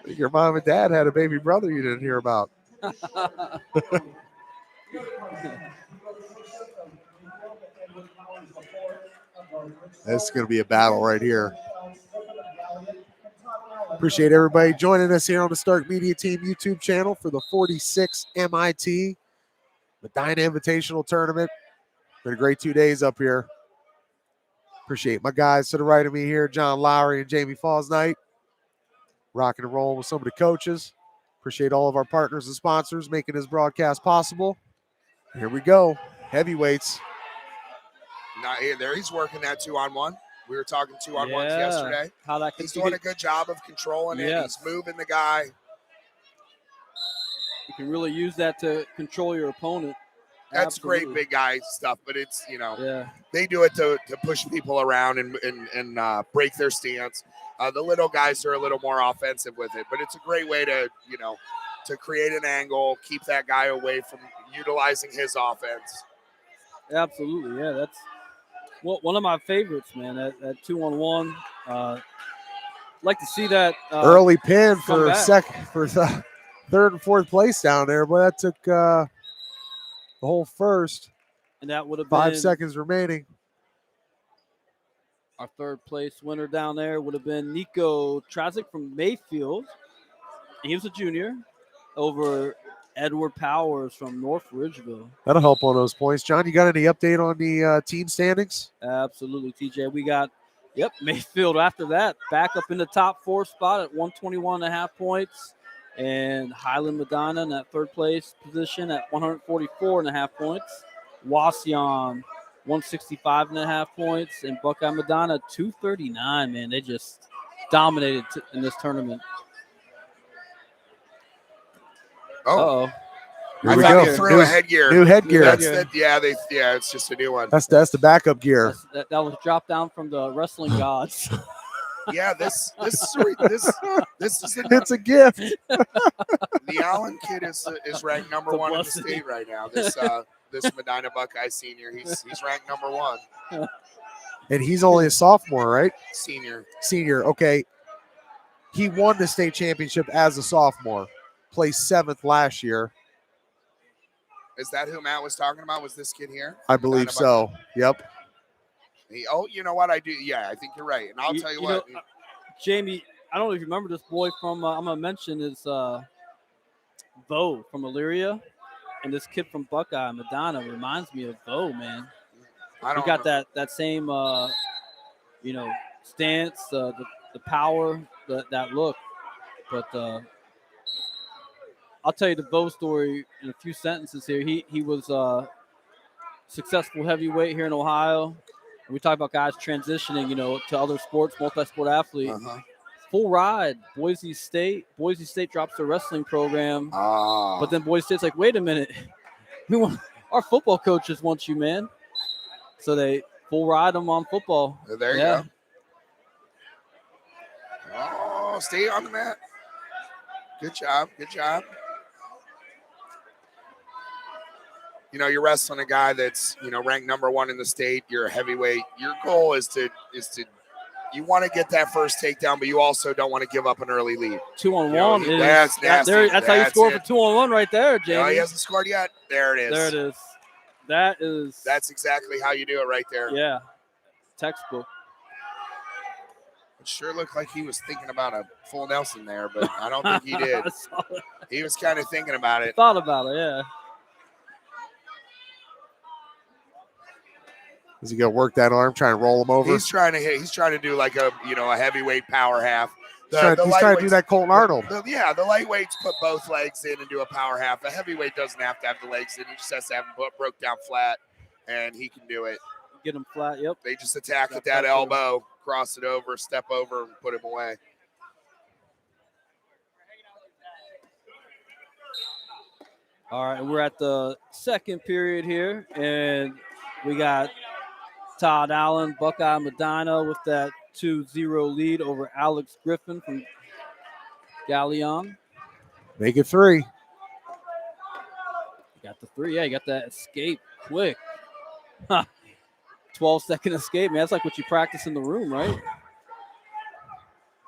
A: Your mom and dad had a baby brother you didn't hear about. This is going to be a battle right here. Appreciate everybody joining us here on the Stark Media Team YouTube channel for the 46th M.I.T. Medina Invitational Tournament. Been a great 2 days up here. Appreciate my guys to the right of me here, John Lowery and Jamie Fausnight. Rocking and rolling with some of the coaches. Appreciate all of our partners and sponsors making this broadcast possible. Here we go. Heavyweights.
B: Not here. There he's working that 2-on-1. We were talking 2-on-1s yesterday.
C: How that
B: he's doing a good job of controlling it. He's moving the guy.
C: You can really use that to control your opponent.
B: That's great big guy stuff, but it's, they do it to push people around and break their stance. The little guys are a little more offensive with it, but it's a great way to, to create an angle, keep that guy away from utilizing his offense.
C: Absolutely, yeah. That's one of my favorites, man. That 2-on-1. Like to see that
A: early pin for third and fourth place down there, but that took the whole first.
C: And that would have
A: 5 seconds remaining.
C: Our third place winner down there would have been Nico Trazik from Mayfield. He was a junior over Edward Powers from North Ridgeville.
A: That'll help on those points. John, you got any update on the team standings?
C: Absolutely, TJ. We got, Mayfield after that, back up in the top 4 spot at 121.5 points. And Highland Medina in that third place position at 144.5 points. Wasion, 165.5 points. And Buckeye Medina, 239, man. They just dominated in this tournament.
B: Oh.
A: Here
B: I
A: we
B: thought
A: go.
B: he threw a headgear.
A: New headgear.
B: It's just a new one.
A: That's the backup gear.
C: That was dropped down from the wrestling gods.
B: Yeah, this is
A: it's a gift.
B: The Allen kid is ranked number 1 in the state right now. This Medina Buckeye senior, he's ranked number 1.
A: And he's only a sophomore, right?
B: Senior.
A: Okay. He won the state championship as a sophomore. Placed 7th last year.
B: Is that who Matt was talking about? Was this kid here?
A: I believe so. Yep.
B: You know what? I do. Yeah, I think you're right. And I'll tell you what.
C: Jamie, I don't know if you remember this boy from, I'm going to mention is Bo from Elyria. And this kid from Buckeye, Medina, reminds me of Bo, man. He got that same, stance, the power, that look. But I'll tell you the Bo story in a few sentences here. He was a successful heavyweight here in Ohio. And we talk about guys transitioning, to other sports, multi-sport athlete. Full ride, Boise State. Boise State drops their wrestling program. But then Boise State's like, wait a minute. Our football coaches want you, man. So they full ride them on football.
B: There you go. Oh, stay on the mat. Good job. You're wrestling a guy that's, ranked number 1 in the state. You're a heavyweight. Your goal is to you want to get that first takedown, but you also don't want to give up an early lead.
C: 2-on-1
B: that's nasty.
C: That's how you score for 2-on-1 right there, Jamie.
B: No, he hasn't scored yet. There it is.
C: That's
B: exactly how you do it right there.
C: Yeah. Textbook.
B: It sure looked like he was thinking about a full Nelson there, but I don't think he did. He was kind of thinking about it.
C: Thought about it, yeah.
A: Is he gonna work that arm, try and roll him over?
B: He's trying to hit. He's trying to do like a heavyweight power half.
A: He's trying to do that Colton Arnold.
B: The lightweights put both legs in and do a power half. A heavyweight doesn't have to have the legs in. He just has to have them broke down flat, and he can do it.
C: Get him flat, yep.
B: They just attack at that elbow, cross it over, step over, and put him away.
C: All right, we're at the second period here, and we got Todd Allen, Buckeye Medina with that 2-0 lead over Alex Griffin from Galion.
A: Make it 3.
C: Got the 3. Yeah, you got that escape quick. 12-second escape, man. That's like what you practice in the room, right?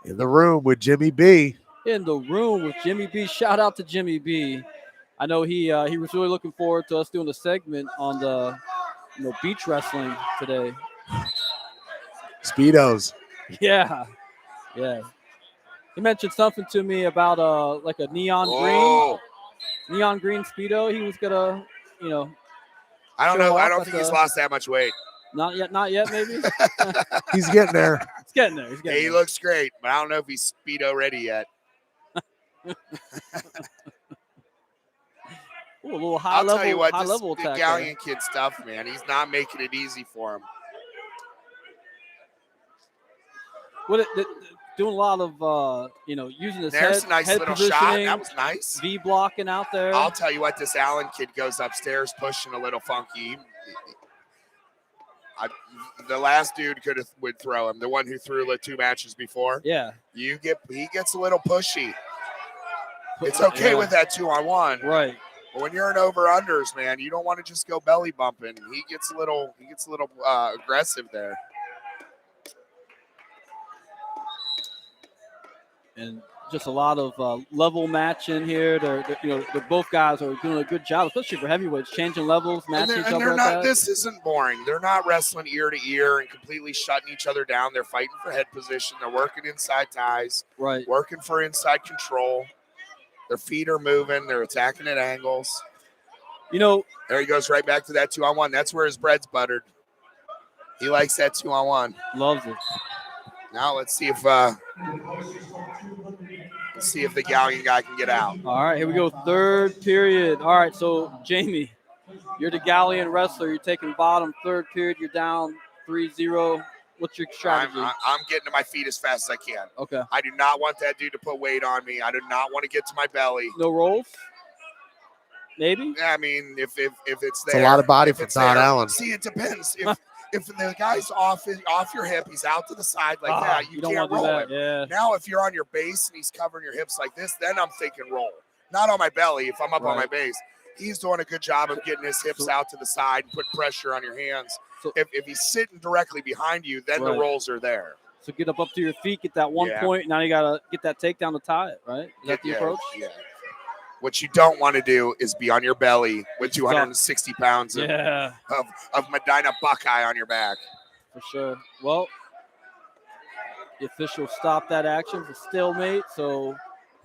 A: In the room with Jimmy B.
C: In the room with Jimmy B. Shout out to Jimmy B. I know he was really looking forward to us doing a segment on the beach wrestling today.
A: Speedos.
C: Yeah. He mentioned something to me about like a neon green Speedo. He was gonna,
B: I don't know. I don't
C: off
B: think he's lost that much weight.
C: Not yet, maybe.
A: He's getting there.
C: He's getting there.
B: He looks great, but I don't know if he's Speedo ready yet.
C: Ooh, a little
B: I'll tell you what,
C: high
B: this
C: level
B: the
C: attack.
B: Galion kid stuff, man. He's not making it easy for him.
C: Doing a lot of using his
B: There's
C: head,
B: a nice
C: head
B: little
C: positioning,
B: shot. That was nice.
C: V blocking out there.
B: I'll tell you what, this Allen kid goes upstairs pushing a little funky. The last dude would throw him. The one who threw 2 matches before.
C: Yeah.
B: He gets a little pushy. It's okay with that 2-on-1.
C: Right.
B: But when you're in over-unders, man, you don't want to just go belly bumping. He gets a little aggressive there.
C: And just a lot of level matching here. They're both guys are doing a good job, especially for heavyweights, changing levels, matching each other.
B: This isn't boring. They're not wrestling ear to ear and completely shutting each other down. They're fighting for head position. They're working inside ties.
C: Right.
B: Working for inside control. Their feet are moving. They're attacking at angles.
C: There
B: he goes right back to that 2-on-1. That's where his bread's buttered. He likes that 2-on-1.
C: Loves it.
B: Now let's see if the Galion guy can get out.
C: All right, here we go. Third period. All right, so Jamie, you're the Galion wrestler. You're taking bottom. Third period, you're down 3-0. What's your strategy?
B: I'm getting to my feet as fast as I can.
C: Okay.
B: I do not want that dude to put weight on me. I do not want to get to my belly.
C: No rolls? Maybe?
B: Yeah, I mean, if it's there.
A: It's a lot of body for Todd Allen.
B: See, it depends. If the guy's off your hip, he's out to the side like that, you can't roll him.
C: Yeah.
B: Now, if you're on your base and he's covering your hips like this, then I'm thinking roll. Not on my belly if I'm up on my base. He's doing a good job of getting his hips out to the side and putting pressure on your hands. So, if he's sitting directly behind you, then the rolls are there.
C: So get up to your feet, get that 1 point. Now you got to get that takedown to tie it, right? Is that the approach?
B: Yeah. What you don't want to do is be on your belly with 260 pounds of Medina Buckeye on your back.
C: For sure. Well, the official stopped that action for stalemate. So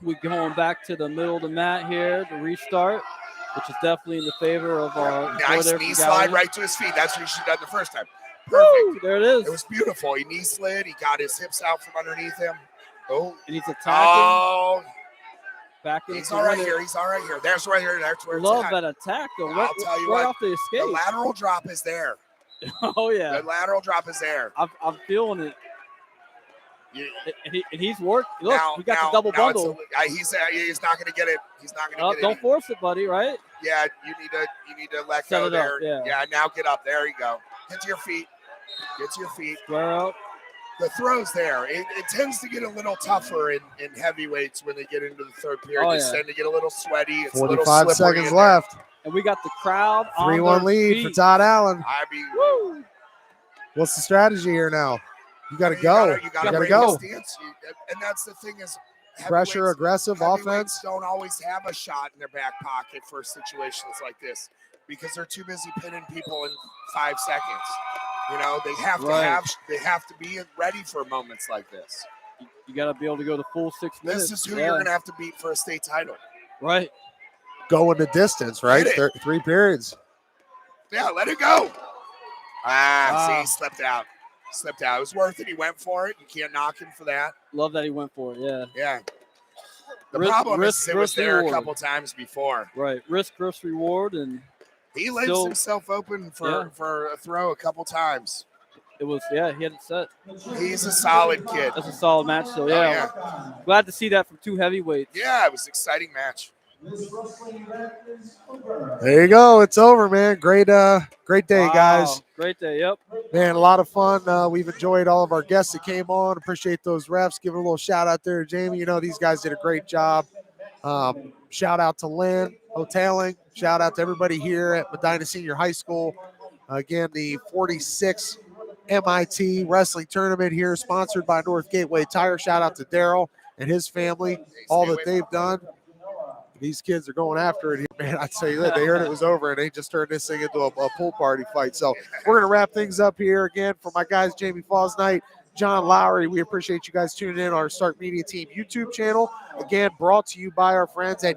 C: we're going back to the middle of the mat here to restart, which is definitely in the favor of our
B: nice knee slide right to his feet. That's what you should have done the first time.
C: Perfect. Woo, there it is.
B: It was beautiful. He knee slid. He got his hips out from underneath him. Oh.
C: And he's attacking.
B: Oh.
C: He's
B: all right here. He's all right here. That's right here. That's where it's
C: Love that attack, though.
B: I'll tell you what.
C: Off the escape.
B: The lateral drop is there.
C: Oh, yeah.
B: The lateral drop is there.
C: I'm feeling it. And he's worked. Look, he got the double bundle.
B: He's not going to get it. He's not going to get it.
C: Don't force it, buddy, right?
B: Yeah, you need to let go there. Yeah, now get up. There you go. Get to your feet.
C: Square up.
B: The throws there. It tends to get a little tougher in heavyweights when they get into the third period. They tend to get a little sweaty. It's
A: 45 seconds left.
C: And we got the crowd
A: 3-1 lead for Todd Allen.
B: Woo.
A: What's the strategy here now? You got to go.
B: You got to go. And that's the thing is,
A: pressure, aggressive offense.
B: Don't always have a shot in their back pocket for situations like this because they're too busy pinning people in 5 seconds. They have to be ready for moments like this.
C: You got to be able to go the full 6 minutes.
B: This is who you're going to have to beat for a state title.
C: Right.
A: Going the distance, right? 3 periods.
B: Yeah, let it go. See, he slipped out. It was worth it. He went for it. You can't knock him for that.
C: Love that he went for it, yeah.
B: Yeah. The problem is it was there a couple times before.
C: Right. Risk versus reward, and
B: he leaves himself open for a throw a couple times.
C: It was, he had it set.
B: He's a solid kid.
C: That's a solid match, though. Yeah. Glad to see that from 2 heavyweights.
B: Yeah, it was an exciting match.
A: There you go. It's over, man. Great day, guys.
C: Great day. Yep.
A: Man, a lot of fun. We've enjoyed all of our guests that came on. Appreciate those refs. Give a little shout out there to Jamie. You know, these guys did a great job. Shout out to Lynn Hoteling. Shout out to everybody here at Medina Senior High School. Again, the 46 M.I.T. wrestling tournament here, sponsored by North Gateway Tire. Shout out to Daryl and his family, all that they've done. These kids are going after it, man. I tell you that they heard it was over and they just turned this thing into a pool party fight. So we're going to wrap things up here again for my guys, Jamie Fausnight, John Lowery. We appreciate you guys tuning in on our Stark Media Team YouTube channel. Again, brought to you by our friends at